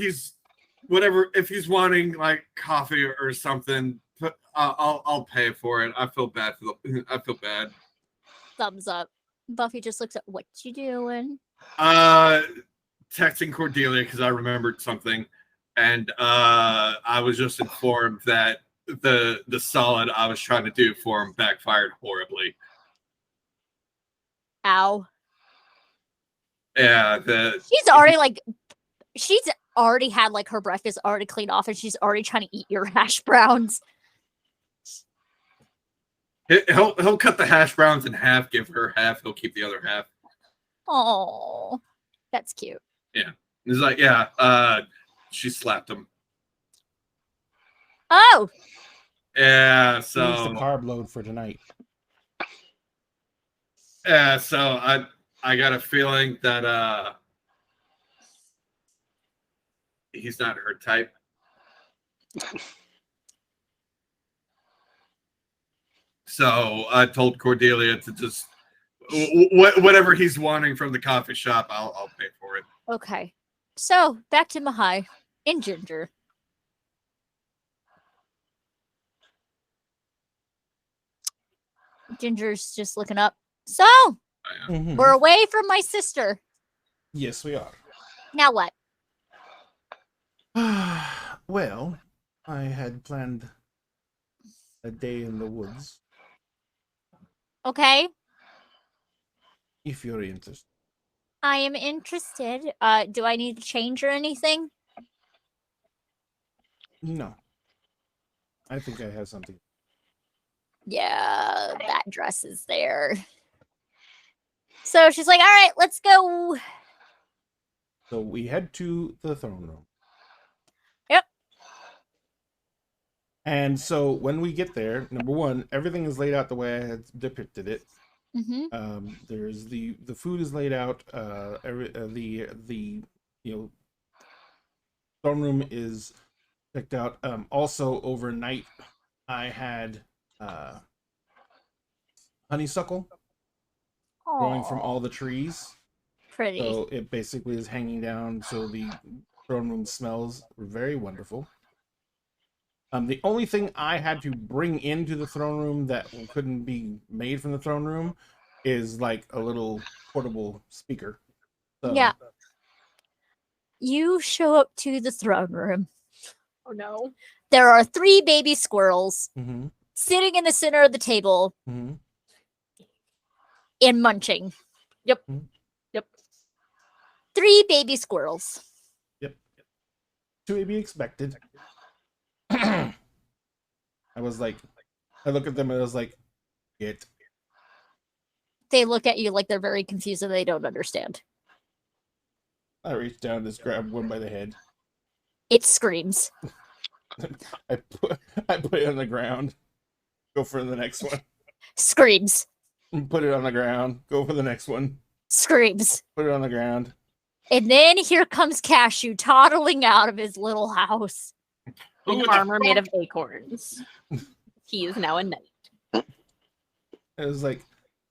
Speaker 3: if he's wanting like coffee or something, I'll pay for it. I feel bad.
Speaker 1: Thumbs up. Buffy just looks at what you doing.
Speaker 3: Texting Cordelia because I remembered something, and I was just informed that the solid I was trying to do for him backfired horribly.
Speaker 1: Ow.
Speaker 3: Yeah,
Speaker 1: she's already had like her breakfast already cleaned off, and she's already trying to eat your hash browns.
Speaker 3: He'll cut the hash browns in half, give her half. He'll keep the other half.
Speaker 1: Oh, that's cute.
Speaker 3: Yeah, he's like, yeah. She slapped him.
Speaker 1: Oh,
Speaker 3: Yeah,
Speaker 2: Here's the
Speaker 3: so
Speaker 2: carb load for tonight.
Speaker 3: yeah, so I got a feeling that he's not her type. So I told Cordelia to just whatever he's wanting from the coffee shop, I'll pay for it.
Speaker 1: okay. So back to Mahai and Ginger. Ginger's just looking up. So
Speaker 2: Mhm.
Speaker 1: we're away from my sister.
Speaker 2: Yes, we are.
Speaker 1: Now what?
Speaker 2: Well, I had planned a day in the woods.
Speaker 1: Okay,
Speaker 2: If you're interested.
Speaker 1: I am interested. Do I need to change or anything?
Speaker 2: No. I think I have something.
Speaker 1: Yeah, that dress is there. So she's like, all right, let's go.
Speaker 2: So we head to the throne room.
Speaker 1: Yep.
Speaker 2: And so when we get there, number one, everything is laid out the way I had depicted it.
Speaker 1: Mm-hmm.
Speaker 2: There's the food is laid out. The throne room is checked out. Also overnight, I had honeysuckle growing from all the trees.
Speaker 1: Pretty.
Speaker 2: So it basically is hanging down. So the throne room smells very wonderful. The only thing I had to bring into the throne room that couldn't be made from the throne room is like a little portable speaker. So,
Speaker 1: Yeah. You show up to the throne room.
Speaker 4: Oh no.
Speaker 1: There are 3 baby squirrels
Speaker 2: Mm-hmm,
Speaker 1: sitting in the center of the table
Speaker 2: mm-hmm.
Speaker 1: and munching.
Speaker 4: Yep.
Speaker 2: Mhm.
Speaker 4: Yep.
Speaker 1: 3 baby squirrels.
Speaker 2: To be expected. I was like, I look at them and I was like, it.
Speaker 1: They look at you like they're very confused and they don't understand.
Speaker 2: I reached down and just grabbed one by the head.
Speaker 1: It screams.
Speaker 2: I put it on the ground. Go for the next one.
Speaker 1: Screams.
Speaker 2: Put it on the ground. Go for the next one.
Speaker 1: Screams.
Speaker 2: Put it on the ground.
Speaker 1: And then here comes Cashew toddling out of his little house.
Speaker 3: Who
Speaker 4: In
Speaker 3: the
Speaker 4: armor made
Speaker 3: fuck?
Speaker 4: of acorns. He is now a knight.
Speaker 2: It was like,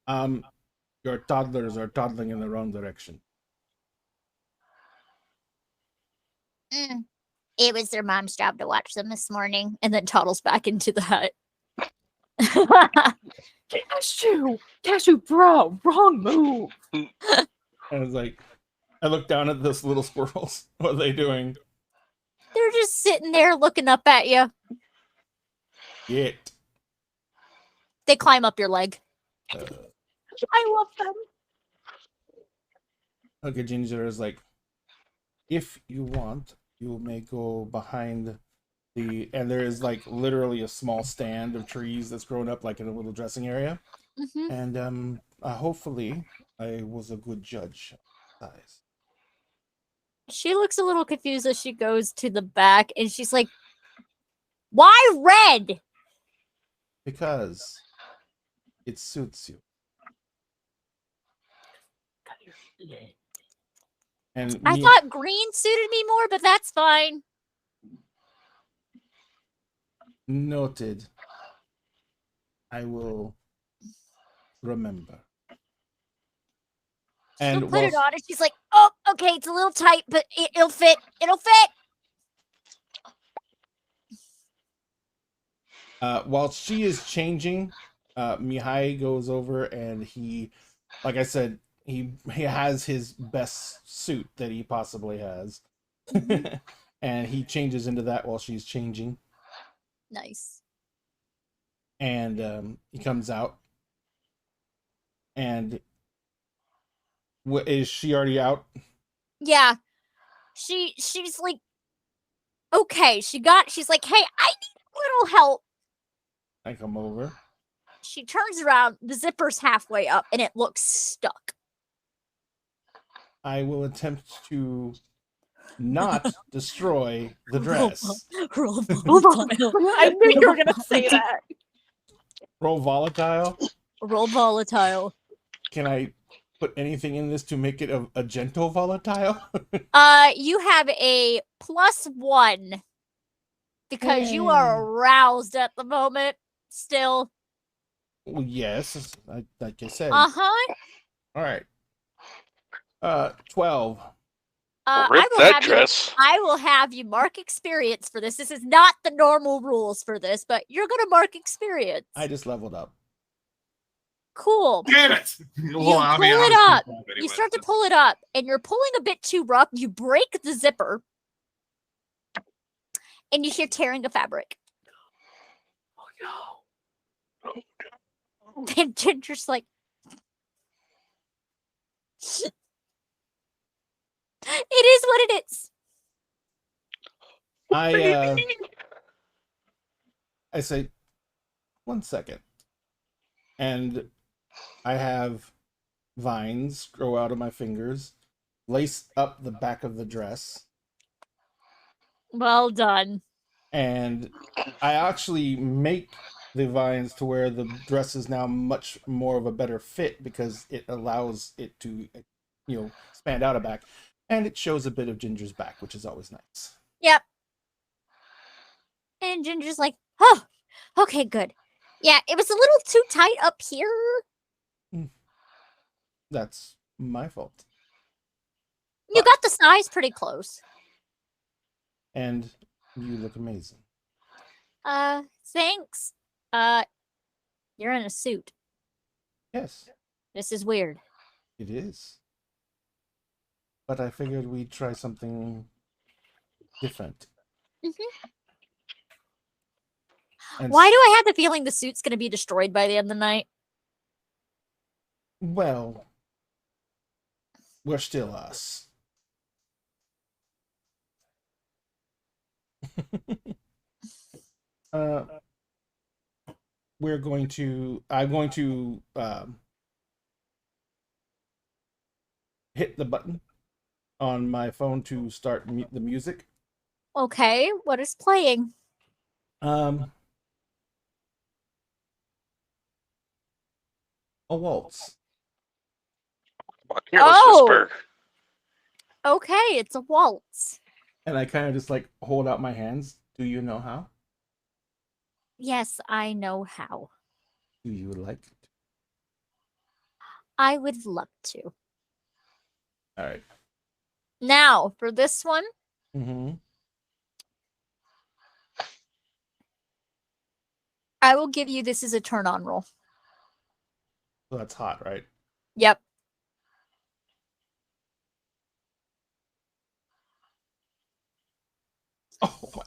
Speaker 2: your toddlers are toddling in the wrong direction.
Speaker 1: It was their mom's job to watch them this morning. And then toddles back into the hut.
Speaker 4: Cashew, bro, wrong move.
Speaker 2: I was like, I looked down at those little squirrels. What are they doing?
Speaker 1: They're just sitting there looking up at you.
Speaker 2: Get.
Speaker 1: They climb up your leg.
Speaker 4: I love them.
Speaker 2: Okay, Ginger is like, if you want, you may go behind and there is like literally a small stand of trees that's grown up like in a little dressing area.
Speaker 1: Mm-hmm.
Speaker 2: And hopefully I was a good judge of size.
Speaker 1: She looks a little confused as she goes to the back and she's like, why red?
Speaker 2: because it suits you. And
Speaker 1: I
Speaker 2: Mia-
Speaker 1: thought green suited me more, but that's fine.
Speaker 2: noted. I will remember.
Speaker 1: She'll
Speaker 2: And
Speaker 1: put it
Speaker 2: whilst-
Speaker 1: on, and she's like, "Oh, okay, it's a little tight, but it'll fit. It'll fit."
Speaker 2: While she is changing, Mihai goes over and he, like I said, he has his best suit that he possibly has. And he changes into that while she's changing.
Speaker 1: Nice.
Speaker 2: And he comes out. And is she already out?
Speaker 1: Yeah. She's like, okay. She's like, "Hey, I need a little help."
Speaker 2: I come over.
Speaker 1: She turns around, the zipper's halfway up, and it looks stuck.
Speaker 2: I will attempt to not destroy the dress.
Speaker 1: Roll
Speaker 4: I knew you were gonna say that.
Speaker 2: Roll volatile.
Speaker 1: Roll volatile.
Speaker 2: Can I put anything in this to make it a gentle volatile?
Speaker 1: You have a +1 because you are aroused at the moment. Still.
Speaker 2: Well, yes, like I said.
Speaker 1: Uh-huh.
Speaker 2: All right. 12.
Speaker 5: Rip that dress.
Speaker 1: I will have you mark experience for this. This is not the normal rules for this, but you're gonna mark experience.
Speaker 2: I just leveled up.
Speaker 1: Cool.
Speaker 3: Damn it!
Speaker 1: Pull it up. You start to pull it up, and you're pulling a bit too rough. You break the zipper, and you hear tearing of fabric. And Ginger's like, "It is what it is."
Speaker 2: I say, 1 second. And I have vines grow out of my fingers, lace up the back of the dress,
Speaker 1: Well done.
Speaker 2: and I actually make the vines to where the dress is now much more of a better fit because it allows it to, expand out a back, and it shows a bit of Ginger's back, which is always nice.
Speaker 1: Yep. And Ginger's like, "Oh, okay, good. Yeah, it was a little too tight up here."
Speaker 2: That's my fault.
Speaker 1: You got the size pretty close.
Speaker 2: And you look amazing.
Speaker 1: Thanks. You're in a suit.
Speaker 2: Yes,
Speaker 1: This is weird.
Speaker 2: it is. But I figured we'd try something different. And
Speaker 1: Why do I have the feeling the suit's gonna be destroyed by the end of the night?
Speaker 2: Well, we're still us. I'm going to hit the button on my phone to start the music.
Speaker 1: Okay, what is playing?
Speaker 2: A waltz.
Speaker 5: Careless
Speaker 1: Oh.
Speaker 5: whisper.
Speaker 1: Okay, it's a waltz.
Speaker 2: And I kind of just like hold out my hands. Do you know how?
Speaker 1: Yes, I know how.
Speaker 2: Do you like it?
Speaker 1: I would love to.
Speaker 2: All right.
Speaker 1: Now, for this one,
Speaker 2: Mm-hmm.
Speaker 1: I will give you this as a turn on roll.
Speaker 2: So that's hot, right?
Speaker 1: Yep.
Speaker 2: Oh, my-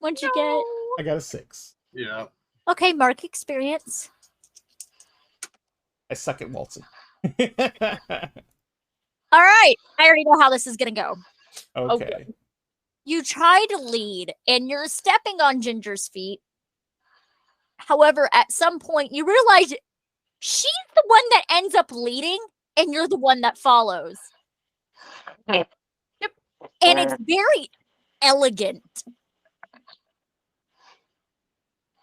Speaker 1: What'd you get?
Speaker 2: I got a 6.
Speaker 3: Yeah.
Speaker 1: Okay, mark experience.
Speaker 2: I suck at waltzing.
Speaker 1: All right, I already know how this is gonna go.
Speaker 2: Okay.
Speaker 1: You try to lead, and you're stepping on Ginger's feet. However, at some point, you realize she's the one that ends up leading, and you're the one that follows.
Speaker 4: Yep.
Speaker 1: And it's very elegant.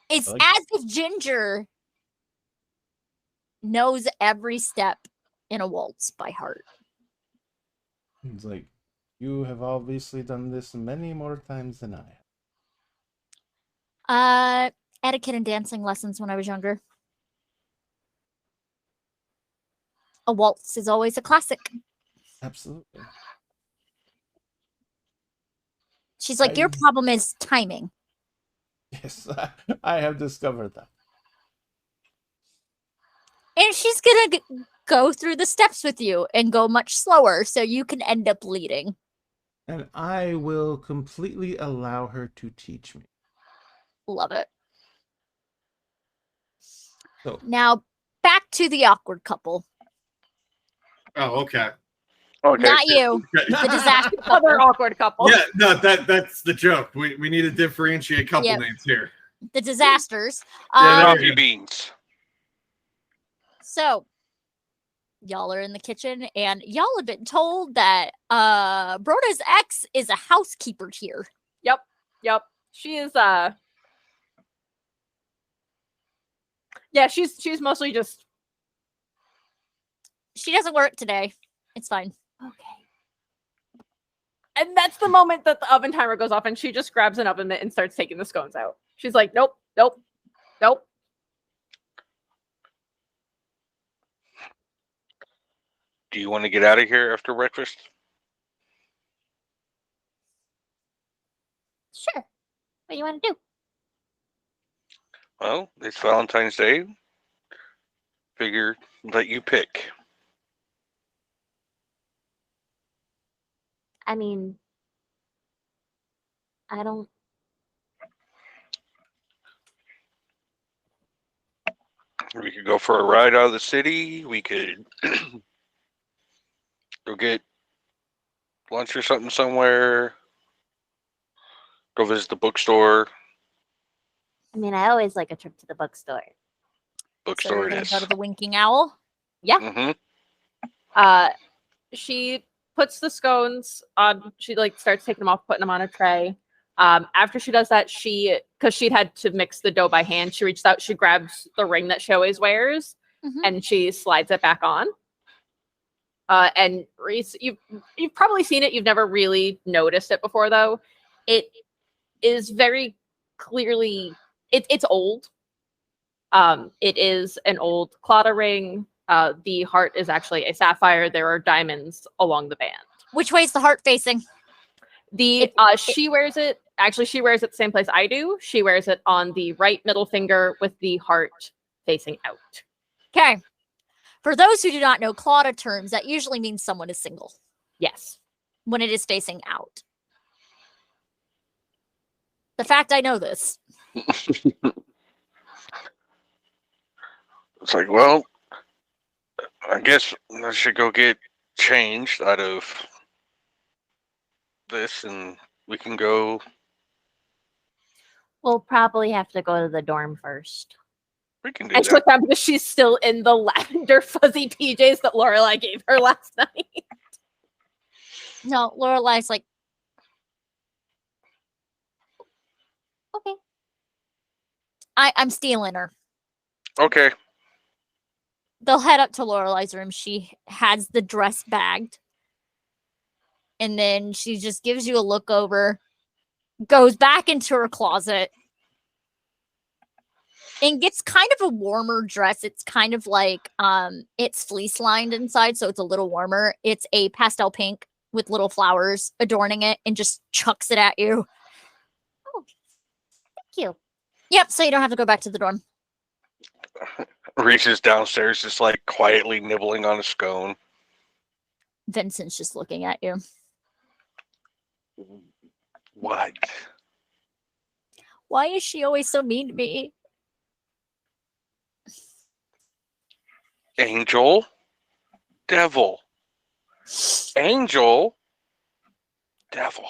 Speaker 1: It's
Speaker 2: like-
Speaker 1: as if Ginger knows every step in a waltz by heart.
Speaker 2: It's like, you have obviously done this many more times than I have.
Speaker 1: Etiquette and dancing lessons when I was younger. A waltz is always a classic.
Speaker 2: Absolutely.
Speaker 1: She's like, your
Speaker 2: I-
Speaker 1: problem is timing.
Speaker 2: Yes, I have discovered that.
Speaker 1: And she's gonna go through the steps with you and go much slower so you can end up leading.
Speaker 2: And I will completely allow her to teach me.
Speaker 1: Love it.
Speaker 2: So,
Speaker 1: Now, back to the awkward couple.
Speaker 3: Oh, okay.
Speaker 5: Okay.
Speaker 1: Not you. The disaster couple.
Speaker 4: Other awkward couple.
Speaker 3: Yeah, no, that's the joke. We need to differentiate couple
Speaker 1: Yep.
Speaker 3: names here.
Speaker 1: The disasters.
Speaker 3: Yeah,
Speaker 1: Um,
Speaker 5: Coffee beans.
Speaker 1: So, y'all are in the kitchen, and y'all have been told that Broda's ex is a housekeeper here.
Speaker 4: Yep. She is yeah, she's mostly just
Speaker 1: She doesn't work today. It's fine.
Speaker 6: Okay.
Speaker 4: and that's the moment that the oven timer goes off and she just grabs an oven mitt and starts taking the scones out. She's like, nope.
Speaker 5: Do you want to get out of here after breakfast?
Speaker 6: Sure. What do you want to do?
Speaker 5: Well, it's Valentine's Day. Figure let you pick.
Speaker 6: I mean, I don't.
Speaker 5: We could go for a ride out of the city. We could go get lunch or something somewhere. Go visit the bookstore.
Speaker 6: I mean, I always like a trip to the bookstore.
Speaker 1: So
Speaker 5: Bookstore
Speaker 1: you're
Speaker 5: it
Speaker 1: gonna
Speaker 5: is.
Speaker 1: go to the Winking Owl.
Speaker 5: Mm-hmm.
Speaker 4: She puts the scones on. She like starts taking them off, putting them on a tray. After she does that, because she'd had to mix the dough by hand, she reaches out, she grabs the ring that she always wears,
Speaker 1: Mhm.
Speaker 4: and she slides it back on. And Reese, you've probably seen it. You've never really noticed it before, though. It is very clearly it's old. It is an old Claddagh ring. The heart is actually a sapphire. There are diamonds along the band.
Speaker 1: Which way is the heart facing?
Speaker 4: She wears it. Actually, she wears it the same place I do. She wears it on the right middle finger with the heart facing out.
Speaker 1: Okay. For those who do not know Claddagh terms, that usually means someone is single
Speaker 4: Yes.
Speaker 1: when it is facing out. The fact I know this.
Speaker 5: It's like, well, I guess I should go get changed out of this, and we can go.
Speaker 6: We'll probably have to go to the dorm first.
Speaker 5: We can do
Speaker 4: And she
Speaker 5: that.
Speaker 4: looked down because she's still in the lavender fuzzy PJs that Lorelai gave her last night.
Speaker 1: No, Lorelai's like,
Speaker 6: Okay.
Speaker 1: I'm stealing her.
Speaker 5: Okay.
Speaker 1: They'll head up to Lorelai's room. She has the dress bagged. And then she just gives you a look over, goes back into her closet, and gets kind of a warmer dress. It's kind of like it's fleece lined inside, so it's a little warmer. It's a pastel pink with little flowers adorning it, and just chucks it at you.
Speaker 6: Thank you.
Speaker 1: Yep, so you don't have to go back to the dorm.
Speaker 5: Reese is downstairs, just like quietly nibbling on a scone.
Speaker 1: Vincent's just looking at you.
Speaker 5: What?
Speaker 1: Why is she always so mean to me?
Speaker 5: Angel? Devil. Angel? Devil.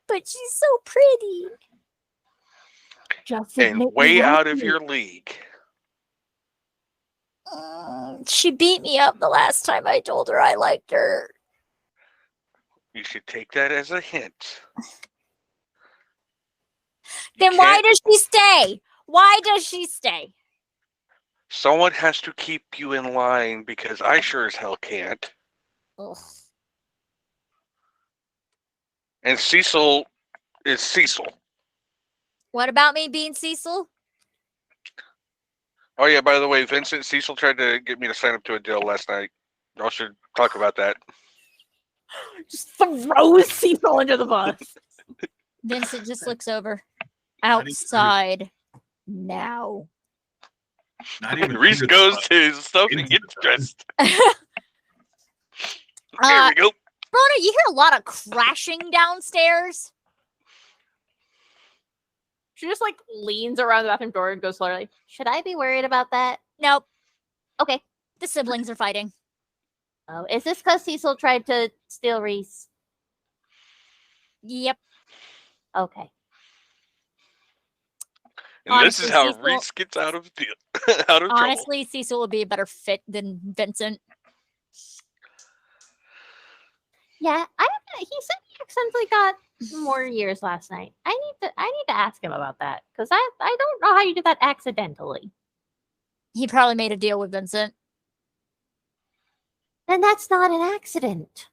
Speaker 1: But she's so pretty.
Speaker 6: Just
Speaker 5: And
Speaker 6: admit you
Speaker 5: way
Speaker 6: like
Speaker 5: out of
Speaker 6: me.
Speaker 5: your league.
Speaker 1: She beat me up the last time I told her I liked her.
Speaker 5: You should take that as a hint.
Speaker 1: Then why does she stay? Why does she stay?
Speaker 5: Someone has to keep you in line because I sure as hell can't.
Speaker 1: Ugh.
Speaker 5: And Cecil is Cecil.
Speaker 1: What about me being Cecil?
Speaker 5: Oh yeah, by the way, Vincent, Cecil tried to get me to sign up to a deal last night. Y'all should talk about that.
Speaker 4: Just throws Cecil under the bus.
Speaker 1: Vincent just looks over.
Speaker 3: Not even-
Speaker 1: Outside now.
Speaker 3: Not even
Speaker 5: Reese
Speaker 3: under the
Speaker 5: goes
Speaker 3: bus.
Speaker 5: to his stuff and
Speaker 3: Into
Speaker 5: gets
Speaker 3: the
Speaker 5: dressed.
Speaker 1: Uh,
Speaker 5: There we go.
Speaker 1: Brona, you hear a lot of crashing downstairs.
Speaker 4: She just like leans around the bathroom door and goes slowly.
Speaker 6: Should I be worried about that?
Speaker 1: Nope.
Speaker 6: Okay.
Speaker 1: The siblings are fighting.
Speaker 6: Oh, is this because Cecil tried to steal Reese?
Speaker 1: Yep.
Speaker 6: Okay.
Speaker 5: And this
Speaker 1: honestly,
Speaker 5: is how
Speaker 1: Cecil-
Speaker 5: Reese gets out of trouble.
Speaker 1: Honestly, Cecil would be a better fit than Vincent.
Speaker 6: Yeah, he said he accidentally got more years last night. I need to ask him about that because I don't know how you did that accidentally.
Speaker 1: He probably made a deal with Vincent.
Speaker 6: Then that's not an accident.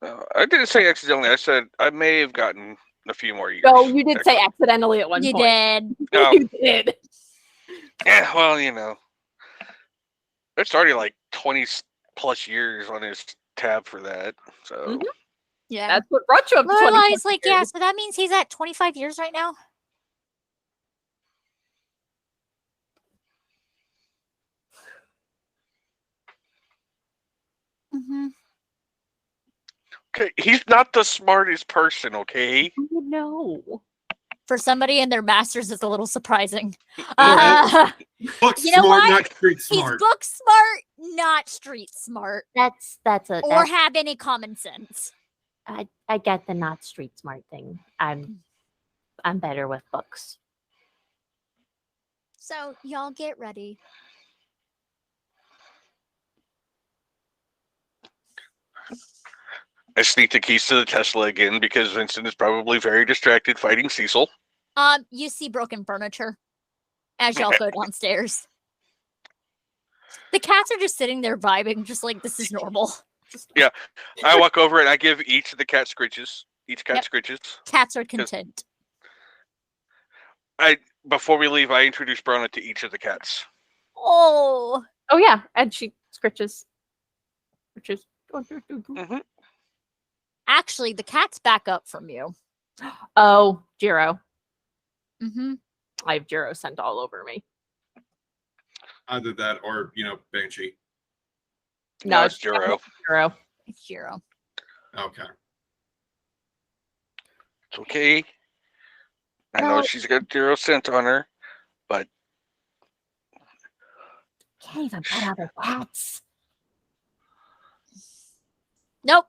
Speaker 5: I didn't say accidentally. I said I may have gotten a few more years.
Speaker 4: No, you did say accidentally at one
Speaker 1: You
Speaker 4: point.
Speaker 1: did.
Speaker 5: No.
Speaker 4: You did.
Speaker 5: Yeah, well, you know, it's already like 20 plus years on his tab for that. So
Speaker 4: Mhm.
Speaker 1: Yeah.
Speaker 4: That's what brought you up to 20
Speaker 1: Lorelai's like, yeah,
Speaker 4: years.
Speaker 1: so that means he's at 25 years right now. Mm-hmm.
Speaker 5: okay, he's not the smartest person. Okay,
Speaker 4: No.
Speaker 1: For somebody in their masters, it's a little surprising.
Speaker 3: Yeah,
Speaker 1: Uh,
Speaker 3: Book
Speaker 1: You know
Speaker 3: smart,
Speaker 1: what?
Speaker 3: not street
Speaker 1: he's
Speaker 3: smart.
Speaker 1: book smart, not street smart,
Speaker 6: That's
Speaker 1: or have any common sense.
Speaker 6: I get the not street smart thing. I'm better with books.
Speaker 1: So y'all get ready.
Speaker 5: I sneak the keys to the Tesla again because Vincent is probably very distracted fighting Cecil.
Speaker 1: You see broken furniture as y'all go downstairs. The cats are just sitting there vibing, just like this is normal.
Speaker 5: I walk over and I give each of the cat scritches. Each cat
Speaker 1: Yep.
Speaker 5: scritches.
Speaker 1: Cats are content.
Speaker 5: Before we leave, I introduce Brona to each of the cats.
Speaker 1: Oh,
Speaker 4: Oh yeah, and she scritches. Scritches.
Speaker 1: actually, the cats back up from you.
Speaker 4: Oh, Jiro.
Speaker 1: Mm-hmm.
Speaker 4: I have Jiro sent all over me.
Speaker 3: Either that or, Banshee.
Speaker 5: No, it's Jiro.
Speaker 4: Jiro.
Speaker 1: It's Jiro.
Speaker 3: Okay.
Speaker 5: It's okay. I know
Speaker 6: No.
Speaker 5: she's got 0 cent on her, but
Speaker 6: Can't even pet other cats.
Speaker 1: Nope,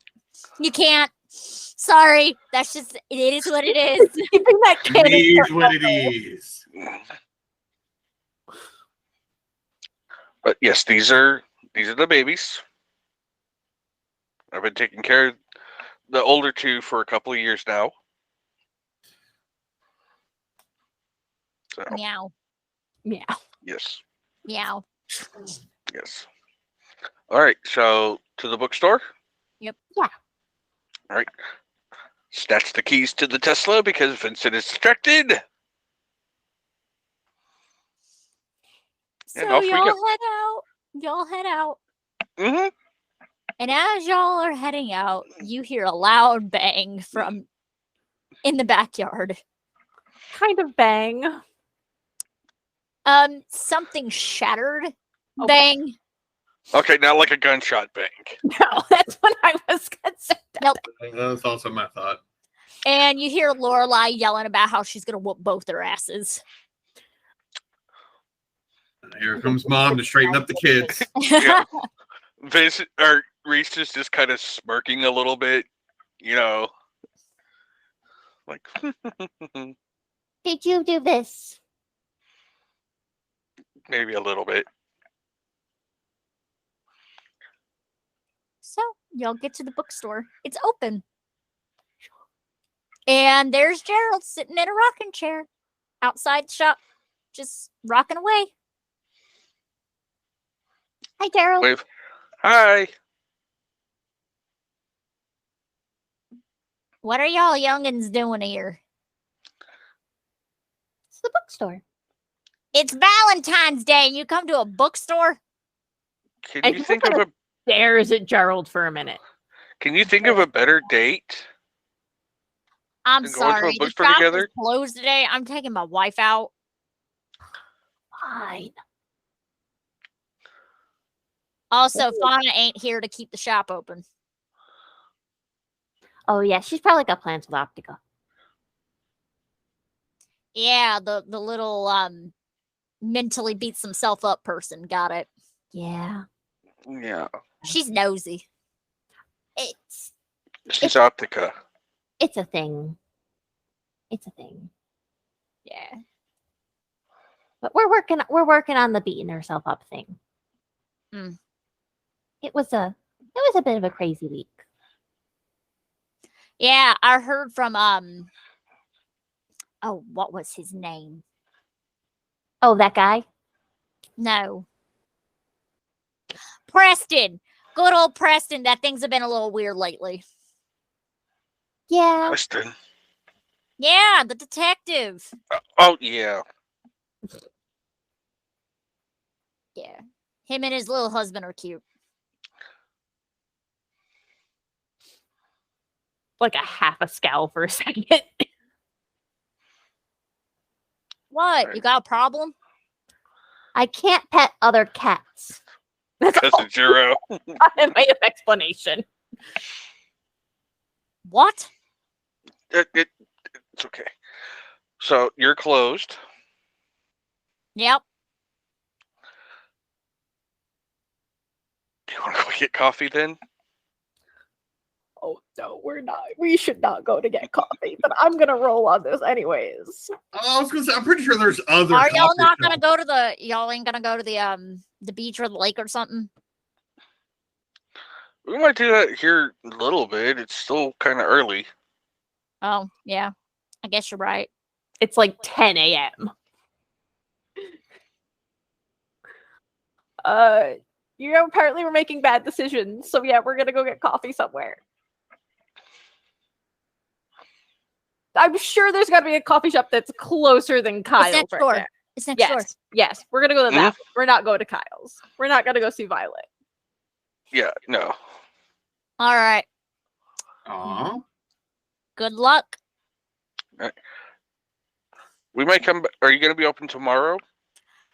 Speaker 1: you can't. Sorry, that's just it is what it is.
Speaker 4: Keeping that
Speaker 3: It
Speaker 4: kid.
Speaker 3: is what it is.
Speaker 5: but yes, these are the babies. I've been taking care of the older two for a couple of years now. So
Speaker 1: Meow,
Speaker 4: Yeah.
Speaker 5: yes,
Speaker 1: meow.
Speaker 5: yes. All right, so to the bookstore.
Speaker 1: Yep.
Speaker 6: Yeah.
Speaker 5: All right. Snatch the keys to the Tesla because Vincent is distracted.
Speaker 1: So
Speaker 5: off we
Speaker 1: y'all
Speaker 5: go.
Speaker 1: head out. Y'all head out.
Speaker 5: Mm-hmm.
Speaker 1: And as y'all are heading out, you hear a loud bang from in the backyard.
Speaker 4: Kind of bang.
Speaker 1: Something shattered.
Speaker 4: Okay.
Speaker 1: Bang.
Speaker 5: Okay, now like a gunshot bang.
Speaker 4: No, that's what I was concerned.
Speaker 1: Nope.
Speaker 3: That's also my thought.
Speaker 1: And you hear Lorelai yelling about how she's gonna whoop both their asses.
Speaker 3: Here comes mom to straighten up the kids.
Speaker 5: Yeah. Vincent or Reese is just kind of smirking a little bit, like
Speaker 6: Did you do this?
Speaker 5: maybe a little bit.
Speaker 1: So y'all get to the bookstore. It's open. And there's Gerald sitting in a rocking chair. outside the shop, just rocking away.
Speaker 6: Hi, Gerald.
Speaker 5: Wave. Hi.
Speaker 1: What are y'all youngins doing here?
Speaker 6: It's the bookstore.
Speaker 1: It's Valentine's Day and you come to a bookstore?
Speaker 5: Can
Speaker 4: And
Speaker 5: you
Speaker 4: he
Speaker 5: think
Speaker 4: kinda
Speaker 5: of a
Speaker 4: stares at Gerald for a minute.
Speaker 5: Can you think of a better date?
Speaker 1: I'm
Speaker 5: And going to a
Speaker 1: sorry. The
Speaker 5: bookstore
Speaker 1: shop
Speaker 5: together?
Speaker 1: is closed today. I'm taking my wife out.
Speaker 6: Fine.
Speaker 1: Also, Fauna ain't here to keep the shop open.
Speaker 6: Oh yeah, she's probably got plans with Optica.
Speaker 1: Yeah, the little mentally beats himself up person. Got it.
Speaker 6: Yeah.
Speaker 5: Yeah.
Speaker 1: She's nosy.
Speaker 6: It's
Speaker 5: She's Optica.
Speaker 6: it's a thing. It's a thing.
Speaker 1: Yeah.
Speaker 6: But we're working on the beating herself up thing.
Speaker 1: Mm.
Speaker 6: It was a bit of a crazy week.
Speaker 1: Yeah, I heard from oh, what was his name?
Speaker 6: Oh, that guy?
Speaker 1: No. Preston. Good old Preston. That things have been a little weird lately.
Speaker 6: Yeah.
Speaker 5: Kristen.
Speaker 1: Yeah, the detective.
Speaker 5: Oh yeah.
Speaker 1: Yeah. Him and his little husband are cute.
Speaker 4: Like a half a scowl for a second.
Speaker 1: What?
Speaker 5: Right.
Speaker 1: You got a problem?
Speaker 6: I can't pet other cats.
Speaker 4: That's
Speaker 5: That's
Speaker 4: all
Speaker 5: a Jiro.
Speaker 4: I made of explanation.
Speaker 1: What?
Speaker 5: It's okay. So you're closed.
Speaker 1: Yep.
Speaker 5: Do you want to go get coffee then?
Speaker 4: Oh no, we're not. We should not go to get coffee, but I'm gonna roll on this anyways.
Speaker 3: Oh, I was gonna say, I'm pretty sure there's other.
Speaker 1: Are y'all
Speaker 3: coffee
Speaker 1: not gonna
Speaker 3: shops.
Speaker 1: go to the y'all ain't gonna go to the beach or the lake or something?
Speaker 5: We might do that here a little bit. It's still kind of early.
Speaker 1: Oh, yeah. I guess you're right.
Speaker 4: It's like 10 a.m. You know, apparently we're making bad decisions, so yeah, we're gonna go get coffee somewhere. I'm sure there's gotta be a coffee shop that's closer than Kyle's
Speaker 1: It's next
Speaker 4: right
Speaker 1: door.
Speaker 4: now.
Speaker 1: It's next door.
Speaker 4: Yes, yes, we're gonna go to that. one. We're not going to Kyle's. We're not gonna go see Violet.
Speaker 5: Yeah, no.
Speaker 1: All right.
Speaker 3: Aw.
Speaker 1: Good luck.
Speaker 5: We might come. Are you going to be open tomorrow?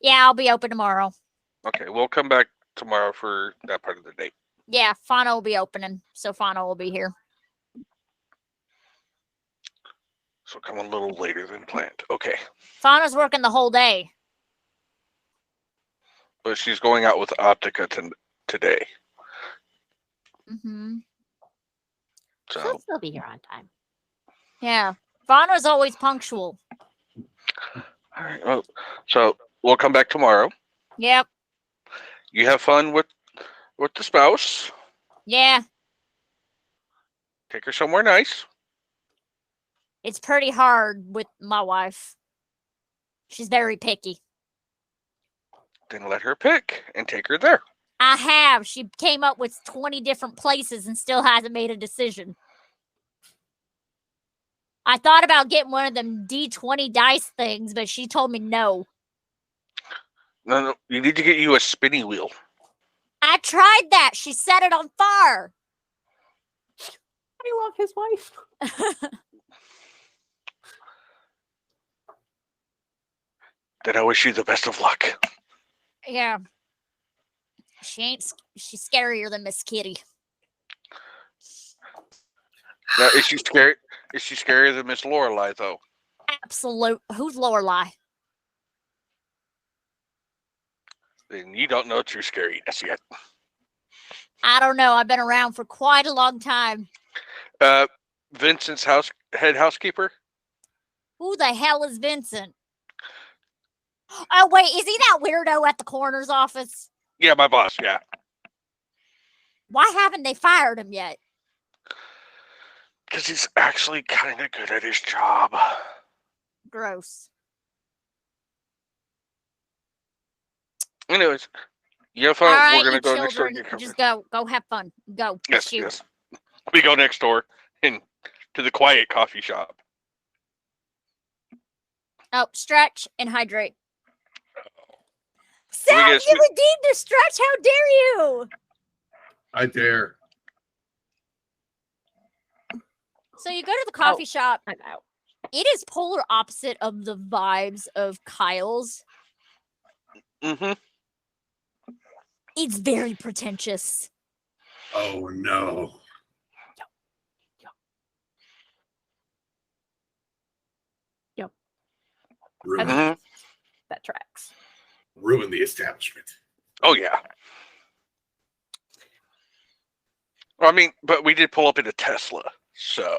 Speaker 1: Yeah, I'll be open tomorrow.
Speaker 5: Okay, we'll come back tomorrow for that part of the day.
Speaker 1: Yeah, Fauna will be opening, so Fauna will be here.
Speaker 5: So come a little later than planned. Okay,
Speaker 1: Fauna's working the whole day.
Speaker 5: but she's going out with Optica today.
Speaker 1: Mm-hmm.
Speaker 5: So
Speaker 6: She'll still be here on time.
Speaker 1: Yeah. Fauna's always punctual.
Speaker 5: all right. Well, so we'll come back tomorrow.
Speaker 1: Yep.
Speaker 5: You have fun with the spouse.
Speaker 1: Yeah.
Speaker 5: Take her somewhere nice.
Speaker 1: It's pretty hard with my wife. She's very picky.
Speaker 5: Then let her pick and take her there.
Speaker 1: I have. She came up with 20 different places and still hasn't made a decision. I thought about getting one of them D20 dice things, but she told me no.
Speaker 5: No, you need to get you a spinny wheel.
Speaker 1: I tried that. She set it on fire.
Speaker 4: I love his wife.
Speaker 5: Then I wish you the best of luck.
Speaker 1: Yeah. She's scarier than Miss Kitty.
Speaker 5: Now, is she scary? Is she scarier than Miss Lorelai though?
Speaker 1: Absolute. Who's Lorelai?
Speaker 5: Then you don't know true scariness yet.
Speaker 1: I don't know. I've been around for quite a long time.
Speaker 5: Vincent's head housekeeper.
Speaker 1: Who the hell is Vincent? Oh, wait. Is he that weirdo at the coroner's office?
Speaker 5: Yeah, my boss. Yeah,
Speaker 1: Why haven't they fired him yet?
Speaker 5: because he's actually kind of good at his job.
Speaker 1: Gross.
Speaker 5: Anyways, you have fun.
Speaker 1: All right,
Speaker 5: We're gonna
Speaker 1: you
Speaker 5: go next door.
Speaker 1: children,
Speaker 5: and get
Speaker 1: just
Speaker 5: coffee.
Speaker 1: go have fun. Go.
Speaker 5: Yes,
Speaker 1: Shoot.
Speaker 5: yes. We go next door and to the quiet coffee shop.
Speaker 1: Oh, stretch and hydrate.
Speaker 5: We
Speaker 1: Sam,
Speaker 5: get
Speaker 1: you redeemed the stretch. How dare you?
Speaker 3: I dare.
Speaker 1: So you go to the coffee shop.
Speaker 4: I'm out.
Speaker 1: It is polar opposite of the vibes of Kyle's.
Speaker 5: Mm-hmm.
Speaker 1: It's very pretentious.
Speaker 3: Oh no.
Speaker 4: Yep.
Speaker 3: Ruin,
Speaker 5: Mhm.
Speaker 4: That tracks.
Speaker 3: ruin the establishment.
Speaker 5: Oh yeah. Well, I mean, but we did pull up in a Tesla, so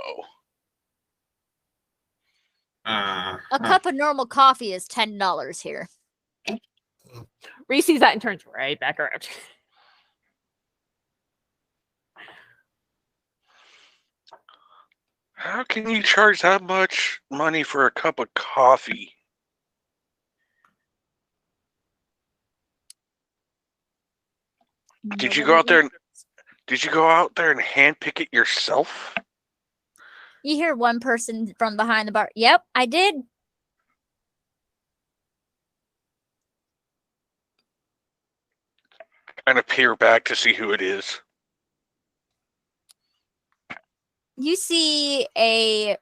Speaker 1: A cup of normal coffee is $10 here.
Speaker 4: Reese sees that and turns right back around.
Speaker 5: how can you charge that much money for a cup of coffee? Did you go out there? Did you go out there and handpick it yourself?
Speaker 1: You hear one person from behind the bar. Yep, I did.
Speaker 5: Kind of peer back to see who it is.
Speaker 1: You see a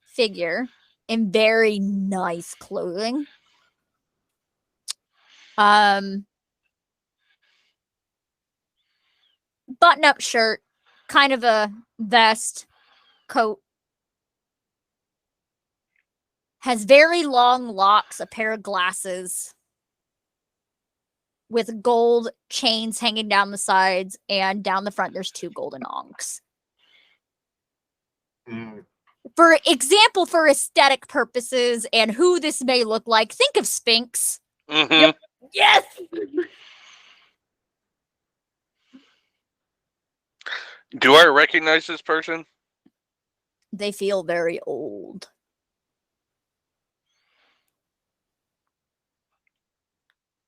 Speaker 1: figure in very nice clothing. Button-up shirt, kind of a vest, coat. Has very long locks, a pair of glasses with gold chains hanging down the sides, and down the front there's 2 golden onks.
Speaker 3: Mm.
Speaker 1: For example, for aesthetic purposes and who this may look like, think of Sphinx.
Speaker 5: Mm-hmm.
Speaker 4: Yep. Yes.
Speaker 5: Do I recognize this person?
Speaker 1: They feel very old.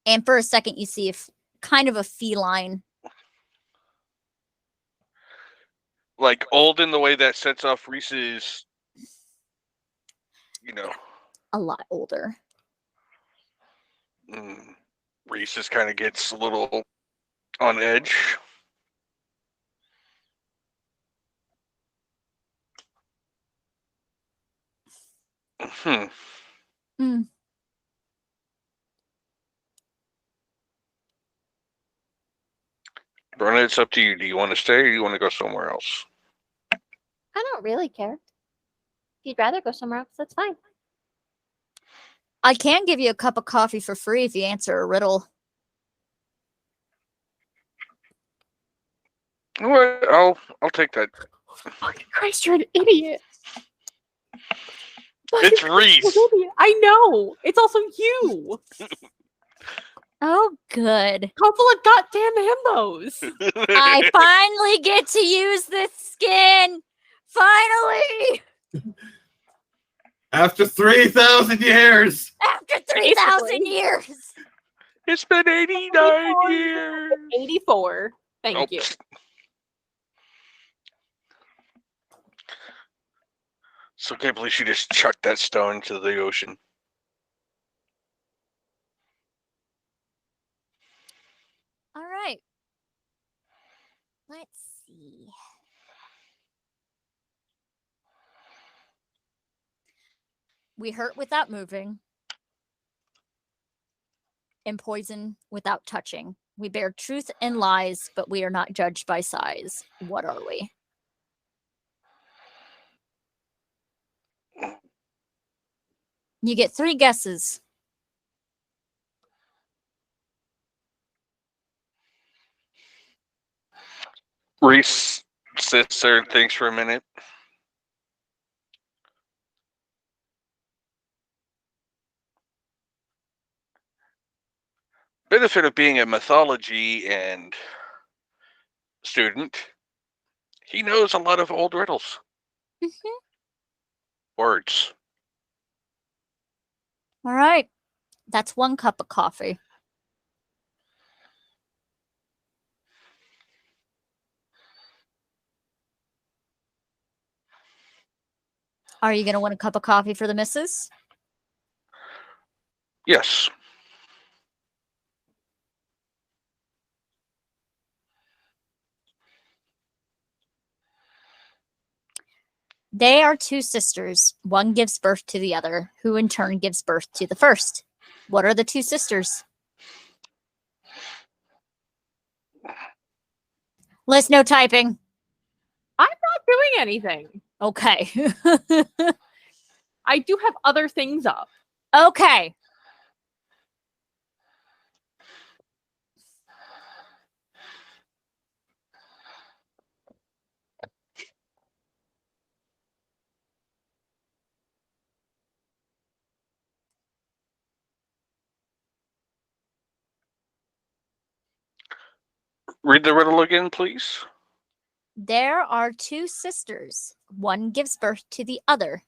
Speaker 1: And for a second, you see kind of a feline.
Speaker 5: Like old in the way that sets off Reese's,
Speaker 1: A lot older.
Speaker 5: Reese's kind of gets a little on edge. Brenda, it's up to you. Do you want to stay or do you want to go somewhere else?
Speaker 6: I don't really care. If you'd rather go somewhere else, that's fine.
Speaker 1: I can give you a cup of coffee for free if you answer a riddle.
Speaker 5: All right, I'll take that.
Speaker 4: Fucking Christ, you're an idiot.
Speaker 5: It's
Speaker 4: Fucking
Speaker 5: Reese.
Speaker 4: Christ, you're an idiot. I know. It's also you.
Speaker 1: Oh, good.
Speaker 4: Couple of goddamn himbos.
Speaker 1: I finally get to use this skin. Finally!
Speaker 3: After 3,000 years.
Speaker 1: After 3,000
Speaker 4: Basically.
Speaker 1: years.
Speaker 5: It's been 89 years.
Speaker 4: 84. Thank
Speaker 5: Nope.
Speaker 4: you.
Speaker 5: So can't believe she just chucked that stone into the ocean.
Speaker 1: All right. Let's see. We hurt without moving. And poison without touching. We bear truth and lies, but we are not judged by size. What are we? You get 3 guesses.
Speaker 5: Reese sits there and thinks for a minute. Benefit of being a mythology and student, he knows a lot of old riddles. Words.
Speaker 1: All right. That's 1 cup of coffee. Are you going to want a cup of coffee for the missus?
Speaker 5: Yes.
Speaker 1: They are 2 sisters. One gives birth to the other, who in turn gives birth to the first. What are the 2 sisters? List no typing.
Speaker 4: I'm not doing anything.
Speaker 1: Okay.
Speaker 4: I do have other things up.
Speaker 1: Okay.
Speaker 5: Read the riddle again, please.
Speaker 1: There are 2 sisters. One gives birth to the other,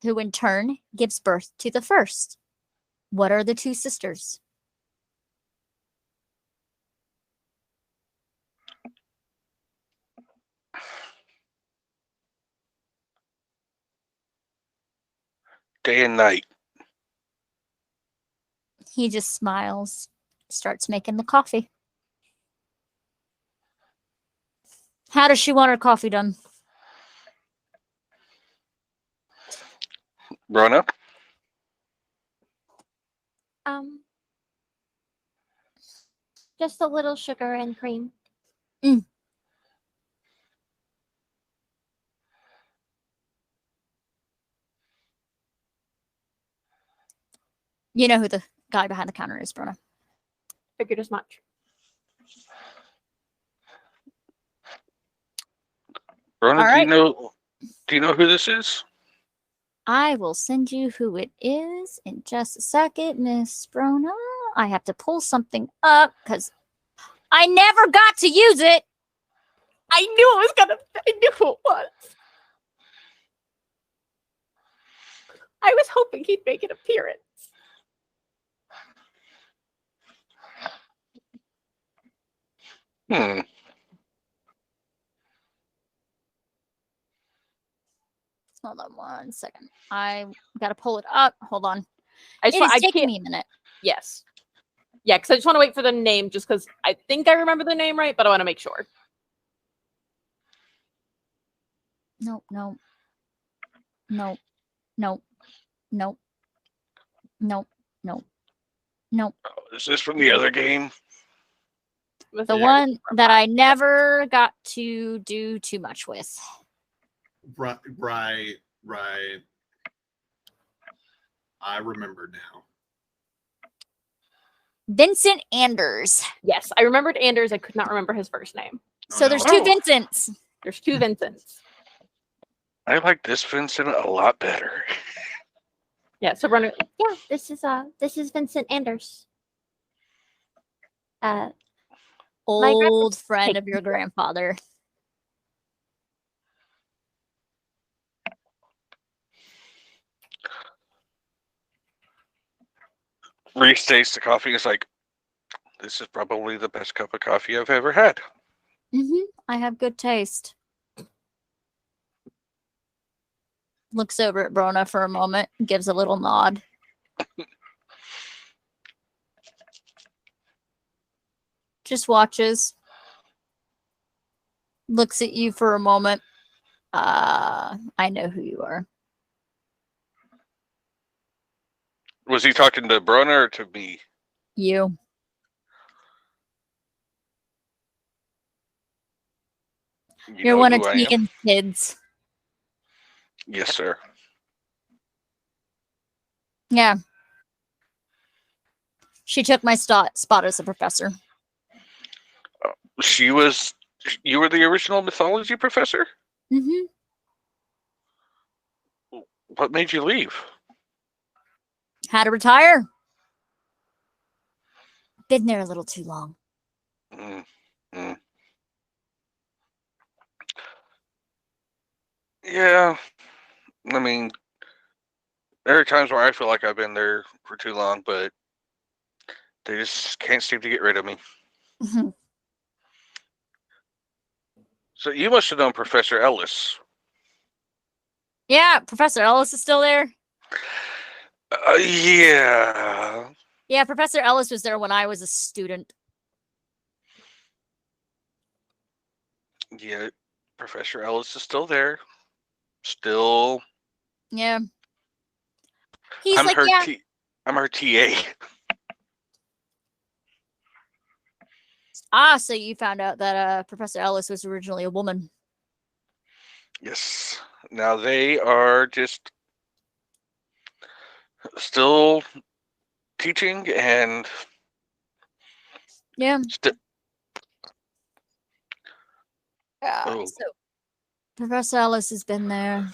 Speaker 1: who in turn gives birth to the first. What are the 2 sisters?
Speaker 5: Day and night.
Speaker 1: He just smiles, starts making the coffee. How does she want her coffee done?
Speaker 5: Rona?
Speaker 6: Just a little sugar and cream.
Speaker 1: You know who the guy behind the counter is, Bruna.
Speaker 4: Figured as much.
Speaker 5: Rona,
Speaker 1: All right.
Speaker 5: do you know who this is?
Speaker 1: I will send you who it is in just a second, Miss Brona. I have to pull something up because I never got to use it.
Speaker 4: I knew it was. I was hoping he'd make an appearance.
Speaker 1: Hold on 1 second. I got to pull it up. Hold on.
Speaker 4: I
Speaker 1: It is taking
Speaker 4: can't.
Speaker 1: me a minute.
Speaker 4: Yes. Yeah, because I just want to wait for the name, just because I think I remember the name right, but I want to make sure.
Speaker 1: Nope, nope. Nope. Nope. Nope. Nope. Nope. Nope.
Speaker 5: Oh, is this from the other game?
Speaker 1: The one that I never got to do too much with.
Speaker 3: Right. I remember now.
Speaker 1: Vincent Anders.
Speaker 4: Yes, I remembered Anders. I could not remember his first name.
Speaker 1: So there's
Speaker 3: no.
Speaker 1: 2 Vincents.
Speaker 4: There's 2 Vincents.
Speaker 5: I like this Vincent a lot better.
Speaker 4: Yeah, so Runner.
Speaker 6: Yeah, this is Vincent Anders.
Speaker 1: Old friend
Speaker 6: Hey.
Speaker 1: of your grandfather.
Speaker 5: Reese tastes the coffee. It's like, this is probably the best cup of coffee I've ever had.
Speaker 1: I have good taste. Looks over at Brona for a moment, gives a little nod. Just watches. Looks at you for a moment. I know who you are.
Speaker 5: Was he talking to Brona or to me?
Speaker 1: You. You're
Speaker 5: know
Speaker 1: one of
Speaker 5: who I am?
Speaker 1: Tegan's kids.
Speaker 5: Yes, sir.
Speaker 1: Yeah. She took my spot as a professor.
Speaker 5: You were the original mythology professor?
Speaker 1: Mm-hmm.
Speaker 5: What made you leave?
Speaker 1: Had to retire. Been there a little too long.
Speaker 5: Yeah. I mean, There are times where I feel like I've been there for too long, but they just can't seem to get rid of me. So you must have known Professor Ellis.
Speaker 1: Yeah, Professor Ellis is still there.
Speaker 5: Yeah.
Speaker 1: Yeah, Professor Ellis was there when I was a student.
Speaker 5: Yeah, Professor Ellis is still there. Still,
Speaker 1: Yeah. He's
Speaker 5: I'm
Speaker 1: like,
Speaker 5: her
Speaker 1: yeah.
Speaker 5: I'm her TA.
Speaker 1: Ah, so you found out that Professor Ellis was originally a woman.
Speaker 5: Yes. Now they are just still teaching and
Speaker 1: Yeah.
Speaker 5: Oh.
Speaker 1: So Professor Ellis has been there.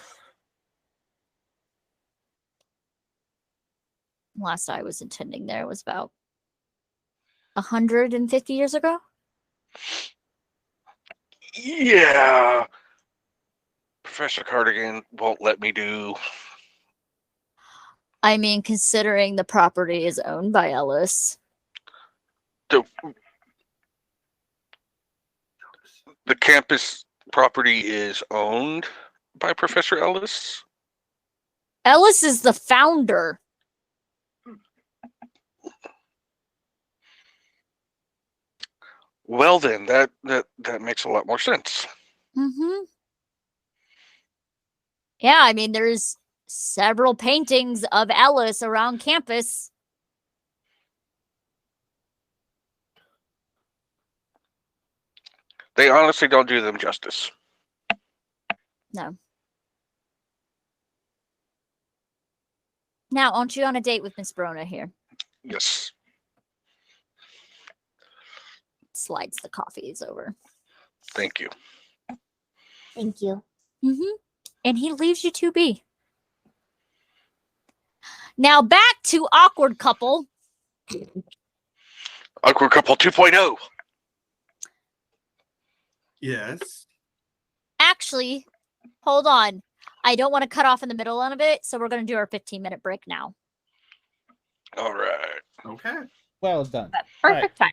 Speaker 1: Last I was attending there was about 150 years ago.
Speaker 5: Yeah. Professor Cardigan won't let me do.
Speaker 1: I mean, considering the property is owned by Ellis.
Speaker 5: The campus property is owned by Professor Ellis.
Speaker 1: Ellis is the founder.
Speaker 5: Well, then that makes a lot more sense.
Speaker 1: Mm-hmm. Yeah, I mean, there's several paintings of Ellis around campus.
Speaker 5: They honestly don't do them justice.
Speaker 1: No. Now, aren't you on a date with Miss Brona here?
Speaker 5: Yes.
Speaker 1: Slides the coffees over.
Speaker 5: Thank you.
Speaker 6: Thank you.
Speaker 1: Mm-hmm. And he leaves you to be. Now back to Awkward Couple.
Speaker 5: Awkward Couple 2.0.
Speaker 3: Yes.
Speaker 1: Actually, hold on. I don't want to cut off in the middle of it, so we're going to do our 15-minute break now.
Speaker 5: All right.
Speaker 3: Okay.
Speaker 2: Well done.
Speaker 4: Perfect timing.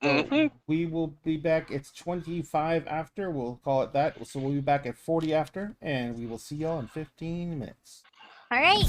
Speaker 2: So
Speaker 5: Mhm.
Speaker 2: we will be back. It's 25 after. We'll call it that. So we'll be back at 40 after, and we will see y'all in 15 minutes.
Speaker 1: All right.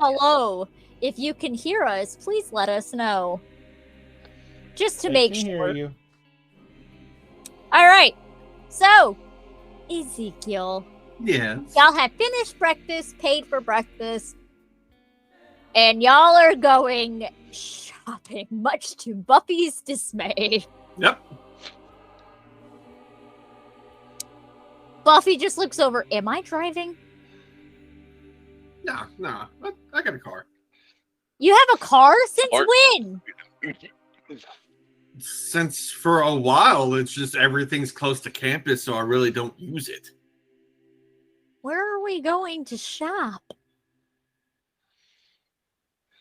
Speaker 1: hello. If you can hear us, please let us know. Just to
Speaker 2: I
Speaker 1: make
Speaker 2: can hear
Speaker 1: sure.
Speaker 2: you.
Speaker 1: All right. So, Ezekiel,
Speaker 3: Yeah.
Speaker 1: y'all have finished breakfast, paid for breakfast, and y'all are going shopping, much to Buffy's dismay.
Speaker 3: Yep.
Speaker 1: Buffy just looks over. Am I driving?
Speaker 3: Nah. I got a car.
Speaker 1: You have a car? Since
Speaker 5: Or-
Speaker 1: when?
Speaker 3: Since for a while, it's just everything's close to campus, so I really don't use it.
Speaker 1: Where are we going to shop?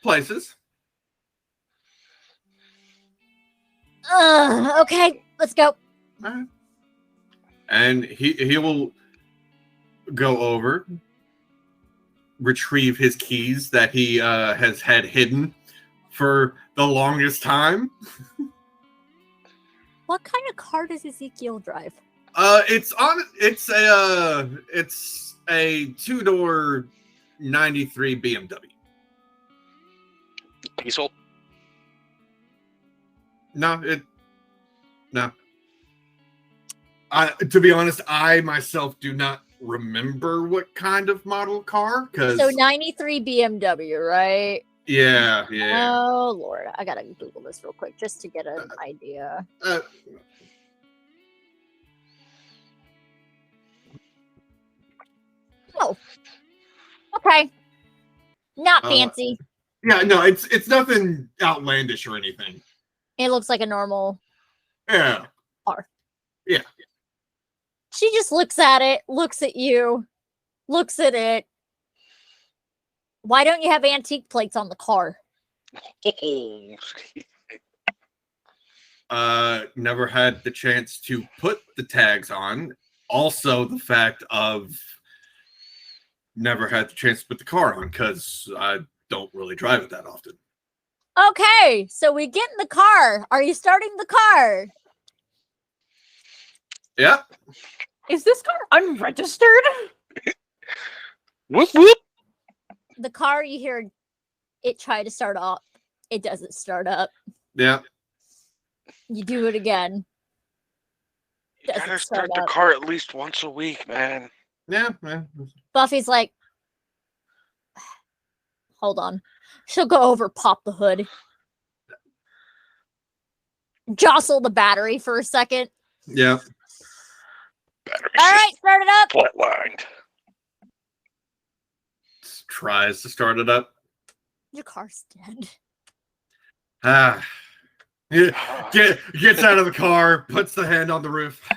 Speaker 3: Places.
Speaker 1: Okay, let's go.
Speaker 3: Alright. And he will go over, retrieve his keys that he has had hidden for the longest time.
Speaker 1: What kind of car does Ezekiel drive?
Speaker 3: It's a 2-door 93 BMW.
Speaker 5: Diesel.
Speaker 3: No. To be honest, I myself do not remember what kind of model car, because
Speaker 1: So 93 BMW, right?
Speaker 3: yeah.
Speaker 1: Oh Lord, I gotta Google this real quick just to get an idea. Oh, okay, not
Speaker 3: Oh.
Speaker 1: fancy.
Speaker 3: Yeah, no, it's nothing outlandish or anything.
Speaker 1: It looks like a normal.
Speaker 3: Yeah.
Speaker 1: She just looks at it, looks at you, looks at it. Why don't you have antique plates on the car?
Speaker 3: Never had the chance to put the tags on. Also, the fact of never had the chance to put the car on because I don't really drive it that often.
Speaker 1: Okay, so we get in the car. Are you starting the car?
Speaker 3: Yeah.
Speaker 4: Is this car unregistered?
Speaker 5: Whoop whoop.
Speaker 1: The car, you hear it try to start up. It doesn't start up.
Speaker 3: Yeah.
Speaker 1: You do it again.
Speaker 5: You
Speaker 1: Doesn't
Speaker 5: gotta
Speaker 1: start
Speaker 5: start the
Speaker 1: up.
Speaker 5: car at least once a week, man.
Speaker 3: Yeah.
Speaker 1: Buffy's like, hold on. She'll go over, pop the hood, jostle the battery for a second.
Speaker 3: Yeah.
Speaker 5: Battery's
Speaker 1: All right, start it up.
Speaker 5: just flatlined.
Speaker 3: Tries to start it up.
Speaker 1: Your car's dead.
Speaker 3: Ah. Yeah. Gets out of the car, puts the hand on the roof.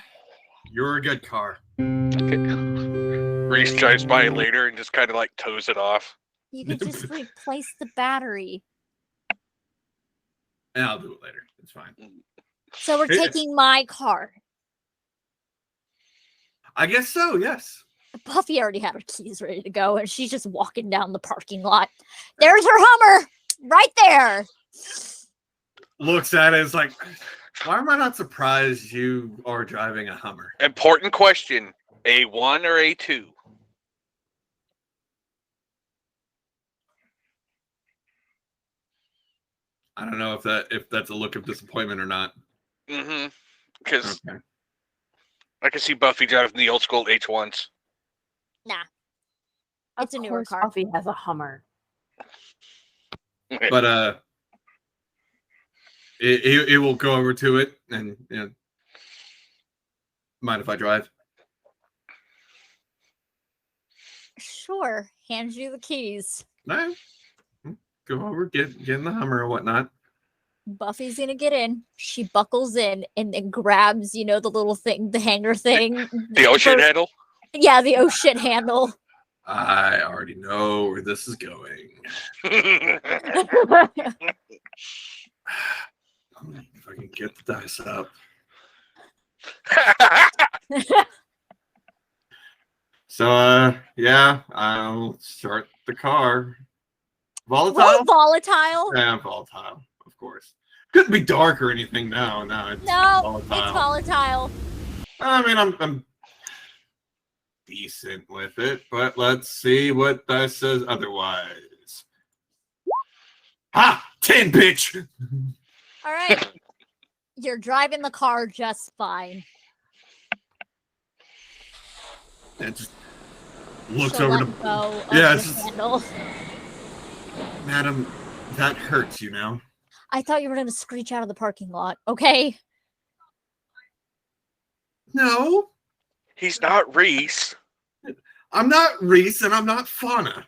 Speaker 3: You're a good car.
Speaker 5: Reese drives by later and just kind of like toes it off.
Speaker 1: You can just replace the battery.
Speaker 3: And I'll do it later. It's fine.
Speaker 1: So we're
Speaker 3: Yeah.
Speaker 1: taking my car.
Speaker 3: I guess so, yes.
Speaker 1: Buffy already had her keys ready to go, and she's just walking down the parking lot. There's her Hummer, right there.
Speaker 3: Looks at it, is like, why am I not surprised you are driving a Hummer?
Speaker 5: Important question: A1 or A2?
Speaker 3: I don't know if that's a look of disappointment or not.
Speaker 5: Mm-hmm. Because
Speaker 3: Okay.
Speaker 5: I can see Buffy driving the old school H1s.
Speaker 1: Nah,
Speaker 4: Of
Speaker 1: it's a newer
Speaker 4: course
Speaker 1: car.
Speaker 4: Buffy has a Hummer.
Speaker 3: But it will go over to it and mind if I drive?
Speaker 1: Sure, hands you the keys.
Speaker 3: No. Go over, get in the Hummer or whatnot.
Speaker 1: Buffy's gonna get in. She buckles in and then grabs, the little thing, the hanger thing.
Speaker 5: The ocean
Speaker 1: First-
Speaker 5: handle.
Speaker 1: Yeah, the oh shit handle.
Speaker 3: I already know where this is going. If I can get the dice up. So yeah, I'll start the car.
Speaker 1: Roll
Speaker 3: Volatile?
Speaker 1: volatile.
Speaker 3: Yeah, volatile, of course. Couldn't be dark or anything now. No, it's
Speaker 1: No,
Speaker 3: volatile.
Speaker 1: it's volatile.
Speaker 3: I mean, I'm decent with it, but let's see what dice says otherwise. Ha! 10, bitch!
Speaker 1: All right. You're driving the car just fine.
Speaker 3: And just looks
Speaker 1: She'll
Speaker 3: over
Speaker 1: let
Speaker 3: to
Speaker 1: go of
Speaker 3: Yeah,
Speaker 1: the
Speaker 3: it's just-
Speaker 1: handle.
Speaker 3: Madam, that hurts, you know?
Speaker 1: I thought you were going to screech out of the parking lot. Okay.
Speaker 3: No,
Speaker 5: He's not Reese.
Speaker 3: I'm not Reese and I'm not Fauna.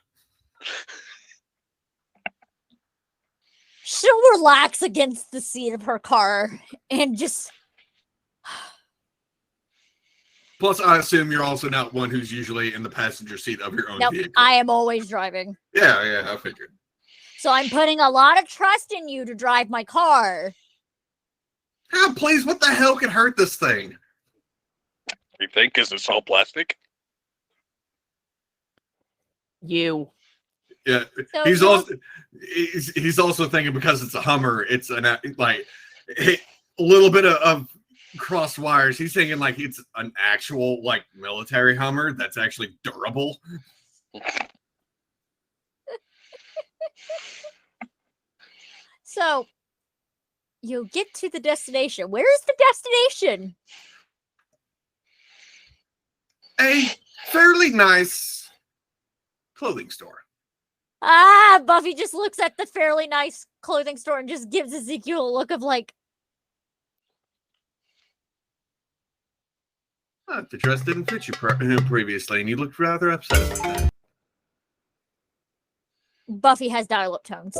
Speaker 1: She'll relax against the seat of her car and just.
Speaker 3: Plus, I assume you're also not one who's usually in the passenger seat of your own
Speaker 1: Nope,
Speaker 3: vehicle.
Speaker 1: I am always driving.
Speaker 3: Yeah, I figured.
Speaker 1: So I'm putting a lot of trust in you to drive my car.
Speaker 3: Ah, please, what the hell could hurt this thing?
Speaker 5: You think is it's all plastic?
Speaker 4: You.
Speaker 3: Yeah,
Speaker 1: So
Speaker 3: he's
Speaker 1: you'll-
Speaker 3: also he's also thinking because it's a Hummer, it's an like a little bit of crossed wires. He's thinking like it's an actual like military Hummer that's actually durable.
Speaker 1: So you'll get to the destination. Where is the destination?
Speaker 3: A fairly nice clothing store.
Speaker 1: Ah, Buffy just looks at the fairly nice clothing store and just gives Ezekiel a look of like,
Speaker 3: The dress didn't fit you previously, and you looked rather upset about that.
Speaker 1: Buffy has dial-up tones.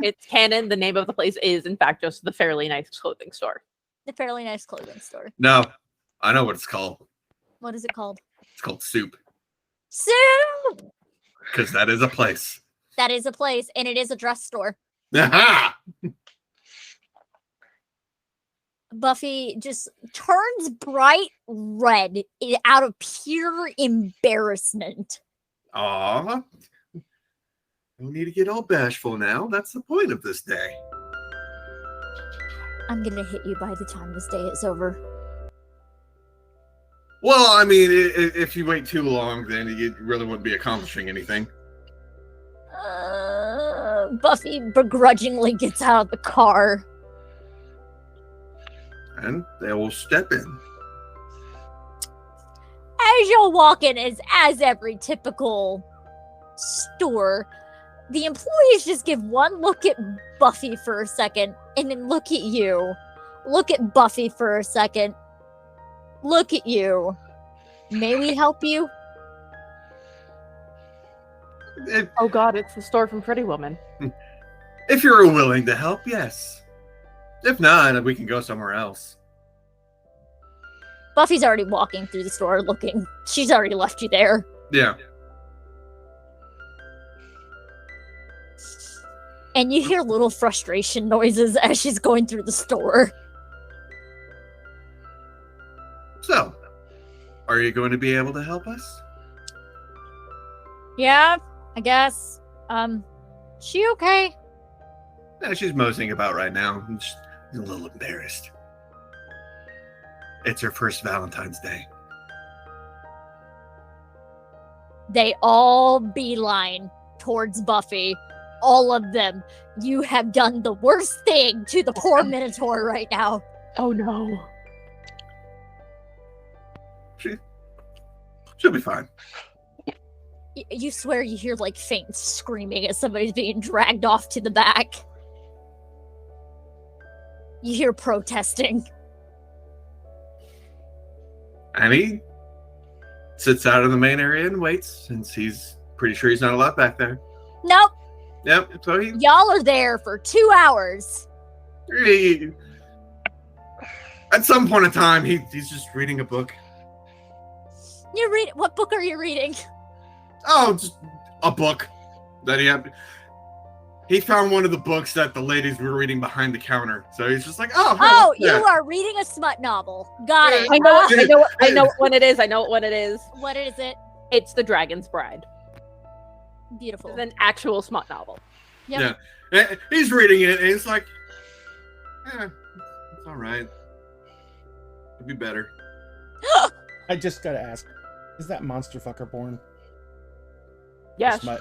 Speaker 4: It's canon. The name of the place is, in fact, just the Fairly Nice Clothing Store.
Speaker 1: The fairly nice clothing store.
Speaker 3: No, I know what it's called.
Speaker 1: What is it called?
Speaker 3: It's called Soup,
Speaker 1: Soup!
Speaker 3: because that is a place.
Speaker 1: That is a place, and it is a dress store.
Speaker 3: Aha!
Speaker 1: Buffy just turns bright red out of pure embarrassment.
Speaker 3: Aw. No need to get all bashful now. That's the point of this day.
Speaker 1: I'm gonna hit you by the time this day is over.
Speaker 3: Well, I mean, if you wait too long, then you really wouldn't be accomplishing anything.
Speaker 1: Buffy begrudgingly gets out of the car.
Speaker 3: And they will step in.
Speaker 1: As you'll walk in, as every typical store, the employees just give one look at Buffy for a second, and then look at you. Look at Buffy for a second. Look at you. May we help you?
Speaker 4: Oh God, it's the store from Pretty Woman.
Speaker 3: If you're willing to help, yes. If not, we can go somewhere else.
Speaker 1: Buffy's already walking through the store looking. She's already left you there.
Speaker 3: Yeah.
Speaker 1: And you hear little frustration noises as she's going through the store.
Speaker 3: So, are you going to be able to help us?
Speaker 1: Yeah, I guess. She okay?
Speaker 3: Yeah, she's moseying about right now. She's a little embarrassed. It's her first Valentine's Day.
Speaker 1: They all beeline towards Buffy. All of them. You have done the worst thing to the poor Minotaur right now.
Speaker 4: Oh no.
Speaker 3: She'll be fine.
Speaker 1: You swear you hear like faint screaming as somebody's being dragged off to the back. You hear protesting.
Speaker 3: And he sits out in the main area and waits, since he's pretty sure he's not allowed back there.
Speaker 1: Nope,
Speaker 3: Yep, so
Speaker 1: y'all are there for 2 hours.
Speaker 3: he at some point in time, he's just reading a book.
Speaker 1: You read what book are you reading?
Speaker 3: Oh, just a book that he had. He found one of the books that the ladies were reading behind the counter. So he's just like,
Speaker 1: Oh,
Speaker 3: yeah.
Speaker 1: you are reading a smut novel. Got it.
Speaker 4: I know.
Speaker 1: Ah,
Speaker 4: I know what it is. I know what it is.
Speaker 1: what is it?
Speaker 4: It's The Dragon's Bride.
Speaker 1: Beautiful.
Speaker 4: It's an actual smut novel.
Speaker 1: Yep.
Speaker 3: Yeah. And he's reading it, and it's like, it's all right. It'd be better.
Speaker 2: I just gotta ask, is that monster fucker born?
Speaker 4: Yes.
Speaker 2: Smut.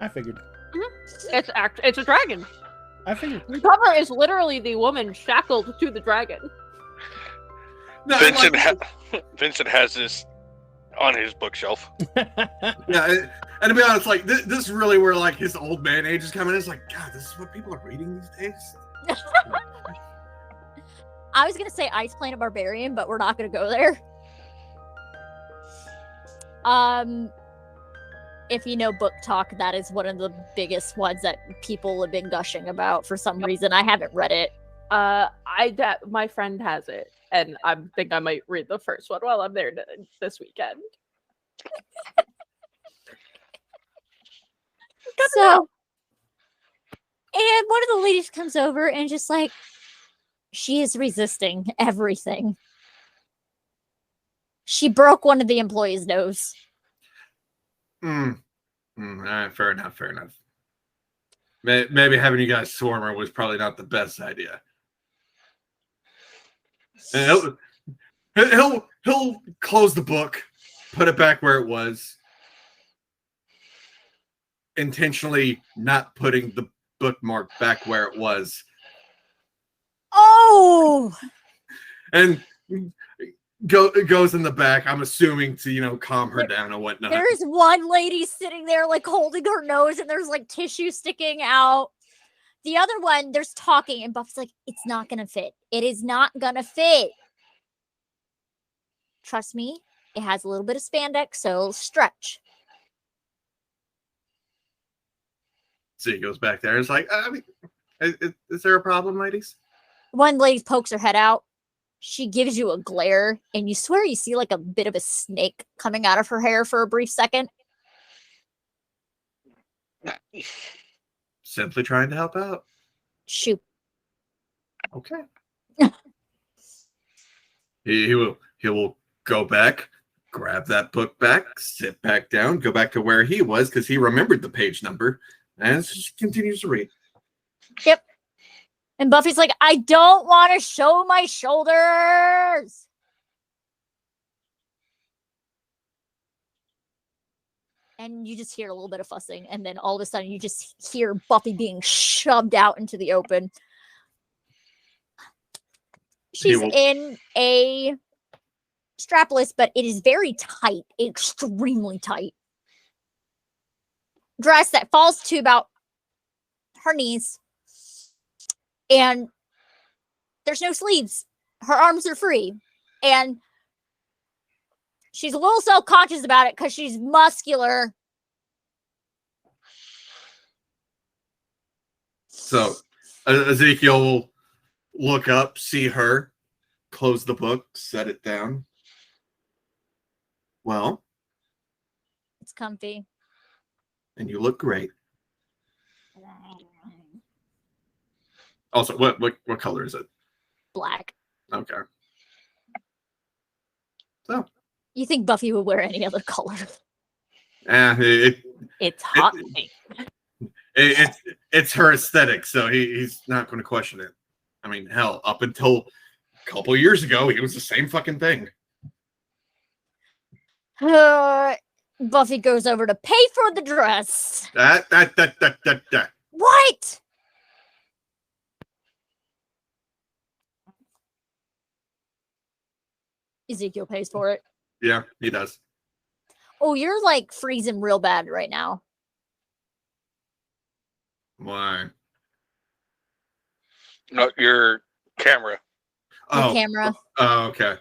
Speaker 2: I figured.
Speaker 4: It's a dragon.
Speaker 2: I figured.
Speaker 4: The cover is literally the woman shackled to the dragon.
Speaker 3: No,
Speaker 5: Vincent has this on his bookshelf.
Speaker 3: yeah, and to be honest, like this is really where like his old man age is coming in. It's like, God, this is what people are reading these days.
Speaker 1: I was gonna say Ice Planet Barbarian, but we're not gonna go there. If you know Book Talk, that is one of the biggest ones that people have been gushing about for some reason. I haven't read it.
Speaker 4: My friend has it, and I think I might read the first one while I'm there this weekend.
Speaker 1: So, and one of the ladies comes over and just like, she is resisting everything. She broke one of the employees' nose.
Speaker 3: All right, fair enough. Maybe having you guys swarm her was probably not the best idea. And he'll close the book, put it back where it was, intentionally not putting the bookmark back where it was,
Speaker 1: Oh!
Speaker 3: and goes in the back. I'm assuming to calm her down and whatnot.
Speaker 1: There's one lady sitting there like holding her nose and there's like tissue sticking out. The other one, there's talking and Buff's like, it's not gonna fit. It is not gonna fit. Trust me, it has a little bit of spandex, so it'll stretch.
Speaker 3: So he goes back there. It's like, I mean, is there a problem, ladies?
Speaker 1: One lady pokes her head out. She gives you a glare, and you swear you see like a bit of a snake coming out of her hair for a brief second.
Speaker 3: Simply trying to help out.
Speaker 1: Shoot.
Speaker 3: Okay. He will go back, grab that book back, sit back down, go back to where he was because he remembered the page number, and just continues to read.
Speaker 1: Yep. And Buffy's like, I don't want to show my shoulders. And you just hear a little bit of fussing. And then all of a sudden, you just hear Buffy being shoved out into the open. She's in a strapless, but it is very tight, extremely tight dress that falls to about her knees. And there's no sleeves. Her arms are free. And she's a little self-conscious about it because she's muscular.
Speaker 3: So Ezekiel will look up, see her, close the book, set it down. Well,
Speaker 1: It's comfy.
Speaker 3: and you look great. Also, what color is it?
Speaker 1: Black.
Speaker 3: Okay.
Speaker 1: You think Buffy would wear any other color?
Speaker 4: It's hot.
Speaker 3: It's her aesthetic, so he's not going to question it. I mean, hell, up until a couple years ago, it was the same fucking thing.
Speaker 1: Buffy goes over to pay for the dress.
Speaker 3: That.
Speaker 1: What? Ezekiel pays for it.
Speaker 3: Yeah, he does.
Speaker 1: Oh, you're like freezing real bad right now.
Speaker 3: Why?
Speaker 5: No, your camera.
Speaker 1: The camera.
Speaker 3: Oh, okay.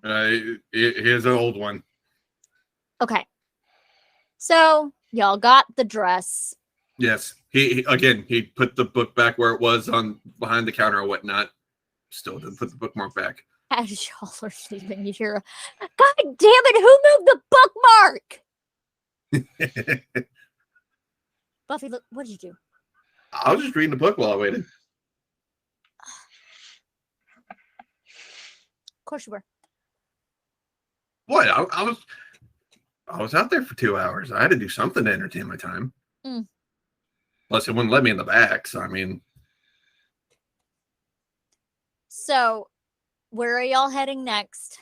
Speaker 3: He is an old one.
Speaker 1: Okay. So y'all got the dress.
Speaker 3: Yes. He put the book back where it was on behind the counter or whatnot. Still didn't put the bookmark back.
Speaker 1: As y'all are sleeping, you hear, God damn it, who moved the bookmark? Buffy, look, what did you do?
Speaker 3: I was just reading the book while I waited.
Speaker 1: Of course you were.
Speaker 3: What? I was out there for 2 hours. I had to do something to entertain my time.
Speaker 1: Mm.
Speaker 3: Plus, it wouldn't let me in the back. So, I mean.
Speaker 1: So, where are y'all heading next?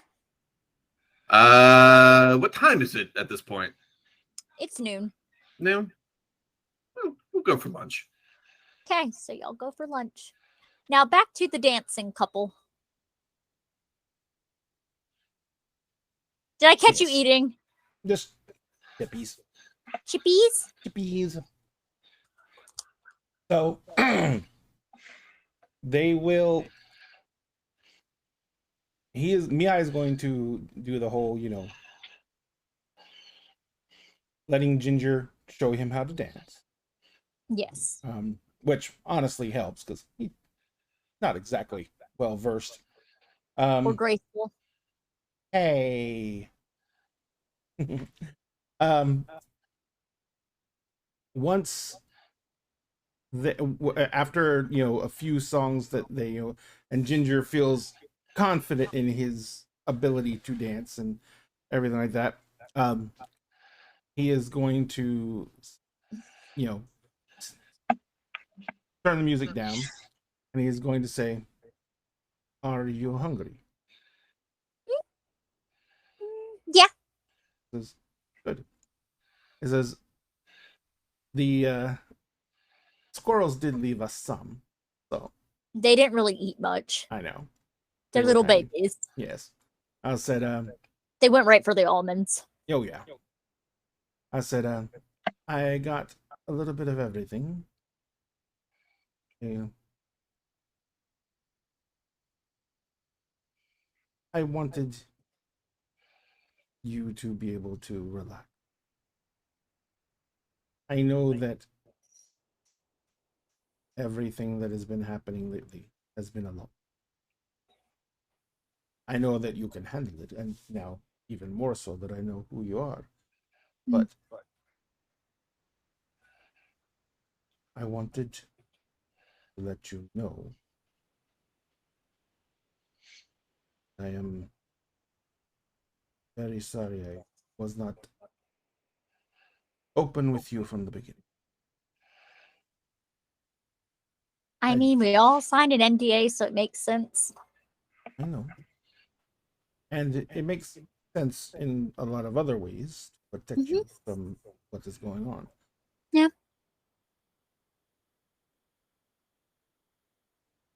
Speaker 3: What time is it at this point?
Speaker 1: It's noon.
Speaker 3: No, we'll go for lunch.
Speaker 1: Okay, so y'all go for lunch. Now back to the dancing couple. Did I catch you
Speaker 2: Yes.
Speaker 1: eating
Speaker 2: Just chippies.
Speaker 1: chippies?
Speaker 2: Chippies. So they will. Mia is going to do the whole, letting Ginger show him how to dance.
Speaker 1: Yes.
Speaker 2: Which honestly helps because he's not exactly well versed.
Speaker 1: Or graceful.
Speaker 2: Hey. um Once after a few songs that they and Ginger feels confident in his ability to dance and everything like that, he is going to turn the music down, and he is going to say, "Are you hungry?"
Speaker 1: Yeah.
Speaker 2: He says, "Good." He says, "The squirrels did leave us some, so
Speaker 1: They didn't really eat much.
Speaker 2: I know
Speaker 1: They're
Speaker 2: were
Speaker 1: little
Speaker 2: tiny."
Speaker 1: babies.
Speaker 2: Yes, I said,
Speaker 1: They went right for the almonds.
Speaker 2: "Oh yeah." I said, "I got a little bit of everything." Yeah. I wanted you to be able to relax. I know that everything that has been happening lately has been a lot. I know that you can handle it, and now even more so that I know who you are. But I wanted to let you know I am very sorry I was not open with you from the beginning.
Speaker 1: I mean, we all signed an NDA, so it makes sense.
Speaker 2: I know. And it makes sense in a lot of other ways to protect you from what is going on.
Speaker 1: Yeah.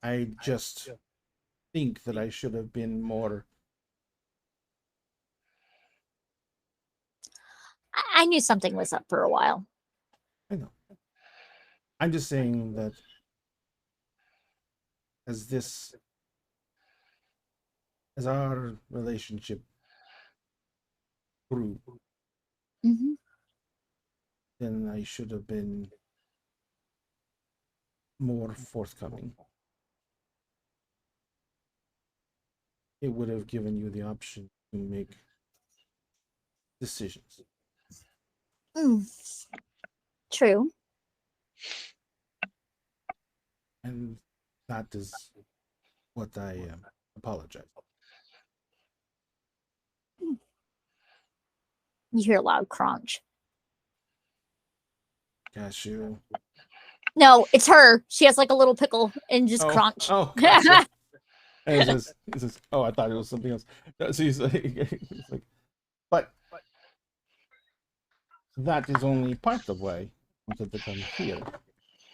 Speaker 2: I just think that I should have been more.
Speaker 1: I knew something was up for a while.
Speaker 2: I know. I'm just saying that as our relationship grew,
Speaker 1: Mm-hmm.
Speaker 2: then I should have been more forthcoming. It would have given you the option to make decisions.
Speaker 1: True.
Speaker 2: And that is what I apologize.
Speaker 1: You hear a loud crunch.
Speaker 2: Cashew.
Speaker 1: No, it's her. She has like a little pickle and just crunch.
Speaker 2: Oh, gotcha. And it says, oh, I thought it was something else. So he's like, but that is only part of why I wanted to come here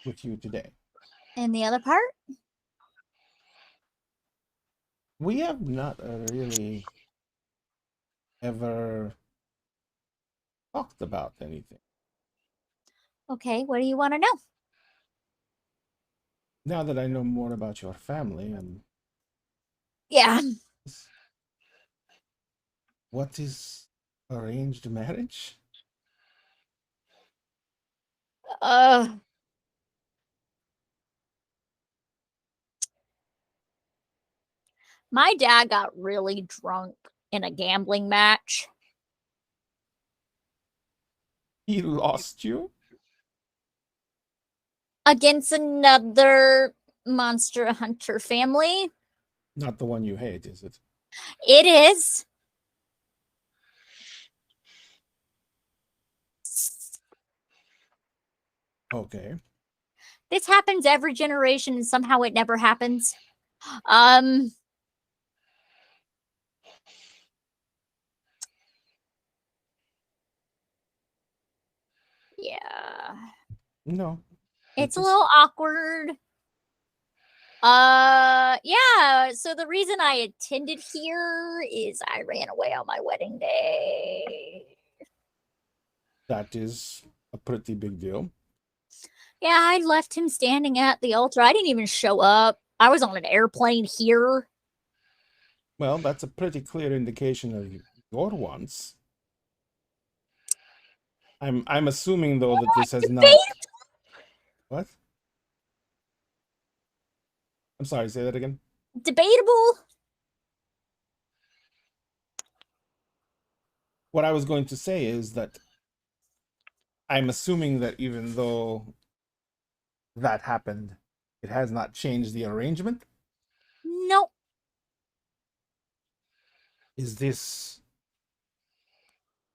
Speaker 2: with you today.
Speaker 1: And the other part?
Speaker 2: We have not really ever talked about anything.
Speaker 1: Okay, what do you want to know?
Speaker 2: Now that I know more about your family and
Speaker 1: Yeah.
Speaker 2: what is arranged marriage?
Speaker 1: My dad got really drunk in a gambling match.
Speaker 2: He lost you?
Speaker 1: Against another monster hunter family.
Speaker 2: Not the one you hate, is it?
Speaker 1: It is.
Speaker 2: Okay.
Speaker 1: This happens every generation and somehow it never happens. Yeah.
Speaker 2: No.
Speaker 1: It's a
Speaker 2: just-
Speaker 1: little awkward. Yeah, so the reason I attended here is I ran away on my wedding day.
Speaker 2: That is a pretty big deal.
Speaker 1: Yeah, I left him standing at the altar. I didn't even show up. I was on an airplane here.
Speaker 2: Well, that's a pretty clear indication of your wants. I'm assuming though that this has not. What? I'm sorry, say that again.
Speaker 1: Debatable.
Speaker 2: What I was going to say is that I'm assuming that even though that happened, it has not changed the arrangement.
Speaker 1: Nope.
Speaker 2: Is this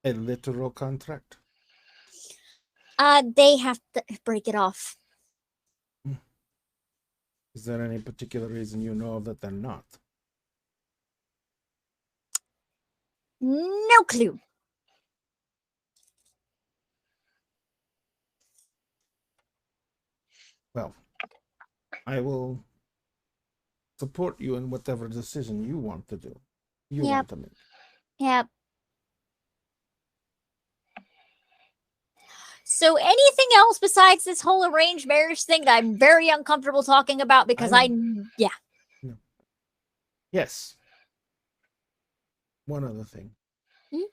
Speaker 2: a literal contract?
Speaker 1: They have to break it off.
Speaker 2: Is there any particular reason you know of that they're not?
Speaker 1: No clue.
Speaker 2: Well, I will support you in whatever decision you want to do. You
Speaker 1: Yep.
Speaker 2: want to make.
Speaker 1: Yep. So anything else besides this whole arranged marriage thing that I'm very uncomfortable talking about because yeah.
Speaker 2: Yes. One other thing.
Speaker 1: Hmm?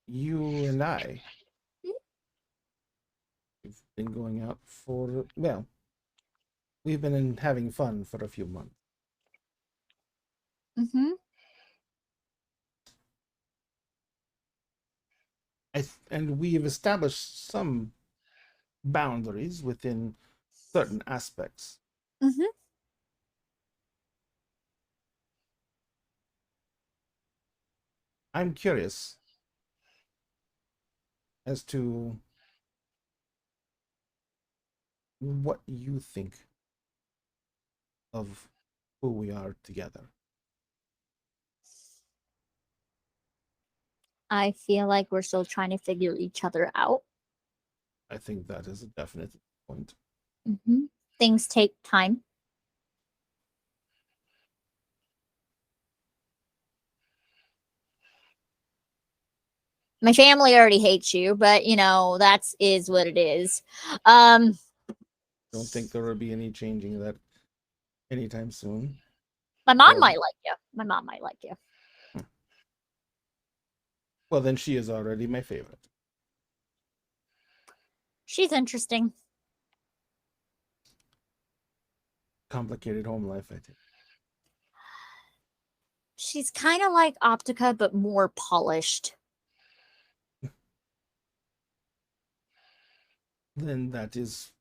Speaker 2: You and I,
Speaker 1: Hmm?
Speaker 2: we've been going out for, well, we've been having fun for a few months.
Speaker 1: Mm-hmm.
Speaker 2: And we've established some boundaries within certain aspects.
Speaker 1: Mm-hmm.
Speaker 2: I'm curious as to what you think of who we are together.
Speaker 1: I feel like we're still trying to figure each other out.
Speaker 2: I think that is a definite point.
Speaker 1: Mm-hmm. Things take time. My family already hates you, but you know, that's is what it is.
Speaker 2: Don't think there will be any changing of that anytime soon.
Speaker 1: My mom
Speaker 2: Well-
Speaker 1: might like you. My mom might like you.
Speaker 2: Well, then she is already my favorite.
Speaker 1: She's interesting.
Speaker 2: Complicated home life, I think.
Speaker 1: She's kind of like Optica, but more polished.
Speaker 2: Then that is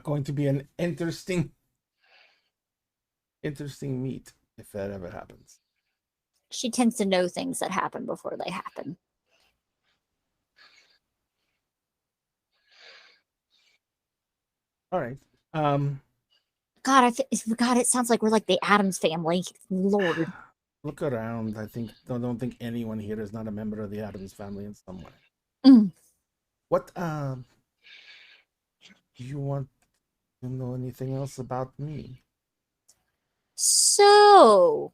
Speaker 2: going to be an interesting meet if that ever happens.
Speaker 1: She tends to know things that happen before they happen.
Speaker 2: All right.
Speaker 1: God, God, it sounds like we're like the Addams family. Lord.
Speaker 2: Look around. I don't think anyone here is not a member of the Addams family in some way.
Speaker 1: Mm.
Speaker 2: What do you want to know anything else about me?
Speaker 1: So,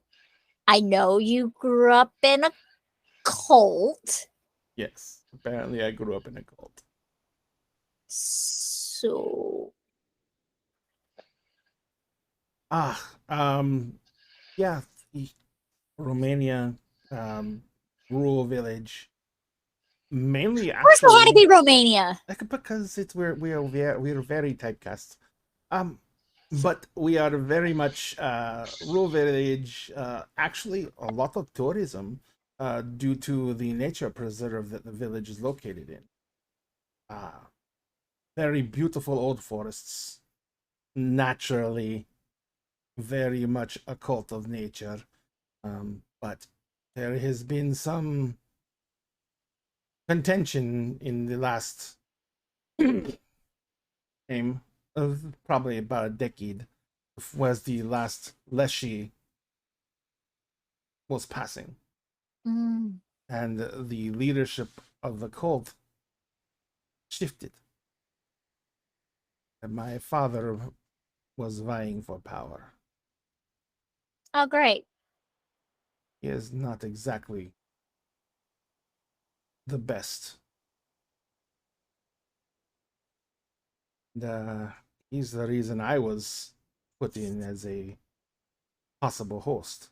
Speaker 1: I know you grew up in a cult.
Speaker 2: Yes. Apparently I grew up in a cult.
Speaker 1: So,
Speaker 2: Yeah, Romania, rural village. Mainly
Speaker 1: of course, it had to
Speaker 2: actually
Speaker 1: be Romania.
Speaker 2: because we're very typecast. But we are very much rural village. Actually, a lot of tourism due to the nature preserve that the village is located in. Very beautiful old forests. Naturally, very much a cult of nature. But there has been some contention in the last game of probably about a decade was the last Leshy was passing.
Speaker 1: Mm.
Speaker 2: and the leadership of the cult shifted. And my father was vying for power.
Speaker 1: Oh, great.
Speaker 2: He is not exactly the best. He's the reason I was put in as a possible host.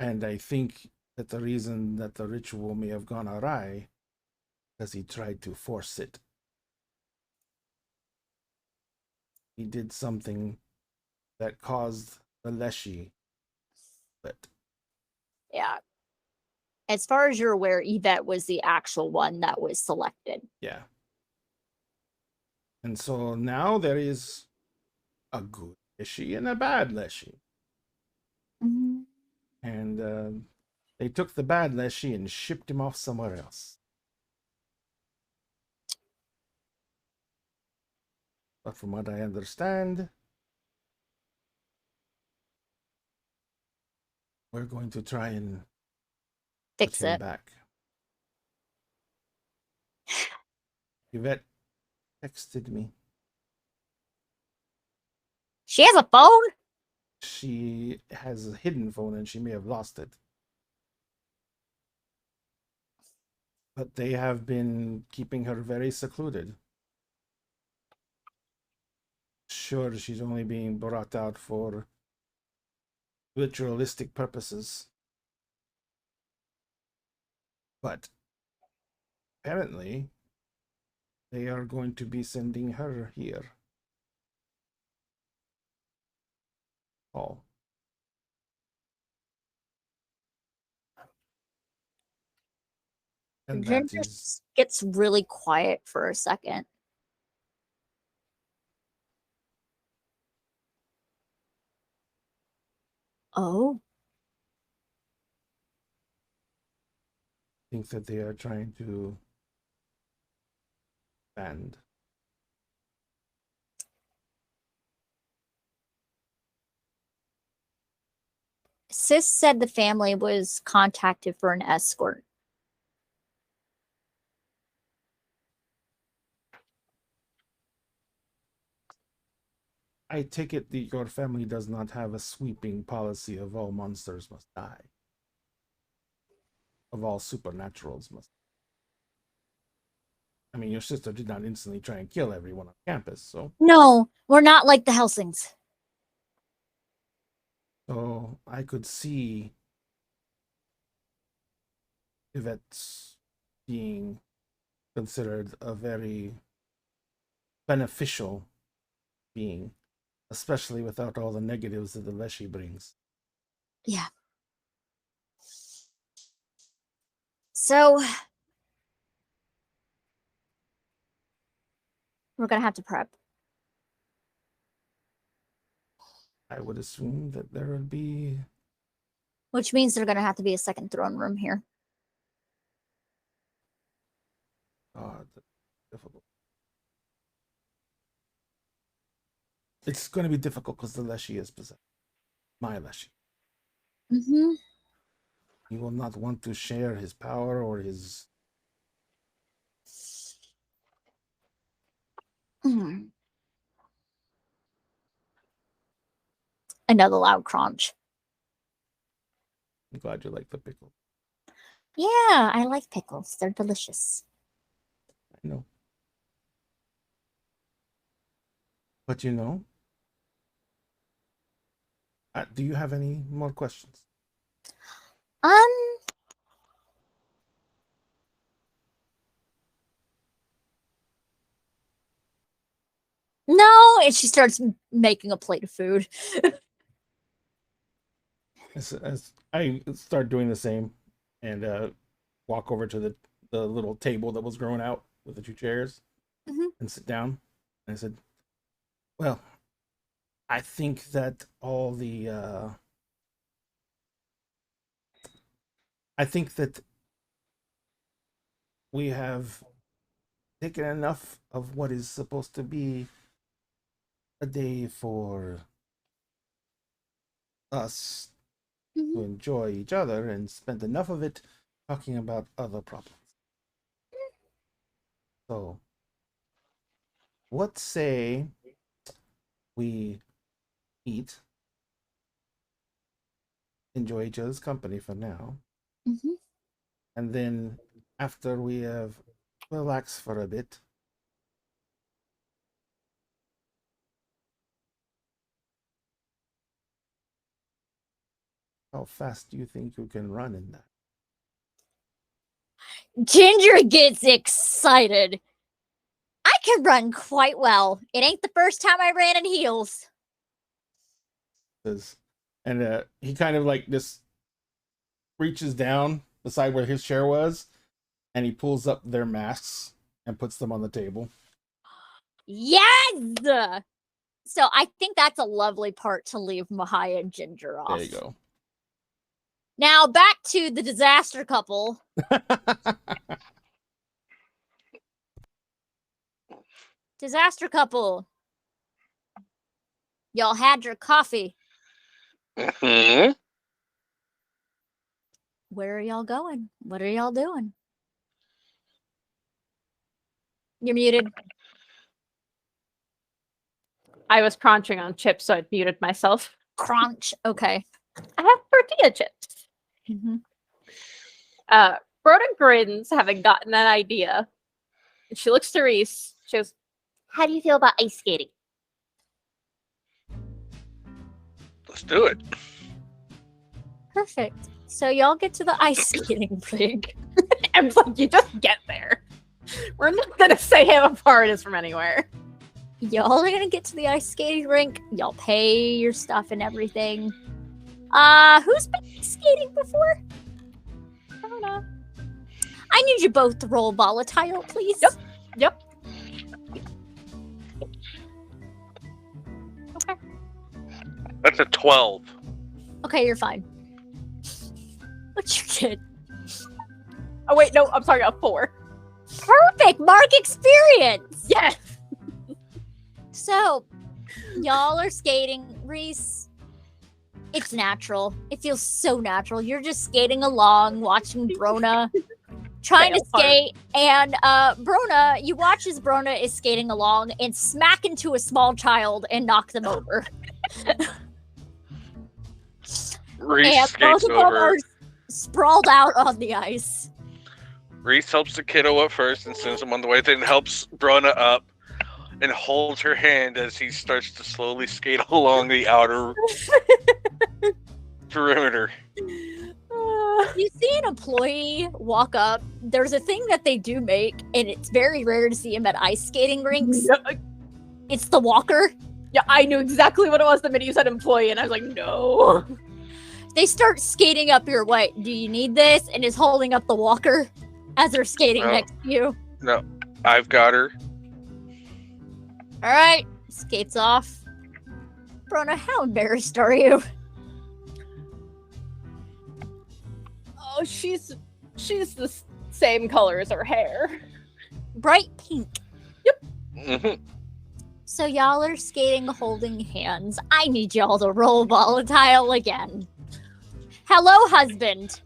Speaker 2: And I think that the reason that the ritual may have gone awry because he tried to force it. He did something that caused the Leshy split.
Speaker 1: Yeah. As far as you're aware, Yvette was the actual one that was selected.
Speaker 2: Yeah. And so now there is a good Leshy and a bad Leshy.
Speaker 1: Mm-hmm.
Speaker 2: And they took the bad Leshy and shipped him off somewhere else. But from what I understand, we're going to try and
Speaker 1: Fix
Speaker 2: put him
Speaker 1: it.
Speaker 2: back. Yvette texted me.
Speaker 1: She has a phone?
Speaker 2: She has a hidden phone and she may have lost it. But they have been keeping her very secluded. Sure, she's only being brought out for ritualistic purposes. But apparently, they are going to be sending her here. Oh. And
Speaker 1: Ginger
Speaker 2: that is
Speaker 1: gets really quiet for a second. Oh.
Speaker 2: think that they are trying to band.
Speaker 1: Sis said the family was contacted for an escort.
Speaker 2: I take it that your family does not have a sweeping policy of all monsters must die. Of all supernaturals must. I mean, your sister did not instantly try and kill everyone on campus, so.
Speaker 1: No, we're not like the Helsings.
Speaker 2: So I could see Yvette's being considered a very beneficial being, especially without all the negatives that the Leshy brings.
Speaker 1: Yeah. So we're gonna have to prep.
Speaker 2: I would assume that there would be.
Speaker 1: Which means there's gonna have to be a second throne room here.
Speaker 2: Difficult. It's going to be difficult because the Leshy is possessed. My Leshy.
Speaker 1: Mm-hmm.
Speaker 2: He will not want to share his power or his.
Speaker 1: Another loud crunch.
Speaker 2: I'm glad you like the pickle.
Speaker 1: Yeah, I like pickles. They're delicious.
Speaker 2: I know. But you know, do you have any more questions?
Speaker 1: No, and she starts making a plate of food.
Speaker 2: As I start doing the same and walk over to the little table that was growing out with the two chairs and sit down. And I said, well, I think that all the I think that we have taken enough of what is supposed to be a day for us to enjoy each other and spent enough of it talking about other problems. So, what say we eat, enjoy each other's company for now,
Speaker 1: Mhm.
Speaker 2: and then after we have relaxed for a bit, how fast do you think you can run in that?
Speaker 1: Ginger gets excited. I can run quite well. It ain't the first time I ran in heels.
Speaker 2: And he kind of like just reaches down beside where his chair was, and he pulls up their masks and puts them on the table.
Speaker 1: Yes! So I think that's a lovely part to leave Mahaya and Ginger off.
Speaker 2: There you go.
Speaker 1: Now back to the disaster couple. Disaster couple. Y'all had your coffee.
Speaker 5: Mhm.
Speaker 1: Where are y'all going? What are y'all doing? You're muted.
Speaker 4: I was crunching on chips, so I muted myself.
Speaker 1: Crunch. Okay.
Speaker 4: I have tortilla chips.
Speaker 1: Mhm.
Speaker 4: Rhoda grins, having gotten that idea. And she looks to Reese. She goes,
Speaker 6: How do you feel about ice skating?
Speaker 5: Let's do it.
Speaker 1: Perfect. So y'all get to the ice skating rink.
Speaker 4: Em's like, you just get there. We're not going to say how far it is from anywhere.
Speaker 1: Y'all are gonna get to the ice skating rink. Y'all pay your stuff and everything. Who's been ice skating before?
Speaker 4: I don't know.
Speaker 1: I need you both to roll volatile, please.
Speaker 4: Yep. Okay.
Speaker 5: That's a 12.
Speaker 1: Okay, you're fine. What you get?
Speaker 4: Oh, wait, no, I'm sorry, a 4.
Speaker 1: Perfect! Mark experience!
Speaker 4: Yes!
Speaker 1: So, y'all are skating. Reese, it's natural. It feels so natural. You're just skating along, watching Brona trying to
Speaker 4: Fail hard.
Speaker 1: skate. And Brona, you watch as Brona is skating along and smack into a small child and knock them over.
Speaker 5: Reese
Speaker 1: And both
Speaker 5: skates
Speaker 1: of them
Speaker 5: over.
Speaker 1: are sprawled out on the ice.
Speaker 5: Reese helps the kiddo up first and sends him on the way, then helps Brona up and holds her hand as he starts to slowly skate along the outer perimeter.
Speaker 1: You see an employee walk up. There's a thing that they do make, and it's very rare to see him at ice skating rinks. It's the walker.
Speaker 4: Yeah, I knew exactly what it was the minute you said employee, and I was like, no.
Speaker 1: They start skating up your way. Do you need this? And is holding up the walker as they're skating
Speaker 5: No.
Speaker 1: next to you.
Speaker 5: No, I've got her.
Speaker 1: All right, skates off. Brona, how embarrassed are you?
Speaker 4: Oh, she's the same color as her hair.
Speaker 1: Bright pink.
Speaker 5: Mhm.
Speaker 1: So y'all are skating holding hands. I need y'all to roll volatile again. Hello, husband.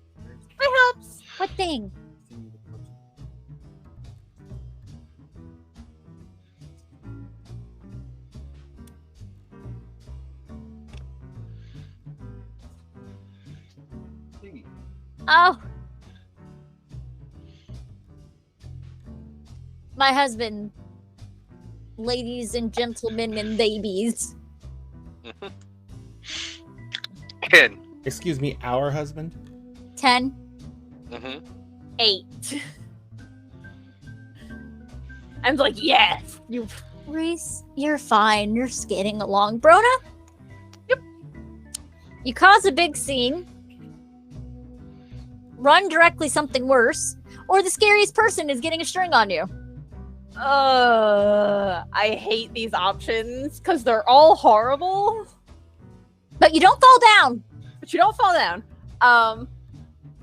Speaker 4: My hubs.
Speaker 1: What thing? Oh. My husband. Ladies and gentlemen and babies.
Speaker 5: 10.
Speaker 2: Excuse me, our husband?
Speaker 1: 10.
Speaker 5: Mhm.
Speaker 4: 8. I'm like, yes. You.
Speaker 1: Reese, you're fine. You're skating along. Brona? Yep. You cause a big scene. Run directly something worse. Or the scariest person is getting a string on you.
Speaker 4: I hate these options because they're all horrible,
Speaker 1: But you don't fall down.
Speaker 4: but you don't fall down.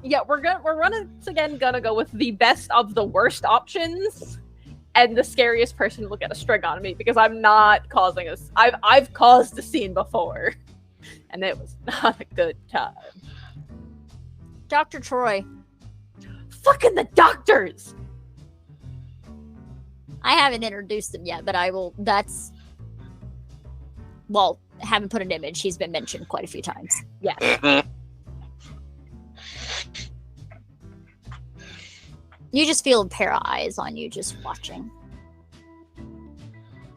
Speaker 4: Yeah, we're once again gonna go with the best of the worst options, and the scariest person will get a string on me because I'm not causing a. I've caused a scene before, and it was not a good time.
Speaker 1: Dr. Troy.
Speaker 4: Fucking the doctors.
Speaker 1: I haven't introduced him yet, but I will. Well, haven't put an image. He's been mentioned quite a few times.
Speaker 4: Yes.
Speaker 5: Mhm.
Speaker 1: You just feel a pair of eyes on you just watching.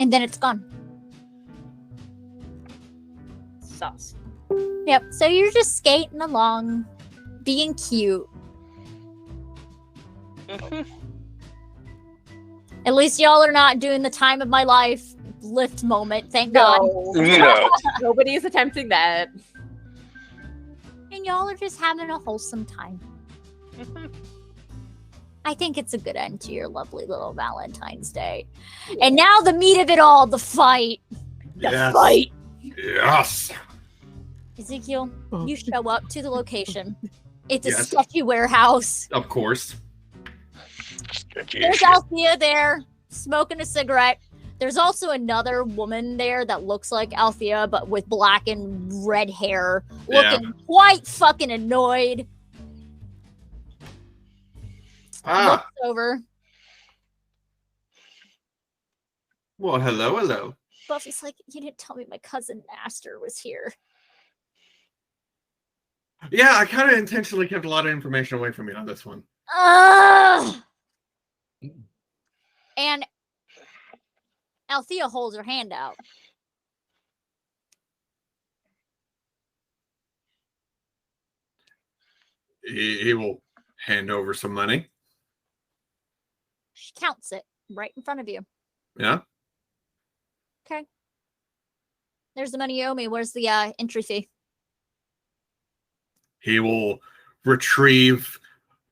Speaker 1: And then it's gone.
Speaker 4: Sus.
Speaker 1: Yep, so you're just skating along, being cute.
Speaker 5: Mhm.
Speaker 1: At least y'all are not doing the time of my life lift moment, thank God.
Speaker 4: No.
Speaker 5: No.
Speaker 4: Nobody is attempting that.
Speaker 1: And y'all are just having a wholesome time. I think it's a good end to your lovely little Valentine's Day. And now the meat of it all, the fight. The
Speaker 3: Yes.
Speaker 1: fight.
Speaker 3: Yes.
Speaker 1: Ezekiel, you show up to the location. It's a
Speaker 3: Yes.
Speaker 1: sketchy warehouse.
Speaker 3: Of course.
Speaker 5: Sketchy as
Speaker 1: There's
Speaker 5: shit.
Speaker 1: Althea there, smoking a cigarette. There's also another woman there that looks like Althea, but with black and red hair, looking quite fucking annoyed. Looks over.
Speaker 3: Well, hello.
Speaker 1: Buffy's like, you didn't tell me my cousin Master was here.
Speaker 3: Yeah, I kind of intentionally kept a lot of information away from you on this one.
Speaker 1: Ugh! And Althea holds her hand out.
Speaker 3: He will hand over some money.
Speaker 1: She counts it right in front of you.
Speaker 3: Yeah.
Speaker 1: Okay. There's the money you owe me. Where's the entry fee?
Speaker 3: He will retrieve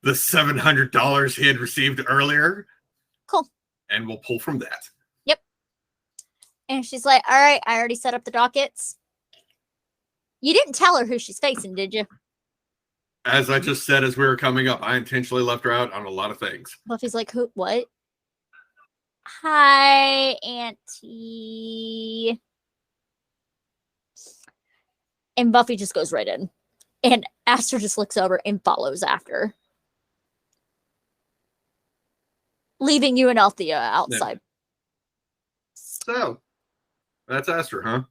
Speaker 3: the $700 he had received earlier.
Speaker 1: Cool.
Speaker 3: And we'll pull from that.
Speaker 1: And she's like, all right, I already set up the dockets. You didn't tell her who she's facing, did you?
Speaker 3: As I just said, as we were coming up, I intentionally left her out on a lot of things.
Speaker 1: Buffy's like, who? What? Hi, Auntie. And Buffy just goes right in. And Aster just looks over and follows after. Leaving you and Althea outside.
Speaker 3: So, that's Aster, huh?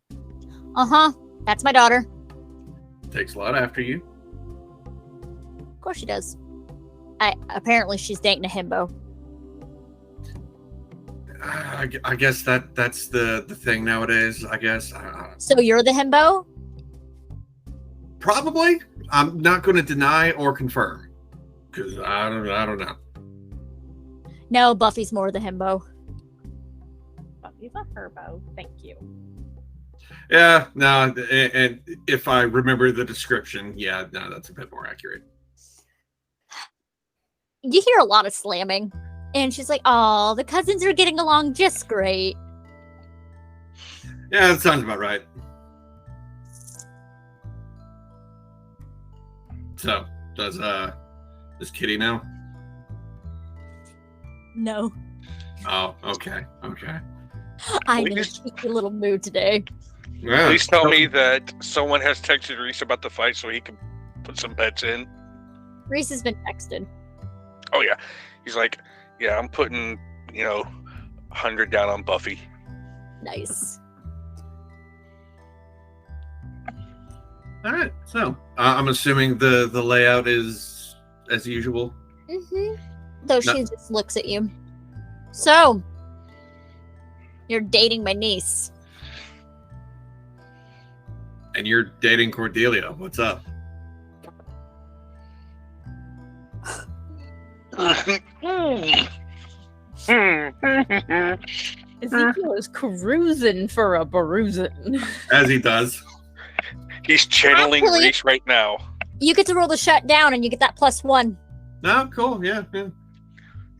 Speaker 1: Uh-huh. That's my daughter.
Speaker 3: Takes a lot after you.
Speaker 1: Of course she does. Apparently she's dating a himbo.
Speaker 3: I guess that's the thing nowadays, I guess.
Speaker 1: So you're the himbo?
Speaker 3: Probably. I'm not going to deny or confirm. Because I don't know.
Speaker 1: No, Buffy's more the himbo.
Speaker 4: Buffy's a herbo. Thank you.
Speaker 3: Yeah, no, and if I remember the description, yeah, no, that's a bit more accurate.
Speaker 1: You hear a lot of slamming. And she's like, oh, the cousins are getting along just great.
Speaker 3: Yeah, that sounds about right. So, does Kitty know?
Speaker 1: No.
Speaker 3: Oh, okay.
Speaker 1: I'm in a cheeky little mood today.
Speaker 3: Yeah.
Speaker 5: Please tell me that someone has texted Reese about the fight so he can put some bets in.
Speaker 1: Reese has been texted.
Speaker 5: Oh yeah, he's like, yeah, I'm putting 100 down on Buffy.
Speaker 1: Nice.
Speaker 3: All right. So, I'm assuming the layout is as usual.
Speaker 1: Mm-hmm. Though she just looks at you. So, you're dating my niece.
Speaker 3: And you're dating Cordelia. What's up?
Speaker 4: Ezekiel is cruising for a bruising.
Speaker 3: As he does.
Speaker 5: He's channeling
Speaker 1: Actually-
Speaker 5: Reese right now.
Speaker 1: You get to roll the shutdown and you get that +1.
Speaker 3: No, cool. Yeah.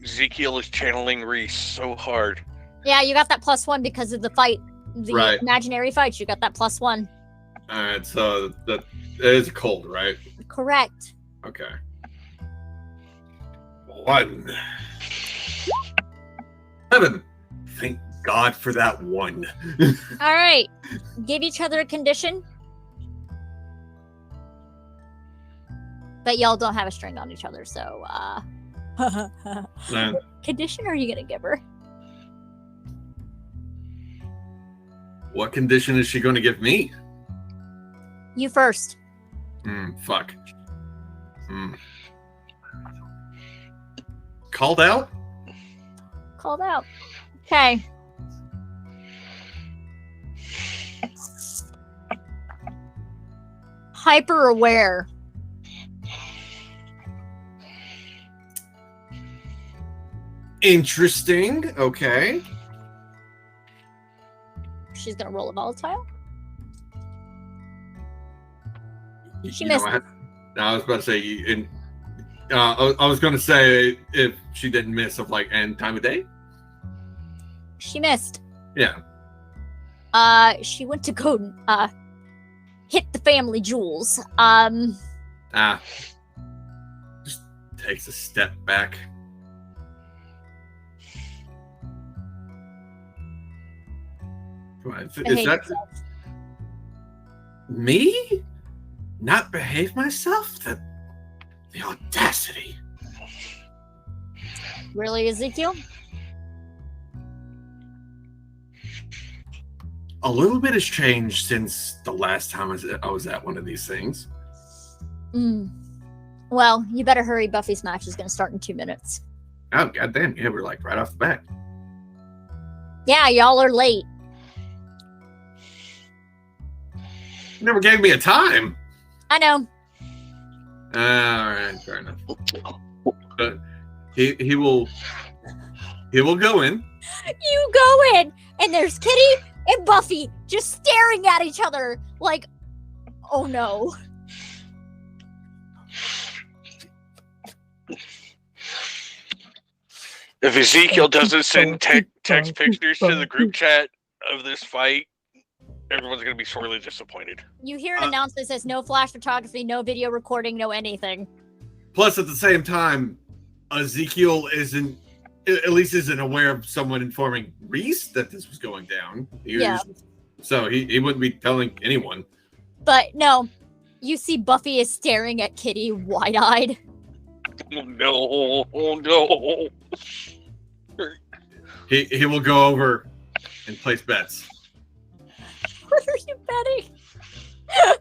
Speaker 5: Ezekiel is channeling Reese so hard.
Speaker 1: Yeah, you got that +1 because of the fight. The
Speaker 3: Right.
Speaker 1: imaginary fights, you got that +1.
Speaker 3: All right. So that is cold, right?
Speaker 1: Correct.
Speaker 3: Okay. 1. 7. Thank God for that 1.
Speaker 1: All right. Give each other a condition. but y'all don't have a string on each other, so
Speaker 3: Nah.
Speaker 1: condition are you gonna give her?
Speaker 3: What condition is she going to give me?
Speaker 1: You first.
Speaker 3: Fuck. Called out?
Speaker 1: Called out. Okay. Hyper aware.
Speaker 3: Interesting. Okay.
Speaker 1: She's gonna roll a volatile. She
Speaker 3: You know,
Speaker 1: missed it.
Speaker 3: I was about to say, I was going to say if she didn't miss of like end time of day.
Speaker 1: She missed.
Speaker 3: Yeah.
Speaker 1: She went to go hit the family jewels.
Speaker 3: Just takes a step back. Is
Speaker 1: behave
Speaker 3: that
Speaker 1: yourself.
Speaker 3: me? Not behave myself? The audacity.
Speaker 1: Really, Ezekiel?
Speaker 3: A little bit has changed since the last time I was at one of these things.
Speaker 1: Well, you better hurry. Buffy's match is gonna start in 2 minutes.
Speaker 3: Oh, goddamn. Yeah, we're like right off the bat.
Speaker 1: Yeah, y'all are late.
Speaker 3: You never gave me a time.
Speaker 1: I know.
Speaker 3: All right, fair enough. But he will go in.
Speaker 1: You go in, and there's Kitty and Buffy just staring at each other like, oh no.
Speaker 5: If Ezekiel doesn't send text pictures to the group chat of this fight, everyone's going to be sorely disappointed.
Speaker 1: You hear an announcement that says no flash photography, no video recording, no anything.
Speaker 3: Plus, at the same time, Ezekiel isn't aware of someone informing Reese that this was going down. So he wouldn't be telling anyone.
Speaker 1: But no, you see Buffy is staring at Kitty wide-eyed.
Speaker 5: Oh no! Oh no!
Speaker 3: He will go over and place bets.
Speaker 1: What are you betting?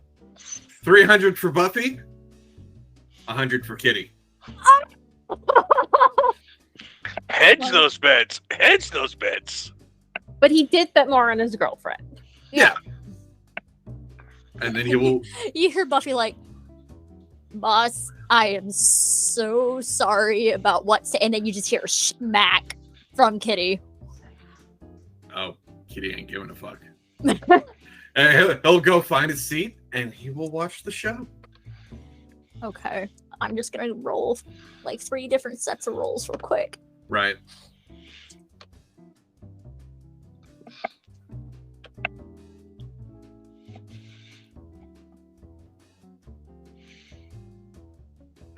Speaker 3: 300 for Buffy, 100 for Kitty.
Speaker 5: Hedge those bets. Hedge those bets.
Speaker 4: But he did bet more on his girlfriend.
Speaker 3: Yeah. And then he will.
Speaker 1: You hear Buffy like, boss, I am so sorry about and then you just hear a smack from Kitty.
Speaker 3: Oh, Kitty ain't giving a fuck. And he'll go find his seat and he will watch the show.
Speaker 1: Okay. I'm just gonna roll like 3 different sets of rolls real quick.
Speaker 3: Right.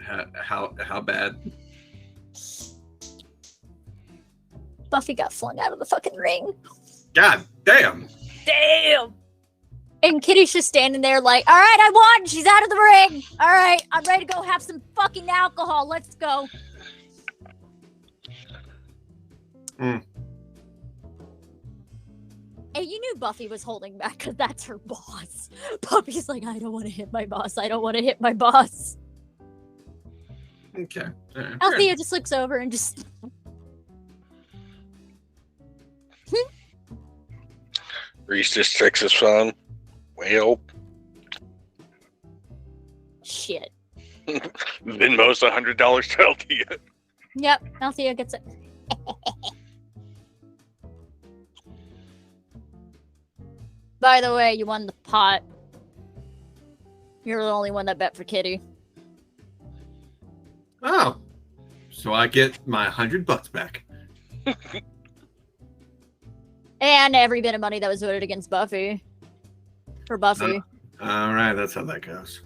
Speaker 3: How bad?
Speaker 1: Buffy got flung out of the fucking ring.
Speaker 3: God damn.
Speaker 1: Damn. And Kitty's just standing there like, all right, I won. She's out of the ring. All right, I'm ready to go have some fucking alcohol. Let's go. And you knew Buffy was holding back because that's her boss. Buffy's like, I don't want to hit my boss. I don't want to hit my boss.
Speaker 3: Okay.
Speaker 1: Althea just looks over and just...
Speaker 5: Reese just checks his phone. Well,
Speaker 1: shit.
Speaker 5: Venmo's $100 to Althea.
Speaker 1: Yep, Althea gets it. By the way, you won the pot. You're the only one that bet for Kitty.
Speaker 3: Oh. So I get my $100 back.
Speaker 1: And every bit of money that was voted against Buffy. For Buffy.
Speaker 3: All right, that's how that goes.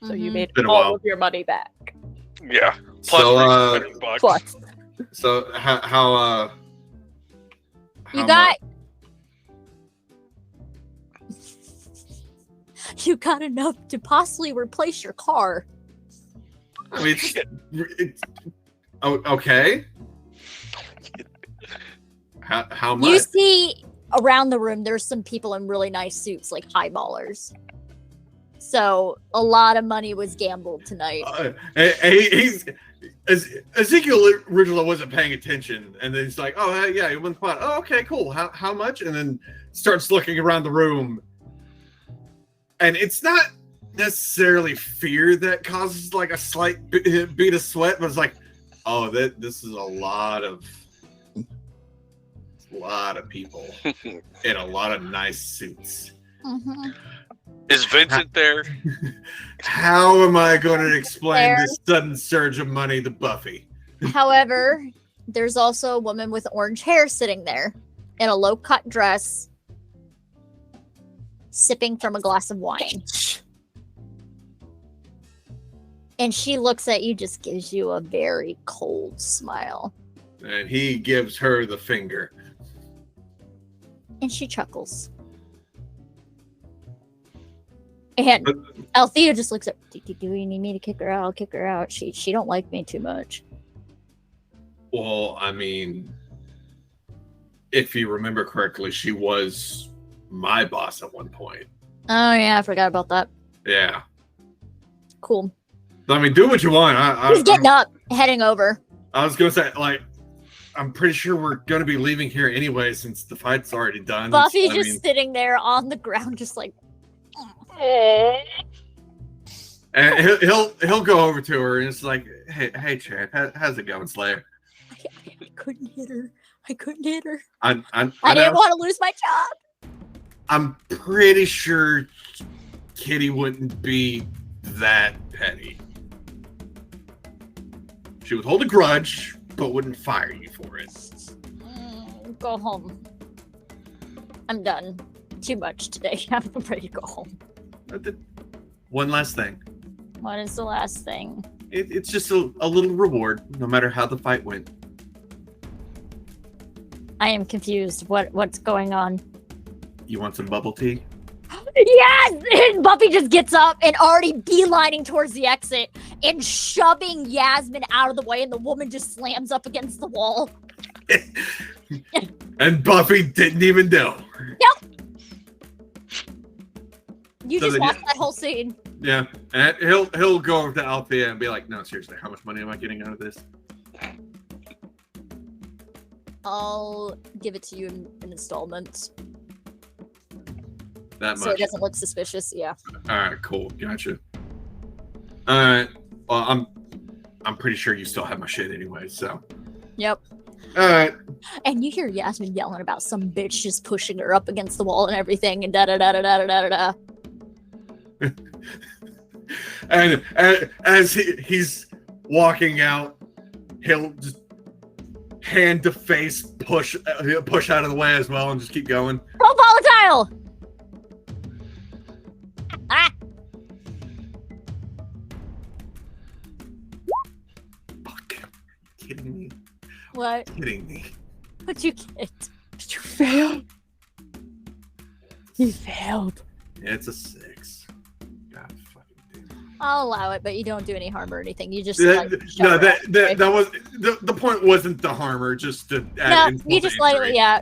Speaker 4: So you made
Speaker 3: Been a
Speaker 4: all
Speaker 3: while.
Speaker 4: of your money back.
Speaker 5: Yeah. Plus
Speaker 3: So,
Speaker 5: Reese's $100.
Speaker 4: Plus.
Speaker 3: So how
Speaker 1: You got... You got enough to possibly replace your car.
Speaker 3: I mean, it's okay. How much?
Speaker 1: You see around the room, there's some people in really nice suits, like highballers. So a lot of money was gambled tonight.
Speaker 3: Ezekiel originally wasn't paying attention, and then he's like, "Oh yeah, he won the pot. Oh, okay, cool. How much?" And then starts looking around the room, and it's not necessarily fear that causes like a slight bead of sweat, but it's like, "Oh, this is a lot of people in a lot of nice suits."
Speaker 1: Mm-hmm.
Speaker 5: Is Vincent there?
Speaker 3: How am I going to explain
Speaker 1: There.
Speaker 3: this sudden surge of money to Buffy?
Speaker 1: However, there's also a woman with orange hair sitting there in a low-cut dress, sipping from a glass of wine. And she looks at you, just gives you a very cold smile.
Speaker 3: And he gives her the finger.
Speaker 1: And she chuckles. And Althea just looks at, do you need me to kick her out? I'll kick her out. She don't like me too much.
Speaker 3: Well, I mean, if you remember correctly, she was my boss at one point.
Speaker 1: Oh yeah, I forgot about that.
Speaker 3: Yeah.
Speaker 1: Cool.
Speaker 3: I mean, do what you want.
Speaker 1: He's getting up, heading over.
Speaker 3: I was going to say, like, I'm pretty sure we're going to be leaving here anyway since the fight's already done.
Speaker 1: Buffy's
Speaker 3: So,
Speaker 1: just sitting there on the ground, just like,
Speaker 3: and he'll go over to her and it's like, hey, Chad, how's it going, Slayer?
Speaker 1: I couldn't hit her. I couldn't hit her.
Speaker 3: I
Speaker 1: didn't want to lose my job.
Speaker 3: I'm pretty sure Kitty wouldn't be that petty. She would hold a grudge, but wouldn't fire you for it.
Speaker 1: Go home. I'm done. Too much today. I'm ready to go home.
Speaker 3: One last thing.
Speaker 1: What is the last thing?
Speaker 3: It's just a little reward, no matter how the fight went.
Speaker 1: I am confused. What's going on?
Speaker 3: You want some bubble tea?
Speaker 1: Yes! And Buffy just gets up and already beelining towards the exit and shoving Yasmin out of the way, and the woman just slams up against the wall.
Speaker 3: And Buffy didn't even know.
Speaker 1: You
Speaker 3: So
Speaker 1: just
Speaker 3: then
Speaker 1: watched that whole scene.
Speaker 3: Yeah, and he'll go over to Althea and be like, "No, seriously, how much money am I getting out of this?"
Speaker 1: I'll give it to you in installments,
Speaker 3: That
Speaker 1: so it
Speaker 3: much.
Speaker 1: doesn't look suspicious. Yeah.
Speaker 3: All right, cool, gotcha. All right, well, I'm pretty sure you still have my shit anyway, so.
Speaker 1: Yep.
Speaker 3: All right.
Speaker 1: And you hear Yasmin yelling about some bitch just pushing her up against the wall and everything, and da da da da da da da da.
Speaker 3: And as he's walking out, he'll just hand to face push out of the way as well and just keep going.
Speaker 1: Roll volatile! Ah!
Speaker 3: Fuck. Are you kidding me?
Speaker 1: What?
Speaker 3: Kidding me.
Speaker 1: What'd you get?
Speaker 4: Did you fail?
Speaker 1: You failed.
Speaker 3: Yeah, it's a 6. God fucking damn.
Speaker 1: I'll allow it, but you don't do any harm or anything. You just
Speaker 3: That,
Speaker 1: like,
Speaker 3: no,
Speaker 1: shove her out.
Speaker 3: that was the point. Wasn't the harmer, just to add
Speaker 1: No,
Speaker 3: insult
Speaker 1: you
Speaker 3: to
Speaker 1: just like,
Speaker 3: injury.
Speaker 1: yeah.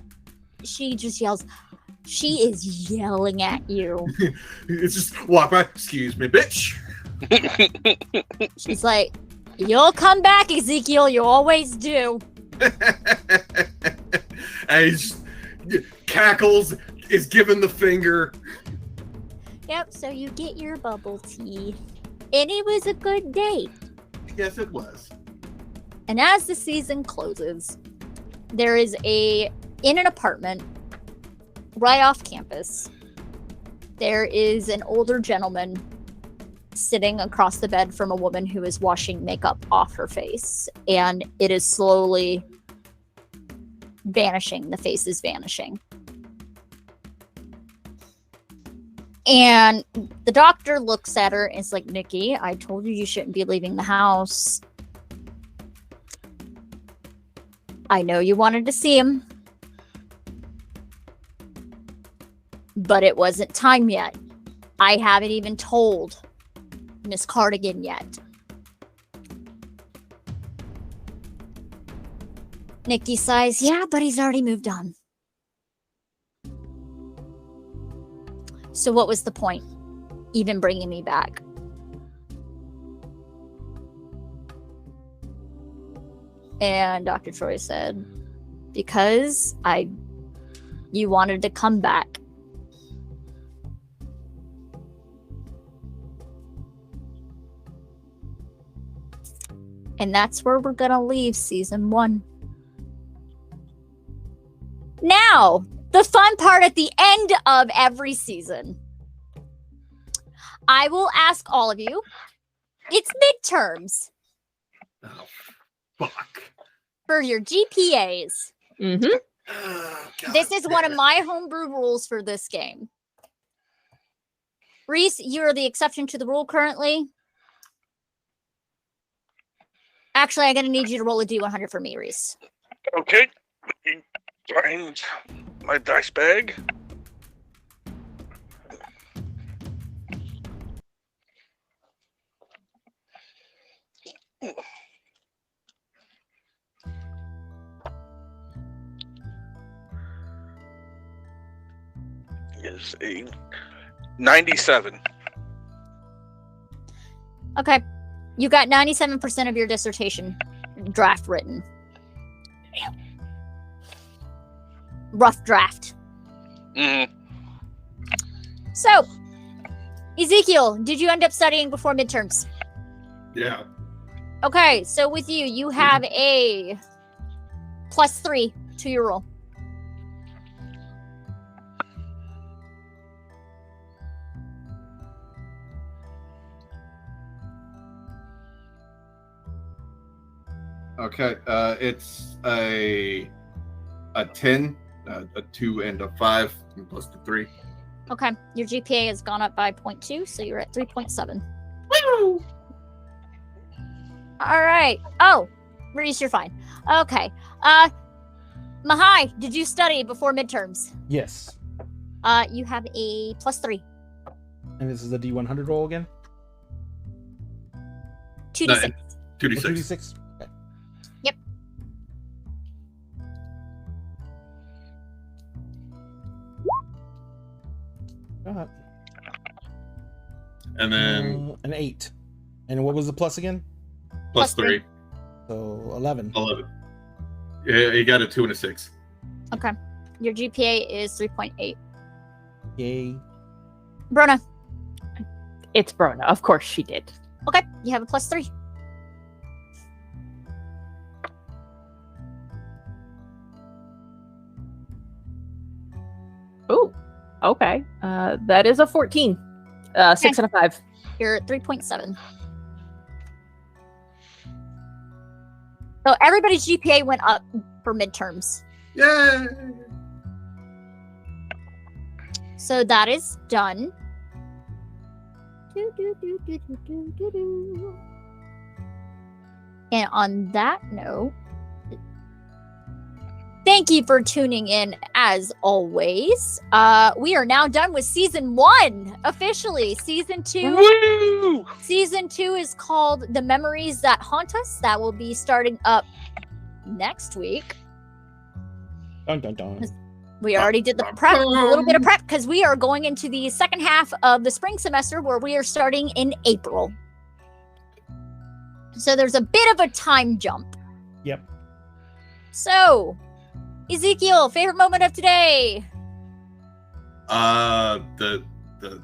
Speaker 1: She just yells. She is yelling at you.
Speaker 3: It's just walk by. Excuse me, bitch.
Speaker 1: She's like, "You'll come back, Ezekiel. You always do."
Speaker 3: And he just cackles, is given the finger.
Speaker 1: Yep. So you get your bubble tea, and it was a good date.
Speaker 3: Yes, it was.
Speaker 1: And as the season closes, there is in an apartment right off campus. There is an older gentleman sitting across the bed from a woman who is washing makeup off her face, and it is slowly vanishing. The face is vanishing. And the doctor looks at her and is like, "Nikki, I told you shouldn't be leaving the house. I know you wanted to see him, but it wasn't time yet. I haven't even told Miss Cardigan yet. Nikki sighs, yeah, but he's already moved on. So what was the point? Even bringing me back? And Dr. Troy said, because you wanted to come back. And that's where we're gonna leave season 1. Now, the fun part at the end of every season. I will ask all of you. It's midterms
Speaker 3: Oh, fuck.
Speaker 1: for your GPAs.
Speaker 4: Mm-hmm.
Speaker 3: Oh,
Speaker 1: This
Speaker 3: God
Speaker 1: is one of
Speaker 3: damn it.
Speaker 1: my homebrew rules for this game. Reese, you're the exception to the rule currently. Actually, I'm going to need you to roll a D100 for me, Reese.
Speaker 5: Okay. Find my dice bag. Is a 97.
Speaker 1: Okay. You got 97% of your dissertation draft written. Rough draft.
Speaker 5: Mm-hmm.
Speaker 1: So, Ezekiel, did you end up studying before midterms?
Speaker 3: Yeah.
Speaker 1: Okay, so with you, you have a +3 to your roll.
Speaker 3: Okay. It's a 10, a 2, and a 5, and plus the 3.
Speaker 1: Okay, your GPA has gone up by 0.2, so you're at 3.7. All right. Oh, Reese, you're fine. Okay. Mahai, did you study before midterms?
Speaker 2: Yes.
Speaker 1: You have a +3.
Speaker 2: And this is the D100 roll again?
Speaker 1: 2d6.
Speaker 3: 2d6.
Speaker 2: 2d6? Okay.
Speaker 1: Yep.
Speaker 2: Go ahead.
Speaker 3: And then
Speaker 2: An 8. And what was the plus again?
Speaker 3: plus
Speaker 1: plus
Speaker 3: 3,
Speaker 2: So 11.
Speaker 3: 11. Yeah, you got a 2 and a 6.
Speaker 1: Okay. Your GPA is 3.8.
Speaker 2: Yay.
Speaker 1: Brona.
Speaker 4: It's Brona. Of course she did.
Speaker 1: Okay, you have a +3.
Speaker 4: Ooh. Okay. That is a 14. 6 and a 5.
Speaker 1: You're at 3.7. So everybody's GPA went up for midterms.
Speaker 3: Yeah.
Speaker 1: So that is done. And on that note, thank you for tuning in as always. We are now done with season 1 officially. Season 2.
Speaker 5: Woo!
Speaker 1: Season 2 is called The Memories That Haunt Us. That will be starting up next week.
Speaker 2: Dun, dun, dun.
Speaker 1: We already did the prep, a little bit of prep, because we are going into the second half of the spring semester where we are starting in April. So there's a bit of a time jump.
Speaker 2: Yep.
Speaker 1: So, Ezekiel, favorite moment of today?
Speaker 3: The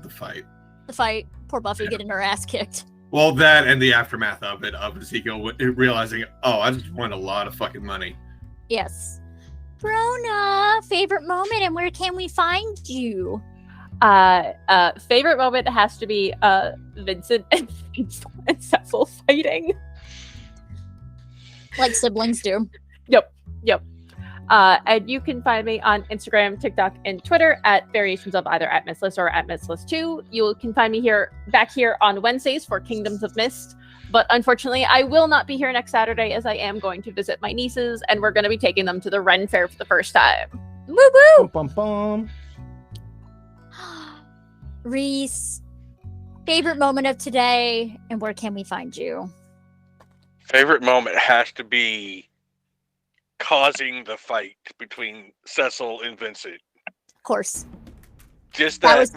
Speaker 3: fight.
Speaker 1: The fight. Poor Buffy
Speaker 3: Yeah.
Speaker 1: getting her ass kicked.
Speaker 3: Well, that and the aftermath of it, of Ezekiel realizing, oh, I just won a lot of fucking money.
Speaker 1: Yes. Brona, favorite moment, and where can we find you?
Speaker 4: Favorite moment has to be Vincent and Cecil fighting.
Speaker 1: Like siblings do.
Speaker 4: Yep. And you can find me on Instagram, TikTok, and Twitter at variations of either at Missless or at Missless2. You can find me back here on Wednesdays for Kingdoms of Mist. But unfortunately, I will not be here next Saturday as I am going to visit my nieces, and we're going to be taking them to the Ren Fair for the first time.
Speaker 1: Woo woo!
Speaker 2: Bum, bum, bum.
Speaker 1: Reese, favorite moment of today, and where can we find you?
Speaker 5: Favorite moment has to be causing the fight between Cecil and Vincent.
Speaker 1: Of course.
Speaker 5: Just
Speaker 1: That
Speaker 5: that
Speaker 1: was-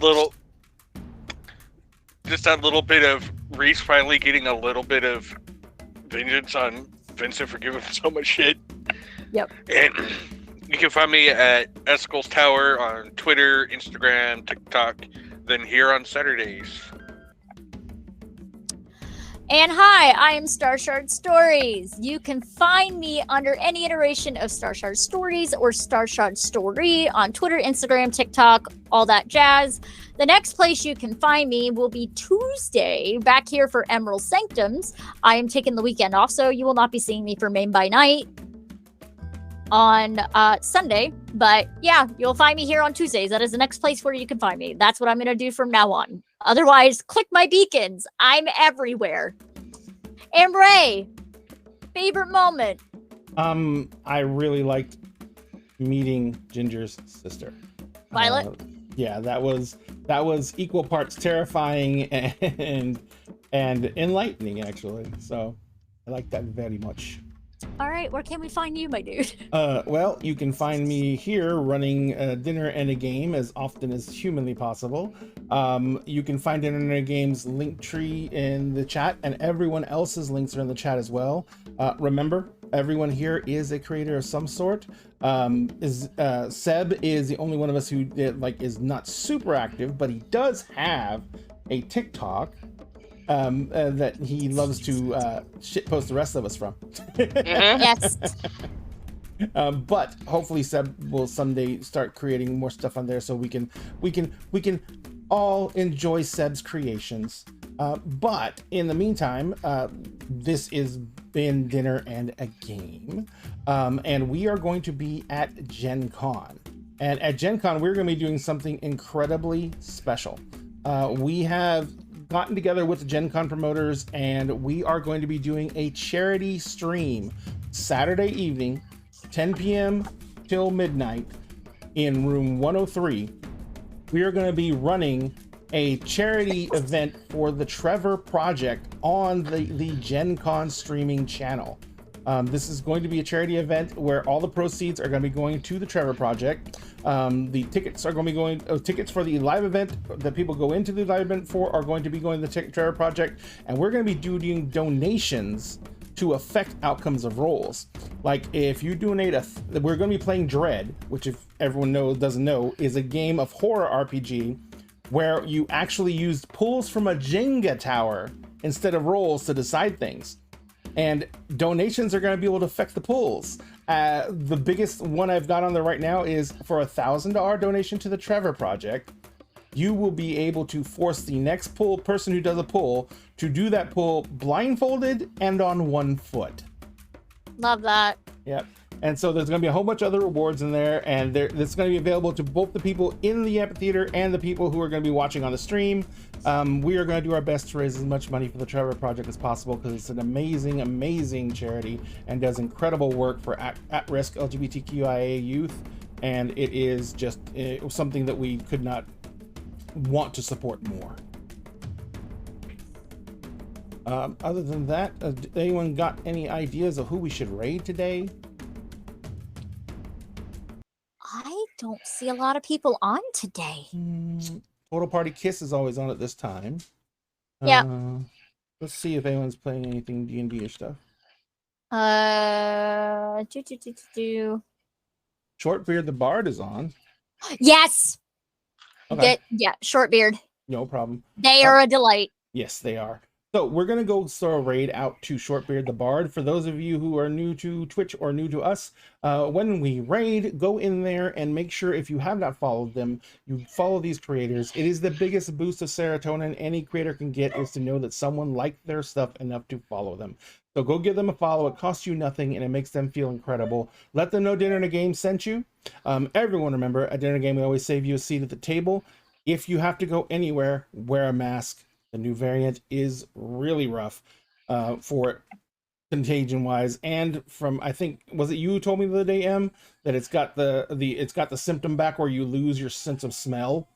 Speaker 5: little bit of Reese finally getting a little bit of vengeance on Vincent for giving him so much shit.
Speaker 1: Yep.
Speaker 5: And you can find me at Escal's Tower on Twitter, Instagram, TikTok, then here on Saturdays.
Speaker 1: And hi, I am Star Shard Stories. You can find me under any iteration of Star Shard Stories or Star Shard Story on Twitter, Instagram, TikTok, all that jazz. The next place you can find me will be Tuesday, back here for Emerald Sanctums. I am taking the weekend off, so you will not be seeing me for Main by Night on Sunday. But yeah, you'll find me here on Tuesdays. That is the next place where you can find me. That's what I'm going to do from now on. Otherwise, click my beacons. I'm everywhere. And Ray, favorite moment?
Speaker 2: I really liked meeting Ginger's sister,
Speaker 1: Violet?
Speaker 2: Yeah, that was equal parts terrifying and enlightening, actually. So I like that very much.
Speaker 1: All right, where can we find you, my dude?
Speaker 2: Well, you can find me here running a dinner and a game as often as humanly possible. You can find Dinner and a Game's link tree in the chat, and everyone else's links are in the chat as well. Remember, everyone here is a creator of some sort. Seb is the only one of us who is not super active, but he does have a TikTok that he loves to shitpost the rest of us from.
Speaker 1: Yes.
Speaker 2: But hopefully Seb will someday start creating more stuff on there, so we can all enjoy Seb's creations. But in the meantime, this has been Dinner and a Game, and we are going to be at Gen Con. And at Gen Con, we're going to be doing something incredibly special. We have gotten together with the Gen Con promoters, and we are going to be doing a charity stream Saturday evening, 10 p.m. till midnight in room 103. We are going to be running a charity event for the Trevor Project on the Gen Con streaming channel. This is going to be a charity event where all the proceeds are going to be going to the Trevor Project. The tickets are going to be going, tickets for the live event that people go into the live event for are going to be going to the Trevor Project, and we're going to be doing donations to affect outcomes of rolls. Like if you donate we're going to be playing Dread, which if everyone doesn't know, is a game of horror RPG where you actually used pulls from a Jenga tower instead of rolls to decide things. And donations are going to be able to affect the pulls. The biggest one I've got on there right now is for $1,000 donation to the Trevor Project. You will be able to force the next person who does a pull to do that pull blindfolded and on one foot.
Speaker 1: Love that.
Speaker 2: Yep. And so there's going to be a whole bunch of other rewards in there, and this is going to be available to both the people in the amphitheater and the people who are going to be watching on the stream. We are going to do our best to raise as much money for the Trevor Project as possible, because it's an amazing, amazing charity and does incredible work for at-risk LGBTQIA youth, and it is just something that we could not want to support more. Other than that, anyone got any ideas of who we should raid today?
Speaker 1: I don't see a lot of people on today.
Speaker 2: Total Party Kiss is always on at this time.
Speaker 1: Yeah.
Speaker 2: Let's see if anyone's playing anything D&D or stuff. Shortbeard the Bard is on.
Speaker 1: Yes.
Speaker 2: Okay.
Speaker 1: Shortbeard.
Speaker 2: No problem.
Speaker 1: They are a delight.
Speaker 2: Yes, they are. So we're going to go throw a raid out to Shortbeard the Bard. For those of you who are new to Twitch or new to us, when we raid, go in there and make sure, if you have not followed them, you follow these creators. It is the biggest boost of serotonin any creator can get, is to know that someone liked their stuff enough to follow them. So go give them a follow. It costs you nothing, and it makes them feel incredible. Let them know Dinner and a Game sent you. Everyone remember, at Dinner and a Game, we always save you a seat at the table. If you have to go anywhere, wear a mask. The new variant is really rough for contagion wise, and from, I think, was it you who told me the other day, M, that it's got the symptom back where you lose your sense of smell.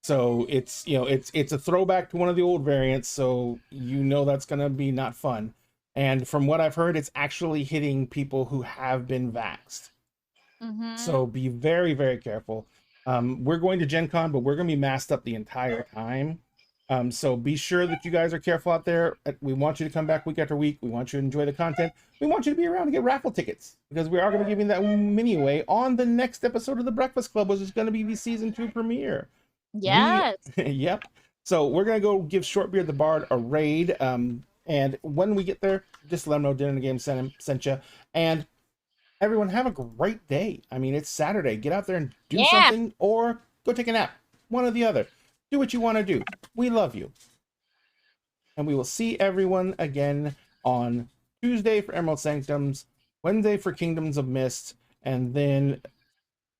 Speaker 2: So it's a throwback to one of the old variants, so that's gonna be not fun. And from what I've heard, it's actually hitting people who have been vaxxed.
Speaker 1: Mhm.
Speaker 2: So be very, very careful. We're going to Gen Con, but we're going to be masked up the entire time. So be sure that you guys are careful out there. We want you to come back week after week. We want you to enjoy the content. We want you to be around to get raffle tickets because we are going to be giving that mini away on the next episode of the Breakfast Club, which is going to be the season 2 premiere.
Speaker 1: Yes.
Speaker 2: Yep. So we're going to go give Shortbeard the Bard a raid. And when we get there, just let him know Dinner in the Game sent you. And everyone, have a great day. I mean, it's Saturday. Get out there and do
Speaker 1: Yeah.
Speaker 2: something or go take a nap. One or the other. Do what you want to do. We love you. And we will see everyone again on Tuesday for Emerald Sanctums, Wednesday for Kingdoms of Mist, and then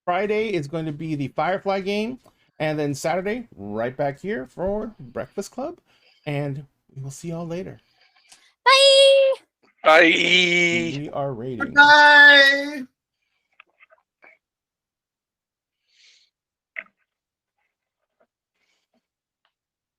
Speaker 2: Friday is going to be the Firefly game, and then Saturday, right back here for Breakfast Club, and we will see y'all later.
Speaker 1: Bye.
Speaker 5: Bye.
Speaker 2: We are raiding.
Speaker 3: Bye.